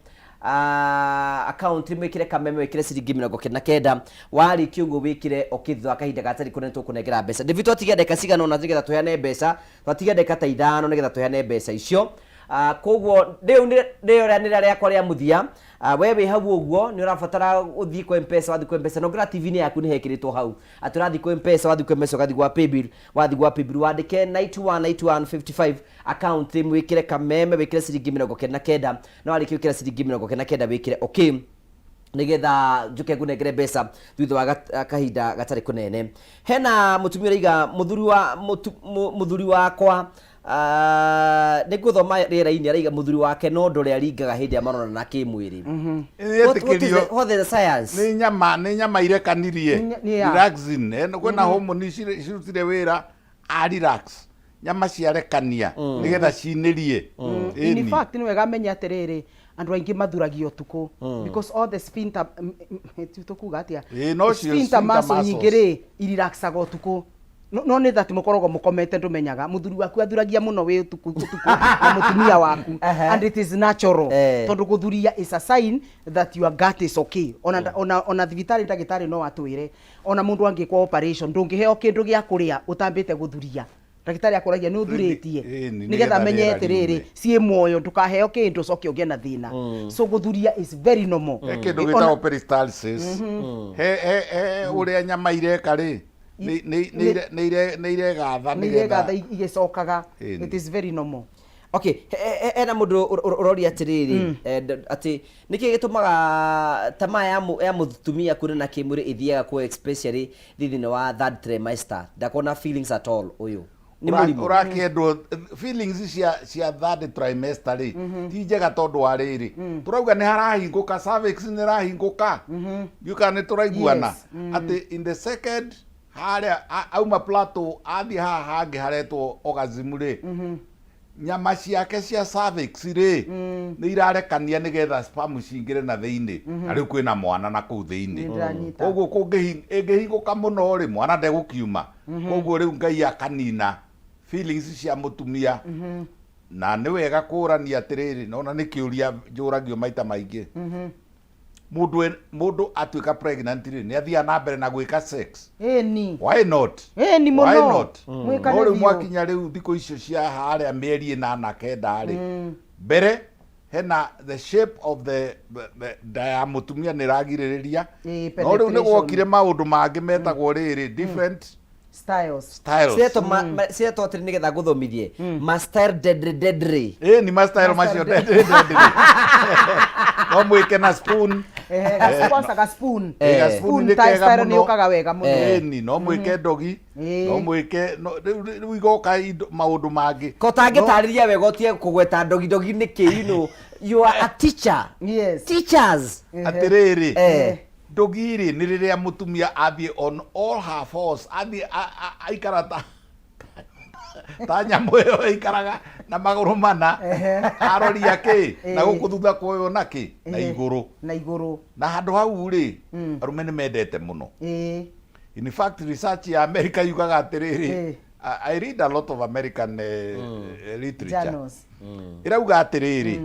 [SPEAKER 1] account mwĩkĩre kameme wĩkĩre ciringi 99 warĩkia ũguo wĩkĩre thutha wa kahinda gatarĩ kũnene tũkũnengera mbeca David twatige ndeka cigana ũna nĩgetha tũheane mbeca twatige ndeka ta 5 nĩgetha tũheane mbeca icio koguo riu nĩrĩo rĩakwa rĩa mũthia we wĩ hau ũguo nĩ ũrabatara ũthiĩ kwa mpesa wathiĩ kwa mpesa nongera TV-inĩ yaku nĩ hekĩrĩtwo hau atĩ ũrathiĩ kwa mpesa wathiĩ kwa mpesa ũgathiĩ gwa paybill wathiĩ gwa paybill wandĩke 919155 account mwĩkĩre kameme wĩkĩre ciringi 99 na warĩkia gwĩkĩra ciringi 99 wĩkĩre okay nigetha njuke ngunengere mbeca thutha wa kahinda gatarĩ kũnene hena mũtumia ũraiga mũthuri wakwa nĩngũthoma rĩera-inĩ araiga mũthuri wake no ndore aringaga hĩndĩ ya marona na kĩmwĩrĩ what the science
[SPEAKER 2] nĩ nyama irekanirie relaxing kwĩna hormone cirutire wĩra relax nyama ciarekania nigetha cinĩrie.
[SPEAKER 3] In fact ni wega menya atiriri andu aingi mathuragio tuku because all the sphincter tukuga atia sphincter muscle nyingiri irelaxaga tuku no ni that mukoragwo mukomete ndumenyaga muthuri waku athuragia muno wi tuku na mutumia waku and it is natural tondu guthuria is a sign that your gut is okay. Ona thibitari ndagitari no atwire ona mundu angikwa operation ndungiheo kindu gia kuria utambite guthuria ndagitari akuragia ni uthuritie nigetha menye atiriri cie muoyo ndukaheo kindu coke ugie na thina. So guthuria is very normal.
[SPEAKER 2] Kindu gitagwo peristalsis he uria nyama ireka ri ni iregatha
[SPEAKER 3] igicokaga. It is very normal.
[SPEAKER 1] Okay, ena mundu urori atiriri ati niki gitumaga tama ya mutumia kurina kimuri ithiaga ku especially thithine wa third trimester ndakona feelings at all uyu ni murimu
[SPEAKER 2] urakiendwo feelings cia third trimester ri ti njega tondu wa riri turauga ni harahinguka cervix ni rahinguka yuka ni turaiguana ati in the second haria auma plateau athi haha hangi haretwo orgasm ri nyama ciake cia cervix ri ni irarekania nigetha sperm cingire na thiini na riu kwina mwana na kuu thiini koguo kungihinguka muno ri mwana ndegukiuma koguo riu Ngai akanina feelings cia mutumia na ni wega kurania atiriri nona ni kiuria njuragio maita maingi mundu atuika pregnant ri ni athia na mbere na gwika sex why not
[SPEAKER 3] muno
[SPEAKER 2] why not ori mwakinya riu thiko icio cia haria mieri 8-9 ri mbere hena the shape of the mutumia ni ragiririria no riu ni gwokire maundu mangi metagwo riri different
[SPEAKER 3] styles
[SPEAKER 1] sieto atiri nigetha guthomithie master dedre
[SPEAKER 2] ni master macio dedre no mwike na spoon
[SPEAKER 3] ga spoon
[SPEAKER 2] ni kega
[SPEAKER 3] ni ukaga wega muno
[SPEAKER 2] ni no mwike dogi no mwike riu igoka maundu mangi
[SPEAKER 1] ko tangitariria wega utie kugweta dogi niki you are a teacher.
[SPEAKER 3] Yes,
[SPEAKER 1] teachers
[SPEAKER 2] atiriri dogiri ni riria mutumia athie on all her force athie aikarata tanya moyo ikaraga na maguru mana arori yake na gukuthutha koyo naki na iguru na handu hau ri arume ni mendete muno. In fact research ya America yugaga atiriri I read a lot of American literature irauga atiriri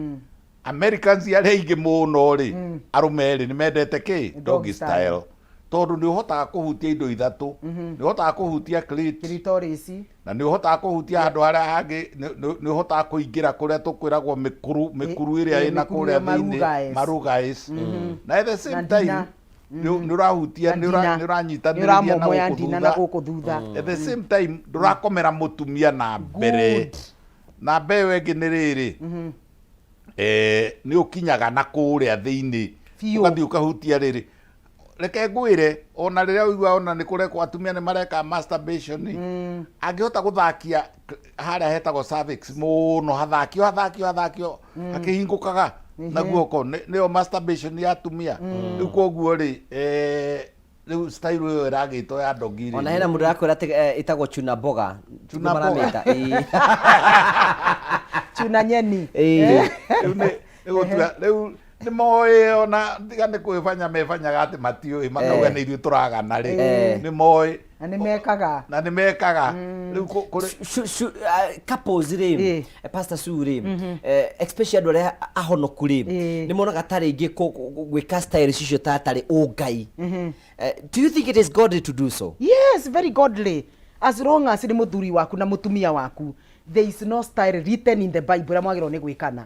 [SPEAKER 2] Americans ya reingi muno ri arume ri ni mendete ki doggy style tondu ni uhotaga kuhutia indo ithatu ni uhotaga kuhutia
[SPEAKER 3] clitoris
[SPEAKER 2] na ni uhotaga kuhutia handu haria hangi ni uhotaga kuingira kuria tukwiragwo mikuru iria ina kuria thini marugais na at the same time ni urahutia ni uranyitaniriria na
[SPEAKER 3] gukuthutha
[SPEAKER 2] at the same time ndurakomera mutumia na mbere na mbewe ngi ni riri ni ukinyaga na kuria thiini ugathi ukahutia riri reke ngwire ona riria uigua ona ni kurekwo atumia ni mareka masturbation angihota guthakia haria hetagwo cervix muno hathakio akihingukaga na guoko nio masturbation ya atumia riu koguo ri riu style yo iragitwo ya dogiri
[SPEAKER 1] ona hena mundu akwira itagwo chuna boga
[SPEAKER 3] chuna nyeni
[SPEAKER 2] riu ni moe ona ndigane kwifanya mefanyaga ati matioi makauga ni ithuĩ turagana ri ni moe
[SPEAKER 3] na ni mekaga
[SPEAKER 2] riu
[SPEAKER 1] couples ri pastor Suri especially andũ arĩa ahonoku ri ni monaga tarĩ ingĩ gwĩka style cicio tarĩ ũngai. Do you think it is godly to do so?
[SPEAKER 3] Yes, very godly, as long as ni muthuri waku na mutumia waku. There is no style written in the Bible amwagiro ni gwikana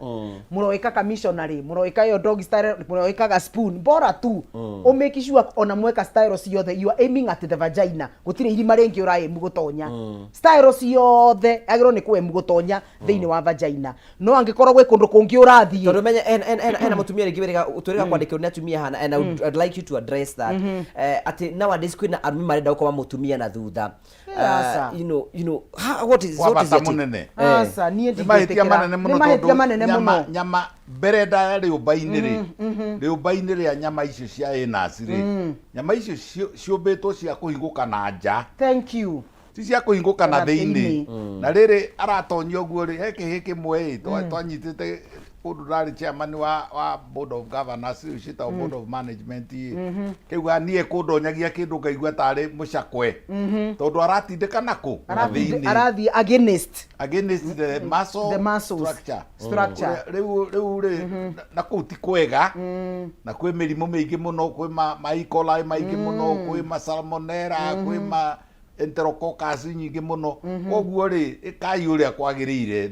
[SPEAKER 3] muroika ka missionary muroika yo dog style muroika ga spoon bora tu o make sure ona mweka style ciothe you are aiming at the vagina gutire irima rengi uraye mugutonya style ciothe agiro ni kwe mugutonya thiini wa vagina no angikorwo gwe kundu kungi urathie
[SPEAKER 1] tondu menye ena mutumia ringi wiriga uturiga kwandikirwo ni atumia hana and I'd like you to address that ati nowadays kwina arumi marenda gukoma mutumia na thutha you know what is
[SPEAKER 3] asa nie
[SPEAKER 2] ndigetekera manene muno nyama bereda riumba-ini ri riumba-ini ria nyama icio cia anus ri nyama icio ciumbitwo cia kuhinguka na nja.
[SPEAKER 3] Thank you.
[SPEAKER 2] ti cia kuhinguka na thiini na riri aratonyia uguo ri he kimwe twanyitite kundu ndari chairman wa board of governors cita board of management kiuga nie kundonyagia kindu ngaigua tari mucakwe tondu aratindika naku
[SPEAKER 3] arathi against
[SPEAKER 2] the muscle structure riu na kuu ti kwega na kwi mirimu mingi muno kwi maikolae maingi muno kwi salmonella kwi enterococcus nyingi muno koguo ri ikai uria kwagirire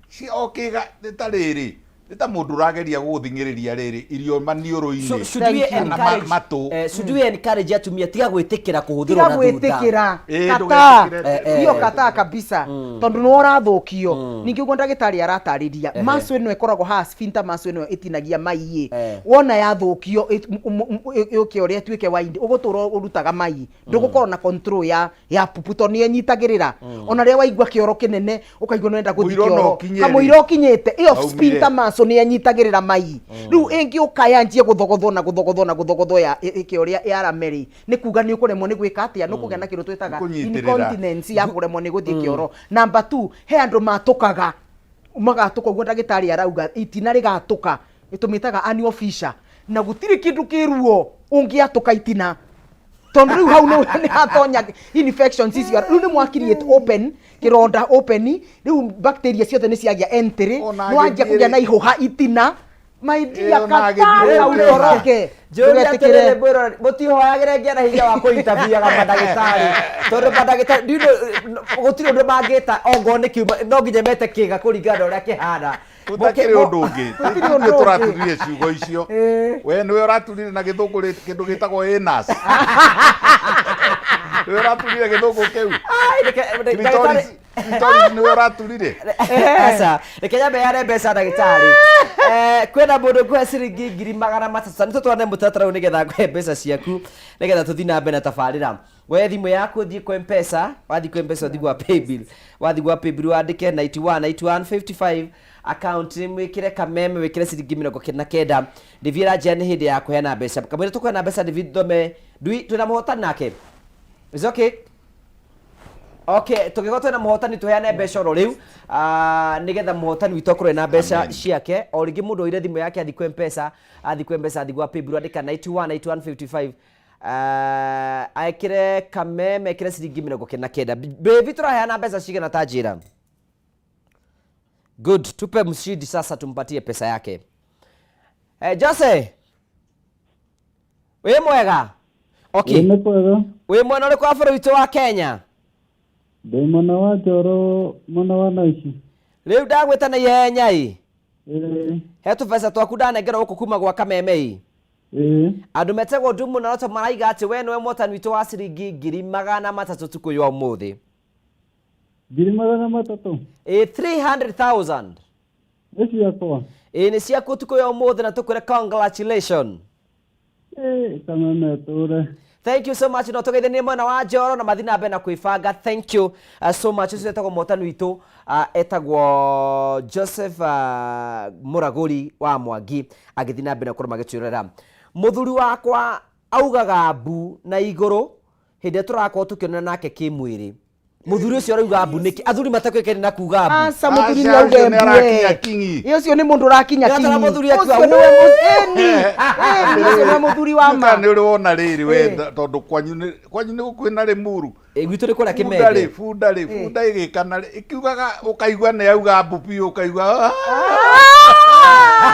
[SPEAKER 2] si okiga nitariri nita mundu rageria guthingiriria riri irio maniuru-ini
[SPEAKER 1] should we encourage atumia tiga gwitikira kuhuthirwo na
[SPEAKER 3] gwitikira kata kata kabisa tondu no rathukio ningi ugo ndagitari aratariria maso ino ikoragwo ha sphincter maso ino itinagia mai wona yathukio yuke uria tuike waindi ugutura urutaga mai ndugukorwo na control ya puputo ni enyitagirira ona ria waigua kioro kinene ukaigua no enda guthikio kamuiro kinyete iyo sphincter maso ni anyitagirira mai riu ingi ukayanjie guthogothwo ya ikioria ya rameri ni kuga ni ukuremwo ni gwika atia no kugena kindu twitaga incontinence ya kuremwo ni guthie kioro. Number 2 he andu matukaga magatuka uguo ndagitari arauga itina rigatuka itumitaga annual fissure na gutiri kindu kiruo ungiatuka itina tondu riu hau ni hatonya infections icio riu ni mwakiriete open kironda open riu bacteria ciothe ni ciagia entry no anjia kugia na ihuha itina maidia kata utoroke
[SPEAKER 1] jogetikire bwiro mutihoyagire ngiana hinya wa kuintabiaga madagitari tondu madagitari gutiri undu mangita ongo ni kiuma no nginya mete kiga kuringana uria kihana
[SPEAKER 2] utakire undu ungi tutire turaturie ciugo icio we niwe uraturire na githungu kindu gitagwo anus niwe uraturire githungu kiu niwe uraturire
[SPEAKER 1] asa rekenya beare mbeca ndagitari kwena mundu kwa ciringi 300,000 nito twane mutatara nigetha ngwe mbeca ciaku nigetha tuthi na mbere na tabarira we thimu yaku thii kwa mpesa wathi kwa mpesa uthi gwa paybill wandike 919155 account mwikire kameme wikire ciringi 99 ndivira jeni hindi ya kuheana mbeca kamwire tukuheana mbeca David Dome twina muhotani nake is okay tugigotwe na muhotani tuheane mbeca ro riu nigetha muhotani witu akorwe na mbeca ciake o ringi mundu ire thimu yake athi kwa mpesa athi gwa paybill andika 919155 aikire kameme aikire ciringi 99 baby turaheana mbeca cigana tajira good tupe mshidi sasa tumpatie pesa yake Jose we mwega we mwena uri kwa bũrũri witũ wa Kenya
[SPEAKER 12] ndĩ mwena wa Njoro mwena wa Naici
[SPEAKER 1] rĩu ndagwĩta na ihenya he tũbeca twaku ndanengerwo gũkũ kuma gwa kameme andũ metegwo ndumu na roto maraiga atĩ we nĩwe mũhotani witũ wa ciringi 300,000 tuku ya ũmũthĩ
[SPEAKER 12] 300,000
[SPEAKER 1] 300,000
[SPEAKER 12] nĩ ciakwa
[SPEAKER 1] nĩ ciaku tuku ya ũmũthĩ na tũkwĩre congratulations
[SPEAKER 12] kameme tũre.
[SPEAKER 1] Thank you so much no tugeithanie mwena wa Njoro na mathina mbere na kwibanga. Thank you so much ucio etagwo mũhotani witũ etagwo Joseph Muraguri wa Mwangi agithii na mbere na kuruma gĩtũrera muthuri wakwa augaga mbu na iguru hindi turakorwo tukionana nake kimwiri muthuri ucio arauga mbu niki athuri matakwikene na kuga mbu
[SPEAKER 3] asa muthuri ni auga mbu iyo cio ni mundu rakinya kinyi
[SPEAKER 1] ngata muthuri akiwa
[SPEAKER 3] ucio ni muthuri wa ma
[SPEAKER 2] ni uri wona riri we tondu kwanyu ni gukwina rimuru
[SPEAKER 1] gwitu ri kura kimende
[SPEAKER 2] funda igikana ikiugaga ukaigua ni auga mbu pi ukaigua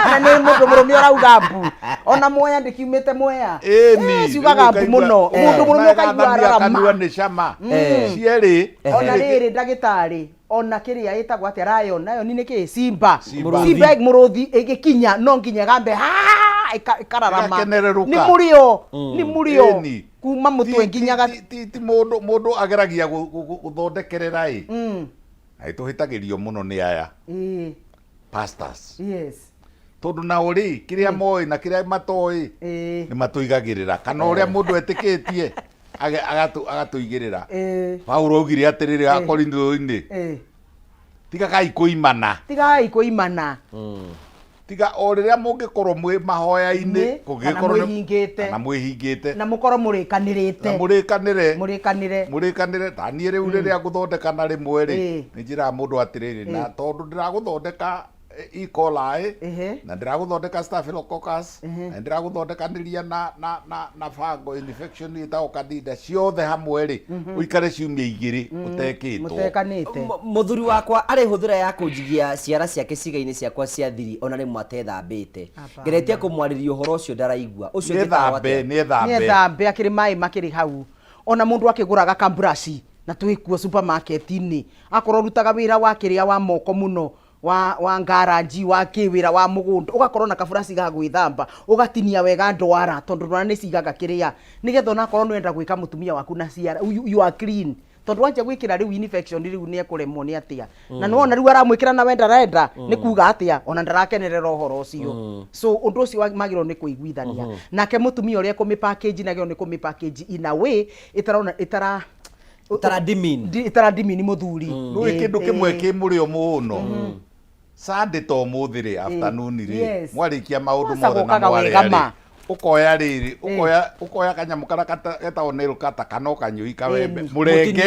[SPEAKER 3] na ni mundu murume urauga mbu ona moya ndikiumite moya ciugaga mbu muno mundu murume ukaigua ararama
[SPEAKER 2] ni cama cieri
[SPEAKER 3] ona riri ndagitari ona kiria itagwa ati Lion nayo ni ki Simba muruthi igikinya no nginya gambe ikararama ni murio kuma mutwe nginyaga
[SPEAKER 2] ti mundu ageragia guthondekerera ai tuhitagirio muno ni aya pastors tondu na uri kiria moi na kiria matoi ni matuigagirira kana uria mundu etikitie agatuigirira Paulo augire atiriri akorintho-ini tigagai kuimana tiga o riria mungikorwo mwi mahoya-ini
[SPEAKER 3] kugikorwo
[SPEAKER 2] na mwihingite
[SPEAKER 3] na mukorwo murikanirite
[SPEAKER 2] na murikanire tani riu riria guthondeka na rimwe ri ni njira mundu atiriri na tondu ndiraguthondeka E. coli na ndiraguthondeka staphylococcus na ndiraguthondekaniria na fungal infection itago candida ciothe hamwe ri uikare ciumia igiri
[SPEAKER 3] utekanite
[SPEAKER 1] muthuri wakwa ari huthira ya kunjigia ciara ciake ciga-ini ciakwa cia thiri ona rimwe atethambite ngeretie kumwariria uhoro ucio ndaraigua ucio
[SPEAKER 2] ni
[SPEAKER 3] ethambe akiri mai makiri hau ona mundu akiguraga kambrashi na twikuo supermarket-ini akorwo rutaga wira wa kiria wa moko muno wa ngaranji wa kiwira wa mugunda ugakorwo na kaburashi ga gwithamba ugatinia wega ndwara tondu ndwara ni cigaga kiria nigetha ona korwo nwenda gwika mutumia waku na ciara you are clean tondu wanja gwikira riu infection riu ni ekuremwo ni atia na no ona riu aramwikira na wenda renda ni kuga atia ona ndarakenerera uhoro ucio so undu ucio magiro ni kuiguithania nake mutumia uria kumipackage nagio ni kumipackage in a way itara dimini muthuri
[SPEAKER 2] no ikindu kimwe ki murio muno Sunday to muthiri afternoon ri mwarikia maundu mothe na mwari ukoya riri ukoya kanyamu kara getawo nail kata kana ukanyui kawembe murenge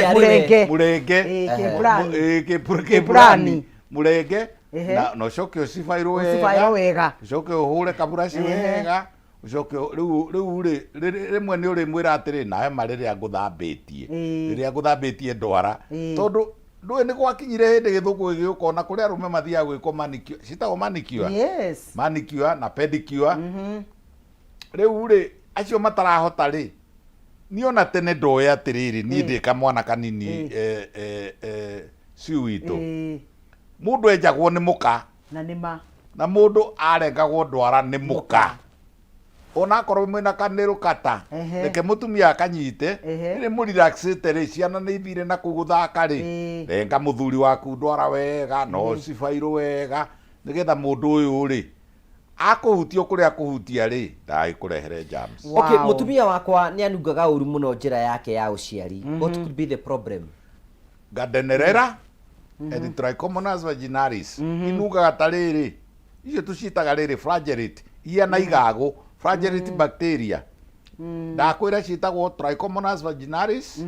[SPEAKER 2] kebrani murenge na no coke ucibairwo wega coke uhure kaburaci wega ucoke riu rimwe ni uri mwira atiri nawe mariria nguthambitie riria nguthambitie ndwara tondu ndui ni gwakinyire hindi githuku giukona kuria arume mathiaga gwiko manicure citagwo manicure na pedicure riu ri acio matarahota ri ni ona tene ndoya atiriri ni ndi kamwana kanini ciu witu mundu enjagwo ni muka na mundu arengagwo ndwara ni muka ona korwo mwina kanero kata reke mutumia akanyite ni mu relaxate ri ciana ni ithire na kuguthaka ri renga muthuri waku ndwara wega no cibairwo wega nigetha mundu uyu ri akuhutio kuria kuhutia ri ndai kurehere germs.
[SPEAKER 1] Okay, mutumia wakwa ni anungaga uru muno njira yake ya uciari. What could be the problem?
[SPEAKER 2] Gardnerella and Trichomonas vaginalis inungaga tariri icio tucitaga riri flagellate ia na igago flagellate bacteria ndakwira citagwo Trichomonas vaginalis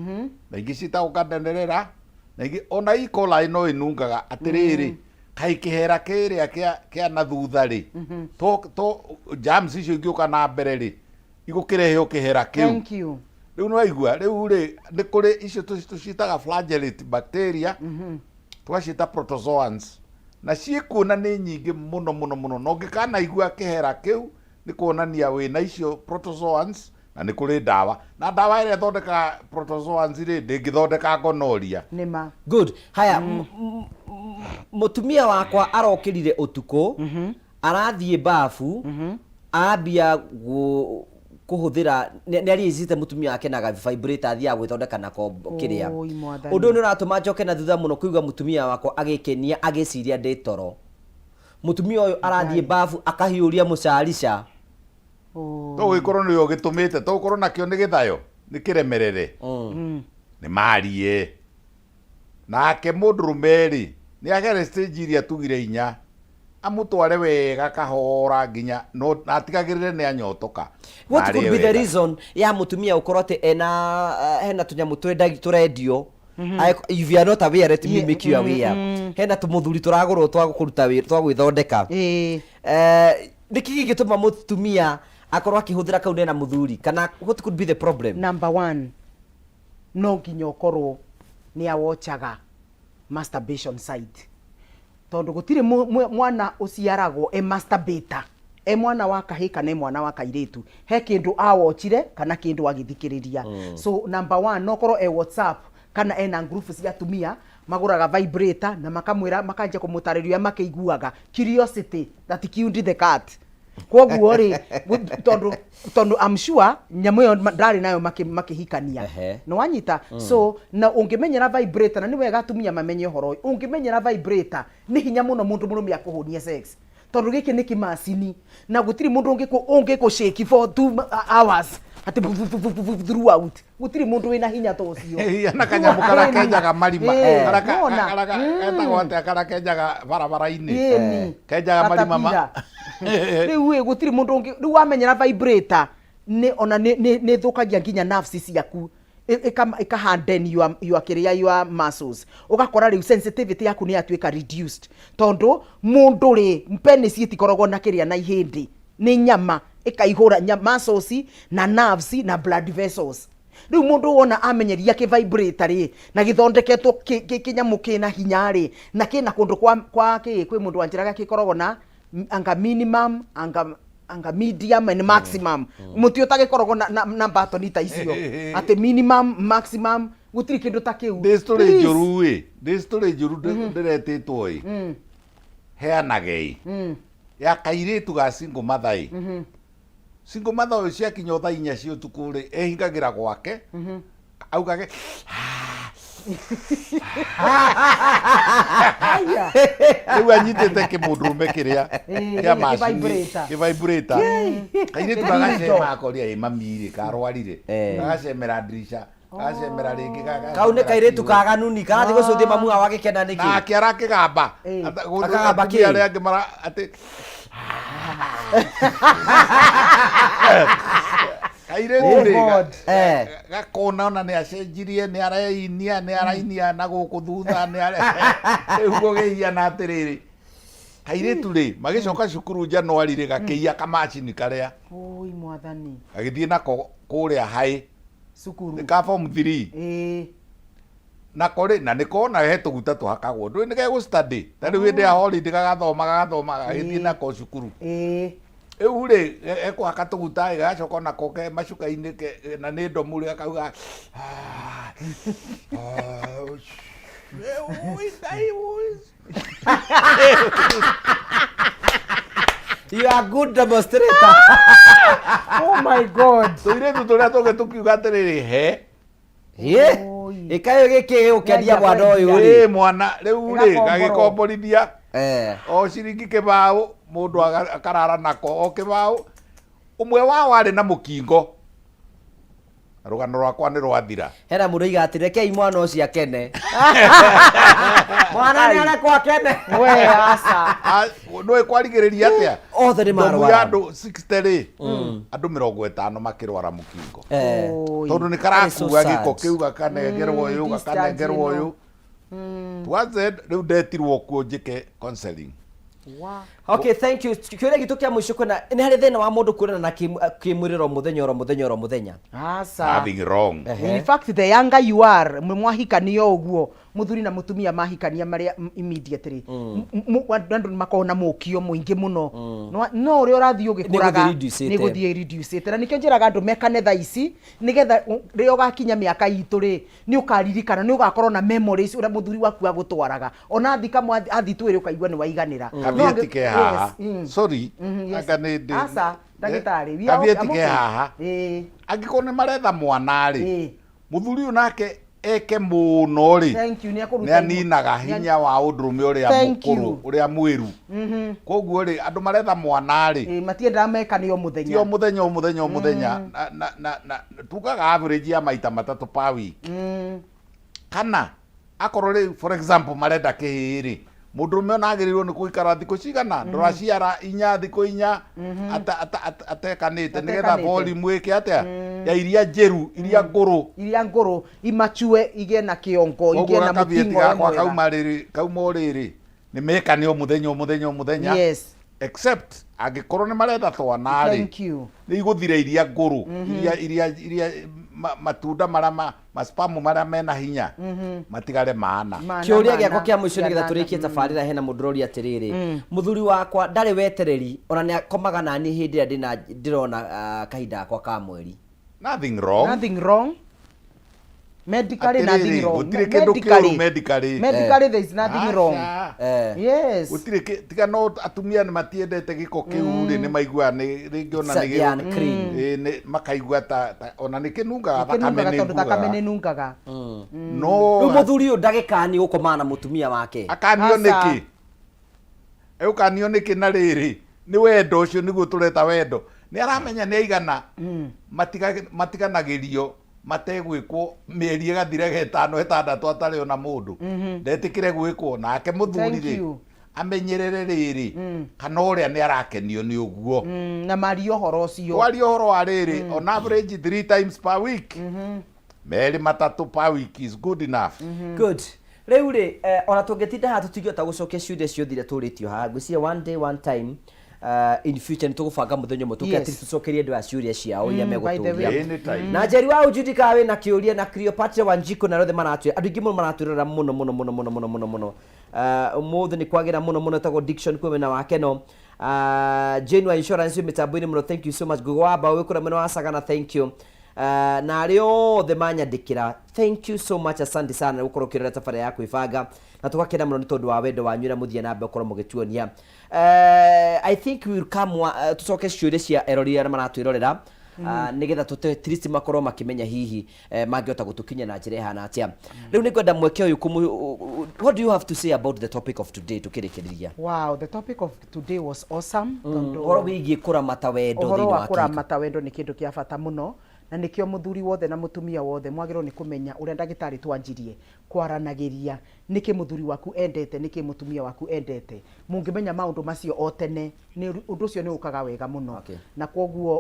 [SPEAKER 2] na ingi citagwo Gardnerella na ingi ona E. coli no inungaga atiriri kai kihera kiria kia na thutha ri to germs icio ingiuka na mbere ri igukireheo kihera kiu.
[SPEAKER 3] Thank you.
[SPEAKER 2] Riu no igua riu ri ni kuri icio tucitaga flagellate bacteria twacita protozoans na ciikuona ni nyingi muno no ngikana igua kihera kiu ni kuonania wina icio protozoans na ni kuri dawa na dawa ile thondeka protozoans ri ndingithondeka gonorrhea
[SPEAKER 3] nima
[SPEAKER 1] good haya mutumia wakwa arokirire utuku arathie bafu ambia kuhuthira nari izite mutumia wake na vibrator athia gwithondeka na kiria undu ni uratuma njoke na thutha muno kuiga mutumia wakwa agikenia agiciria nditoro mutumia uyu arathie bafu akahiuria mucarica
[SPEAKER 2] to wikorwo ni yo gitumite to ukorwo nakio ni githayo ni kiremerere ni marie nake mundurumeri ni agere stage iria tugire inya amutware wega kahora nginya no atigagirire ni anyotoka.
[SPEAKER 1] What could be the reason ya mutumia ukorote hena tunyamu turendio if you are not aware let me make you aware hena tumuthuri turagurwo twagukuruta wira twagwithondeka nikiki gituma mutumia akorwo akihuthira kau na muthuri kana what could be the problem?
[SPEAKER 3] Number 1 no nginya ukorwo ni awochaga masturbation site tondu gutire mwana uciaragwo masturbator mwana wa kahika na mwana wa kairitu he kindu awochire kana kindu agithikiriria so number 1 no korwo WhatsApp kana ena group cia atumia maguraga vibrator na makamwira makanje kumutariria makeiguaga curiosity that killed the cat koguo ri tondu I'm sure nyamu yo ndari nayo makihikania no wanyita so na ungimenyera vibrator na ni wega atumia mamenye horo ungimenyera vibrator ni hinya muno mundu murume akuhunia sex tondu giki ni kimacini na gutiri mundu ungiko shake for 2 hours ati throughout gutiri mundu wina hinya to ucio
[SPEAKER 2] na kanyamu kara kenjaga marima etagwo atia kara kenjaga barabara-ini kenjaga marima
[SPEAKER 3] riu gutiri mundu ungi riu wamenyera vibrator ni ona ni thukagia nginya nerves ciaku ika harden your kiria your muscles ugakora riu sensitivity yaku ni atuika reduced tondu mundu ri penis itikoragwo na kiria na ihindi ni nyama ikaihura muscles na nerves na blood vessels riu mundu wona amenyeria ki vibrator ri na githondeketwo kinyamu kina hinya ri na kina kundu kwa kwi mundu wanjiraga kikoragwo na anga minimum anga medium and maximum muti utagikoragwo na button ta icio ati minimum maximum gutiri kindu ta kiu
[SPEAKER 2] story njuru ndiretitwo heanagei ya kairitu ga single mother single mother uyu ciakinya thaa 4 cia utuku ri ehingagira gwake augage riu anyitite kimundurume kiria kia macini kivibrator kairitu gagacema akoria mamiri karwarire gagacemera ndirisha gagacemera ringi
[SPEAKER 1] kau ni kairitu kaganuni karathi gucuthia mamu wao agikena niki
[SPEAKER 2] nake arakigamba
[SPEAKER 1] akagamba ki
[SPEAKER 2] aria angi mara ati gakona ona nä acenjirie nä areinia nä arainia na gå kå thutha guo gä iana atä rä rä kairä tu rä magä coka cukuru Januari rä gakä ia kamacini karä a gagä thiä nako kå rä a haä ka form 3 nako rä na nä kona he tå guta tå hakagwo ndå nä gegå study tarä hä ndä ya holiday gagathoma gagä thiä nako cukuru eu rä ekå haka tå guta gacoka nako ke macuka-inä na nä ndomu rä akauga
[SPEAKER 1] you are good demonstrator
[SPEAKER 3] oh my god
[SPEAKER 2] tå irä tu tå rä a tå gä tå kiuga atä rä rä he
[SPEAKER 1] ikayo gä kä å kendia mwana å yå
[SPEAKER 2] mwana rä u rä gagä komborithia o ciringi kä baå må ndå akarara nako o kä baå å mwe wao warä na må kingo rå gano rwakwa nä rwathira
[SPEAKER 1] hena må ndå iga atä rekei mwana å cio akene mwana nä arekwo akene
[SPEAKER 2] nä kwarigä rä ria atä a
[SPEAKER 1] othe nä marwara
[SPEAKER 2] andå 60 rä andå 50 makä rwara må kingo tondå nä karakua gä ko kä u gakanengerwo å yå gakanengerwo å yå twanze rä u ndetirwo kuo njä ke counseling.
[SPEAKER 1] Okay, thank you. Kiuria gitu kia mwisho kuna ni hari thina wa mundu kurana na kimwiriro muthenya
[SPEAKER 3] asa
[SPEAKER 2] nothing wrong.
[SPEAKER 3] In fact the younger you are mwahikaniyo uguo muthuri na mutumia mahikania maria immediately andu makona mukio muingi muno no uri urathi ugikuraga ni guthie reduce na nikyo njiraga andu mekane tha ici nigetha ri ugakinya miaka itu ri ni ukaririkana ni ugakorwo na memories ura muthuri waku agutwaraga ona thika athi twiri ukaigua ni waiganira
[SPEAKER 2] kabietike haha sorry anga ni ndi
[SPEAKER 3] asa ndagitari
[SPEAKER 2] wi kabietike haha angikorwo ni maretha mwana ri muthuri unake eke muno ri ni aninaga hinya wa undurume uria mukuru uria mwiru koguo ri andu maretha mwana ri
[SPEAKER 3] matienda mekanio muthenya
[SPEAKER 2] tio muthenya na tugaga average ya maita 3 per week kana akorwo ri for example marenda kihiri mundurume ona agirirwo ni kuikara thikũ cigana ndũraciara 4 thikũ 4 atekanĩte nigetha volume ĩke atia ya iria njeru iria ngũrũ
[SPEAKER 3] imachue igĩe na kĩongo igĩe na mũtingo
[SPEAKER 2] gakwa kauma rĩrĩ nĩ mekane o mũthenya
[SPEAKER 3] yes
[SPEAKER 2] except angĩkorwo nĩ maretha twana rĩ nĩ igũthira iria ngũrũ iria matunda marama maspamu maria mena hinya matigare maana
[SPEAKER 1] kiuria giakwa kia mwisho nigetha turikie tabarira hena mundurori atiriri muthuri wakwa ndari wetereri ona ni akomaga na ni hindi ndina ndirona kahinda akwa ka mweri
[SPEAKER 2] nothing
[SPEAKER 3] wrong medically nothing wrong medically there is nothing wrong yes
[SPEAKER 2] gutire tiga no atumia ni matiendete giko kiu ri ni maigua ni ringi ona ni makaigua ta ona ni kinunga
[SPEAKER 3] thakame ni nungaga
[SPEAKER 2] no
[SPEAKER 1] muthuri uyu ndagikani gukoma na mutumia wake
[SPEAKER 2] akanio niki eukanio niki na riri ni wendo ucio niguo tureta wendo ni aramenya ni aigana matiganagirio mategwikwo mieri igathire 5 6 atari ona mundu ndetikire gwikwo nake muthuri ri amenyerere riri kana uria ni arakenio ni uguo
[SPEAKER 3] na mario horo cio
[SPEAKER 2] wario horo wa riri on average 3 times per week meri matatu per week is good enough
[SPEAKER 1] good riu ri ona tungetinda ha tutigota gucokia ciuria ciothe turitio ha ngwiciria one day one time in future ni tugubanga muthenyo mo tuke ati tucokerie ndu aciuria ciao iria meguturia na njeri wa ujudika we na kiuria na Cleopatra Wanjiku na rothe maratwira andu ingi muno maratwira muno umuthe ni kwagira muno tago diction kwa na wakeno Genuine Insurance mitambo-ini muno thank you so much gugwamba wikura meno wasagana thank you na rio the manyandikira thank you so much asante sana gukorwo kirera tafara yaku ibanga na tugakena muno ni tondu wa wendo wanyu na muthia na bekorwo mugituonia I think we will come tucoke ciuria cia erori ara maratwirorera nigetha tute trist makorwo makimenya hihi mangiota gutukinya na njira hana atia riu nikwenda mweke uyu what do you have to say about the topic of today tukirikiria
[SPEAKER 3] wow the topic of today was awesome
[SPEAKER 1] horo wigie kuramata wendo thini wa
[SPEAKER 3] kuramata wendo ni kindu kia bata muno na nikio muthuri wothe na mutumia wothe mwagirwo ni kumenya uria ndagitari twanjirie kwaranagiria niki muthuri waku endete niki mutumia waku endete mungimenya maundu macio otene ni undu ucio ni ukaga wega muno na koguo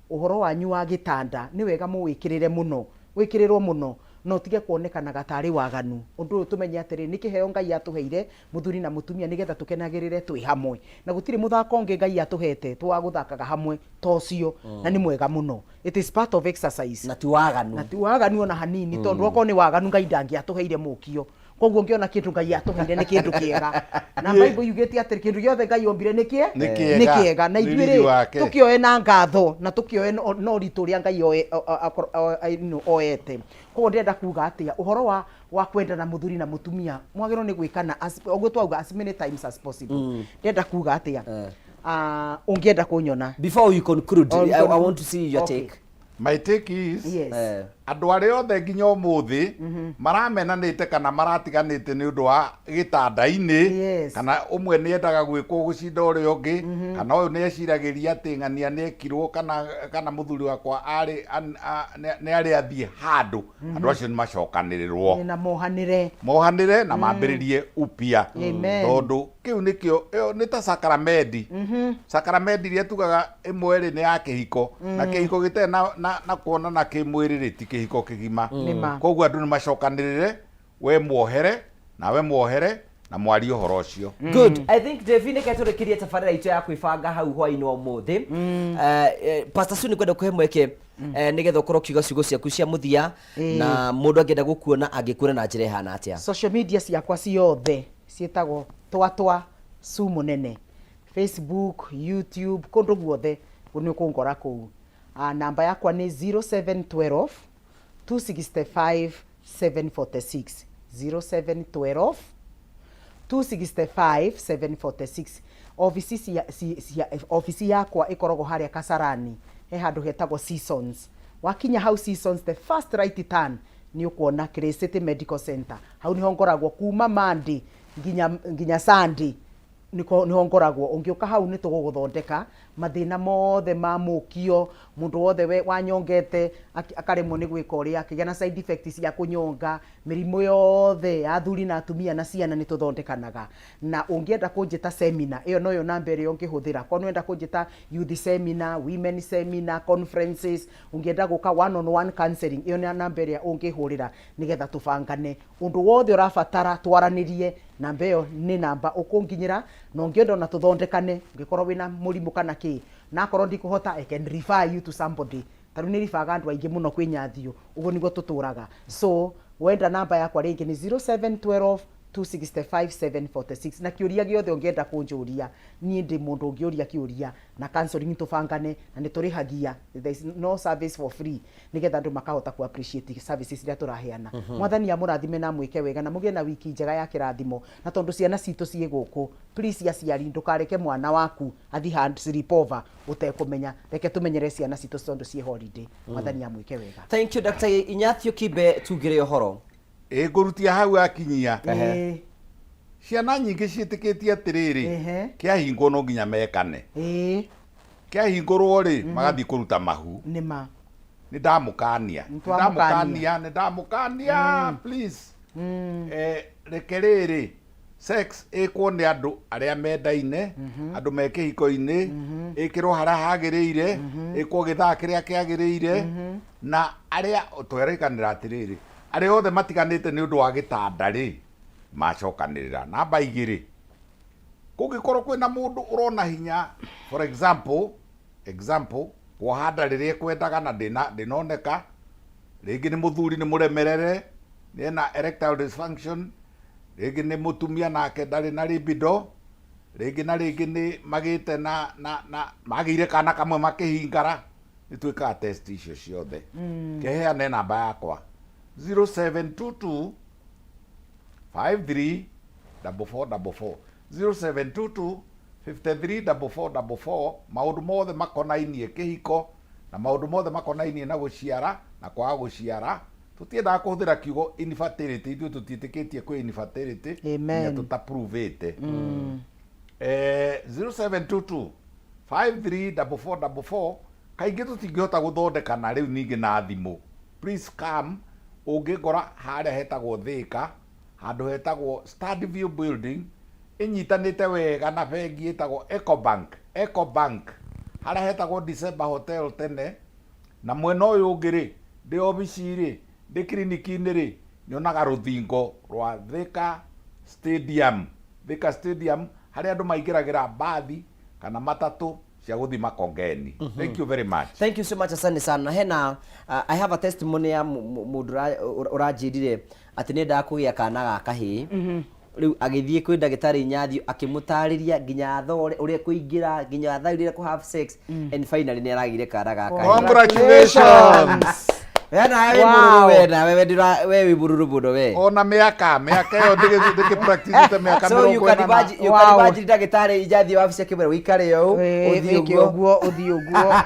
[SPEAKER 3] uhoro wanyu wa gitanda ni wega muwikirire muno wikirirwo muno no tige kuonekana gatari waganu undu tumenye atiri niki heo Ngai atuheire muthuri na mutumia nigetha tukenagirire twi hamwe na gutiri muthako ngi Ngai atuhete twa guthakaga hamwe tocio na ni mwega muno it is part of exercise
[SPEAKER 1] na ti waganu
[SPEAKER 3] ona hanini tondu oko ni waganu Ngai ndangi atuheire mukio koguo ngiona kindu Ngai atuheire ni kindu kiega na Bible yugeti atiri kindu giothe Ngai ombire ni kiega na ithuiri tukioe na ngatho na tukioe no ritu ria Ngai oete koguo ndenda kuga atia uhoro wa kwenda na muthuri na mutumia mwagiro ni gwikana oguo twauga as many times as possible ndenda kuga atia ungienda kunyona
[SPEAKER 1] before you conclude I want to see your take.
[SPEAKER 2] My take is andu ari othe nginya umuthi maramenanite kana maratiganite ni undu wa gitanda-ini kana umwe ni endaga gwikwo gucinda uri ungi kana uyu ni eciragiria ati ng'ania ni ekirwo kana muthuri wakwa ari ni ari athie handu andu acio ni macokanirirwo
[SPEAKER 3] na mohanire
[SPEAKER 2] na mambiririe upia tondu kiu nikio ni ta sakramenti sakramenti ria tugaga imwe ri ni ya kihiko na kihiko gite na kuona na kimwiriri ti kihiko kigima koguo andu ni macokanirire we muohere na mwari uhoro ucio
[SPEAKER 1] good I think Devine keturikirie tafarira itu ya kwibanga hau hwaini wa muthi Pastor Suni kwenda kuhe mweke nigetha ukorwo kiuga ciugo ciaku cia muthia na mundu angienda gukuona angikuona na njira hana atia
[SPEAKER 3] social media ciakwa ciothe cietagwo twatwa Su Munene Facebook YouTube kundu guothe ni kungora kuu namba yakwa ni 0712 265 746 0712 265 746 ofisi yakwa ikorogo haria Kasarani he handu hetagwo Seasons wakinya hau Seasons the first right turn ni ukuona City Medical Center hau niho ngoragwo kuma Monday nginya Sunday niho ngoragwo ungiuka hau ni tuguguthondeka mathina mothe ma mukio mundu wothe wanyongete akaremwo ni gwika uria akigia na side effects cia kunyonga mirimu yothe ya athuri na atumia na ciana ni tuthondekanaga na ungienda kunjita seminar iyo noyo namba iri ungihuthira kono wenda kunjita youth seminar women seminar conferences ungienda guka one on one counseling iyo ni namba iri ungihurira nigetha tubangane undu wothe urabatara twaranirie namba iyo ni namba ukunginyira na ungienda na tuthondekane ngikorwo wina murimu kana na korwo ndikuhota I can refer you to somebody taru ni rifaga andu aingi muno kwinyathio ugo nigo tuturaga so wenda namba yakwa ringi ni 0712 265 746 na kiuria giothe ungienda kunjuria nie ndi mundu ungiuria kiuria na counseling tubangane na ni turihagia there is no service for free nigetha andu makahota ku appreciate services iria turaheana mwathani amurathime na mwike wega na mugie na wiki njega ya kirathimo na tondu ciana citu cie guku please aciari ndukareke mwana waku athi hand sleep over utekumenya reke tumenyere ciana citu tondu cie holiday mwathani amwike wega
[SPEAKER 1] thank you Dr. Inyathio Kibe tugire horo
[SPEAKER 2] ngurutia hau akinyia ciana nyingi ciitikitie atiriri kiahingo no nginya mekane kiahingurwo ri magathi kuruta mahu
[SPEAKER 3] nima
[SPEAKER 2] ni ndamukania please rekerere sex ĩkwo nĩ andũ arĩa mendaine andũ me kĩhiko-inĩ ĩkĩrwo harĩa hagĩrĩire ĩkwo gĩthaa kĩrĩa kĩagĩrĩire na arĩa twerikanĩra atĩrĩrĩ arĩa othe matiganĩte nĩ ũndũ wa gĩtanda rĩ macokanĩrĩra. Namba 2 kũngĩkorwo kwĩna mũndũ ũrona hinya for example kuoha nda rĩrĩa ekwendaga na ndĩnoneka, rĩngĩ nĩ mũthuri nĩ mũremerere nĩena erectile dysfunction, rĩngĩ nĩ mũtumia nake ndarĩ na libido, rĩngĩ na rĩngĩ nĩ magĩte na magĩire kana kamwe makĩhingara, nĩ twĩkaga test icio ciothe. Keheane namba yakwa 0722 53 4444 0722 534444. Maũndũ mothe makonainie kĩhiko na maũndũ mothe makonainie na gũciara na kwaga gũciara. Tutiendaga kũhũthĩra kiugo infertility, ithuĩ tutiĩtĩkĩtie kwĩ infertility nginya tũtapruvĩte. 0722 534444. Kaingĩ tũtingĩhota gũthondekana rĩu ningĩ na thimũ. Please come. Ũngĩkora harĩa hetagwo Thĩka, handũ hetagwo Study View Building, ĩnyitanĩte wega na bengi ĩtagwo Ecobank, harĩa hetagwo December Hotel tene, na mwena ũyũ ũngĩ rĩ ndĩ obici rĩ ndĩ kliniki-inĩ rĩ nyonaga rũthingo rwa Thĩka Stadium harĩa andũ maingĩragĩra mbathi kana matatũ cia gũthima kongeni. Thank you very much.
[SPEAKER 1] Thank you so much, asante sana. Hena I have a testimony ya mũndũ ũranjĩrire atĩ nĩ ndakũgĩa kana ga kahĩĩ, rĩu agĩthiĩ kwĩ ndagĩtarĩ Nyathi akĩmũtarĩria nginya thore ũrĩa kũingĩra nginya thaa iria kũ have sex and finally nĩ aragĩire kana ga kahĩĩ.
[SPEAKER 2] Congratulations.
[SPEAKER 1] Hena wewe na wewe wĩbururu mũno we.
[SPEAKER 2] Ona mĩaka ĩyo ndĩgĩ practice te mĩaka 40.
[SPEAKER 1] So you can imagine ndagĩtarĩ Nyathi wabici akĩmwĩra wĩikare ũũ ũthiĩ ũguo.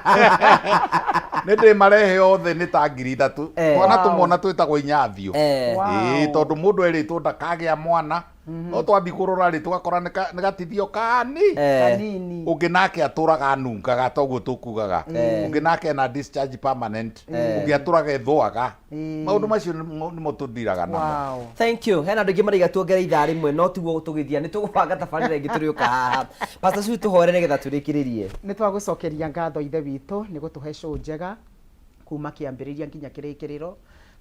[SPEAKER 2] Nĩ ndĩ marehe othe nĩ ta 3,000 twana tũmona twĩtagwo inyathio. Tondũ mũndũ erĩtwo ndakagĩa mwana no twathiĩ kũrora rĩ tũgakora nĩ gatithio kanini. Ũngĩ nake atũraga nungaga toguo tũkugaga, ũngĩ nake na discharge permanent, ũngĩ atũraga ethũaga. Maũndũ macio nĩmo tũthiraga namo.
[SPEAKER 1] Thank you. Hena andũ aingĩ maraiga tuongere ithaa rĩmwe no tiguo tũgĩthia nĩ tũgũbanga tabarĩra ĩngĩ tũrĩũka haha. Pastor Sue tũhore nĩgetha tũrĩkĩrĩrie.
[SPEAKER 3] Nĩ twagũcokeria ngatho ithe witũ nĩ gũtũhe show njega kuma kĩambĩrĩria nginya kĩrĩkĩrĩro.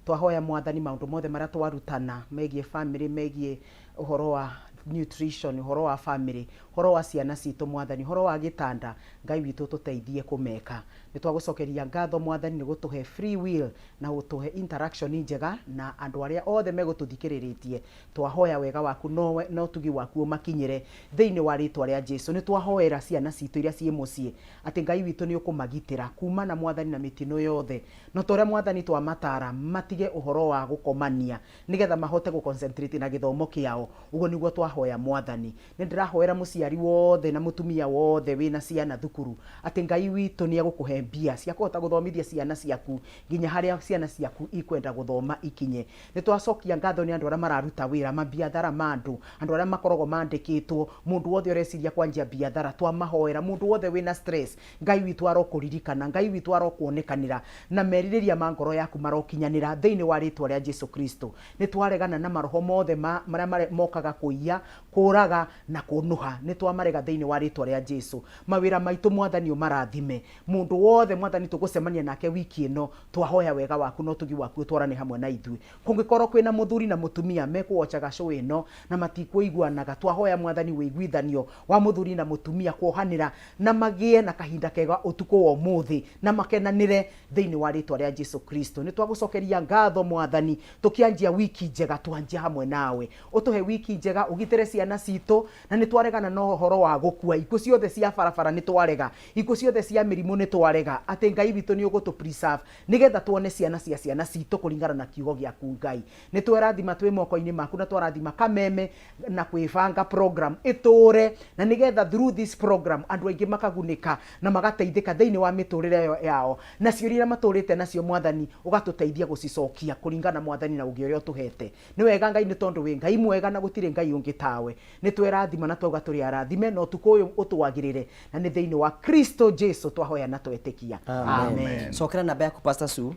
[SPEAKER 3] Twahoya Mwathani maũndũ mothe marĩa twarutana megiĩ family, megiĩ ũhoro wa nutrition, ũhoro wa family, ũhoro wa ciana citũ Mwathani, ũhoro wa gĩtanda, Ngai witũ tũteithie kũmeka. Nĩ twagũcokeria ngatho Mwathani nĩ gũtũhe free will na gũtũhe interaction njega na andũ arĩa othe megũtũthikĩrĩrĩtie. Twahoya wega waku no tugi waku makinyĩre thĩinĩ wa rĩtwa rĩa Jesũ. Nĩ twahoera ciana citũ iria ciĩ mũciĩ atĩ Ngai witũ nĩ ũkũmagitĩra kuma na Mwathani na mĩtino yothe, no tũrĩa Mwathani twamatara matige ũhoro wa gũkomania nĩgetha mahote gũconcentrate na gĩthomo kĩao. Ũguo nĩguo twahoya Mwathani. Nĩ ndĩrahoera mũciari wothe na mũtumia wothe wĩna ciana thukuru atĩ Ngai witũ nĩ egũkũhe mbia cia kũhota gũthomithia ciana ciaku nginya harĩa ciana ciaku ikwenda gũthoma ikinye. Nĩ twacokia ngatho nĩ andũ arĩa mararuta wĩra mabiathara ma andũ arĩa makoragwo mandĩkĩtwo, mũndũ wothe ũreciria kwanjia biathara twamahoera, mũndũ wothe wĩna stress Ngai witũ arokũririkana, Ngai witũ arokuonekanĩra na merirĩria ma ngoro yaku marokinyanĩra thĩinĩ wa rĩtwa rĩa Jesũ Kristo. Nĩ twaregana na maroho mothe marĩa mokaga kũiya, kũraga na kũnũha, nĩ twamarega thĩinĩ wa rĩtwa rĩa Jesũ. Mawĩra maitũ Mwathani ũmarathime, mũndũ wothe Mwathani tũgũcemania nake wiki ĩno twahoya wega waku no tugi waku twarane hamwe na ithuĩ. Kũngĩkorwo kwĩna mũthuri na mũtumia mekũwatchaga show ĩno na matikũiguanaga, twahoya Mwathani wĩiguithanio wa mũthuri na mũtumia kuohanĩra na magĩe na kahinda kega ũtukũ wa ũmũthĩ na makenanĩre thĩinĩ wa rĩtwa rĩa Jesũ Kristo. Nĩ twagũcokeria ngatho Mwathani tũkĩanjia wiki njega, twanjia hamwe nawe, ũtũhe wiki njega, ũgitĩre ciana citũ, na nĩ twaregana na ũhoro wa gũkua, ikuũ ciothe cia barabara nĩ twarega, ikuũ ciothe cia mĩrimũ nĩ twarega, atĩ Ngai witũ nĩ ũgũtũ preserve nĩgetha tuone ciana cia ciana citũ kũringana na kiugo gĩaku Ngai. Nĩ twarathima twĩ moko-inĩ maku na twarathima Kameme na kwĩbanga program ĩtũre, na nĩgetha through this program andũ aingĩ makagunĩka na magateithĩka thĩinĩ wa mĩtũrĩre yao, na ciũria iria matũrĩte nacio Mwathani ũgatũteithia gũcicokia kũringana Mwathani na ũgĩ ũrĩa ũtũhete. Nĩ wega Ngai, nĩ tondũ wĩ Ngai mwega na gũtirĩ Ngai ũngĩ tawe. Nĩ twerathima na twauga tũrĩ arathime na ũtukũ ũyũ ũtwagĩrĩre, na nĩ thĩinĩ wa Kristo Jesũ twahoya na twetĩkia. Amen.
[SPEAKER 1] Cokera namba yaku Pastor Sue.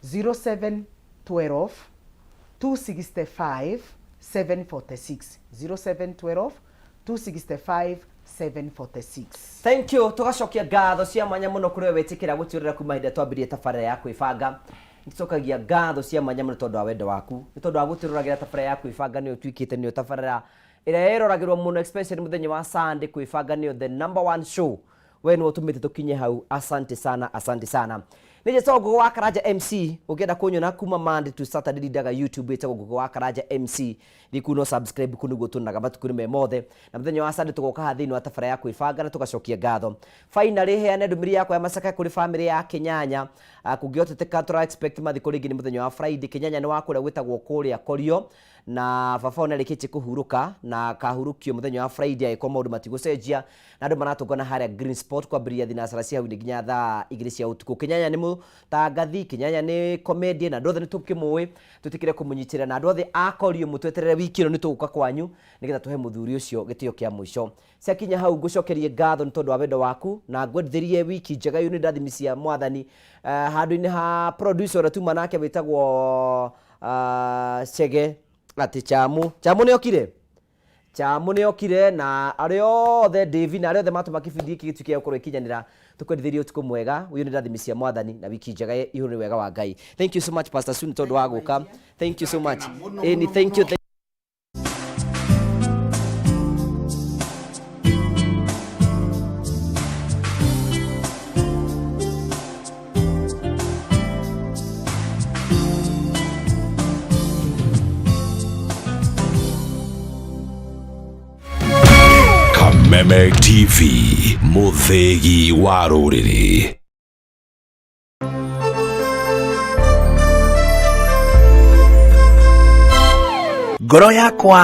[SPEAKER 3] 0712 265 746 0712 265 746.
[SPEAKER 1] Thank you. Tugacokia ngatho cia mwanya muno kuri we wetikira guturira kuma hinde twambirie tabarĩra ya kwĩbanga. Ngicokagia ngatho cia mwanya muno tondu wa wendo waku. Ni tondu wa guturiragira tabarĩra ya kwĩbanga ni utwikite ni tabarĩra ira yeroragirwo muno especially muthenya wa Sunday. Kwĩbanga ni the number 1 show. We no tumite tukinye hau. Asante sana, asante sana. Nije Gogo wa Karaja MC ukienda kunyona kuma Monday to Saturday daga YouTube ita Gogo wa Karaja MC likuno subscribe kunugo tunaga batukuri me mothe na muthenya wa Sunday tugoka hathini wa tabarĩra ya kwĩbanga na tugacokia ngatho. Finally heane ndumiri yakwa ya Masaka kuri family ya Kenyanya kungioteteka tura expect mathiko ringi ni muthenya wa Friday. Kenyanya ni wakura gwitagwo kuria Korio na baba ona rikitie kuhuruka na kahurukio muthenya wa Friday ayiko maundu matigucenjia na andu maratungana haria Green Sport kwambiria thinacara cia hau nginya thaa 2 cia utuku. Kenyanya ni mutangathi, Kenyanya ni comedian na ndothe ni tukimui tutikire kumunyitira na ndothe akorio mutweterere wiki no ni tuguka kwanyu nigetha tuhe muthuri ucio gitio kia mwisho. Cia kinya hau ngucokerie ngatho ni tondu wa wendo waku na ngwendithirie wiki njega yu ni ndathimi cia mwathani handu-ini ha producer ora tuma nake witagwo Chege ati Chamu ni okire na ariothe David na ariothe matuma kibindi iki gitukia ukorwo ikinyanira tukwendithirie utuko mwega uyu ni ndathimi cia mwathani na wiki njega ihuru ni wega wa Ngai. Thank you so much Pastor Sun tondu wa guka. Thank you so much. Thank you.
[SPEAKER 4] Meme TV muthegi wa rũrĩrĩ.
[SPEAKER 8] Ngoro yakwa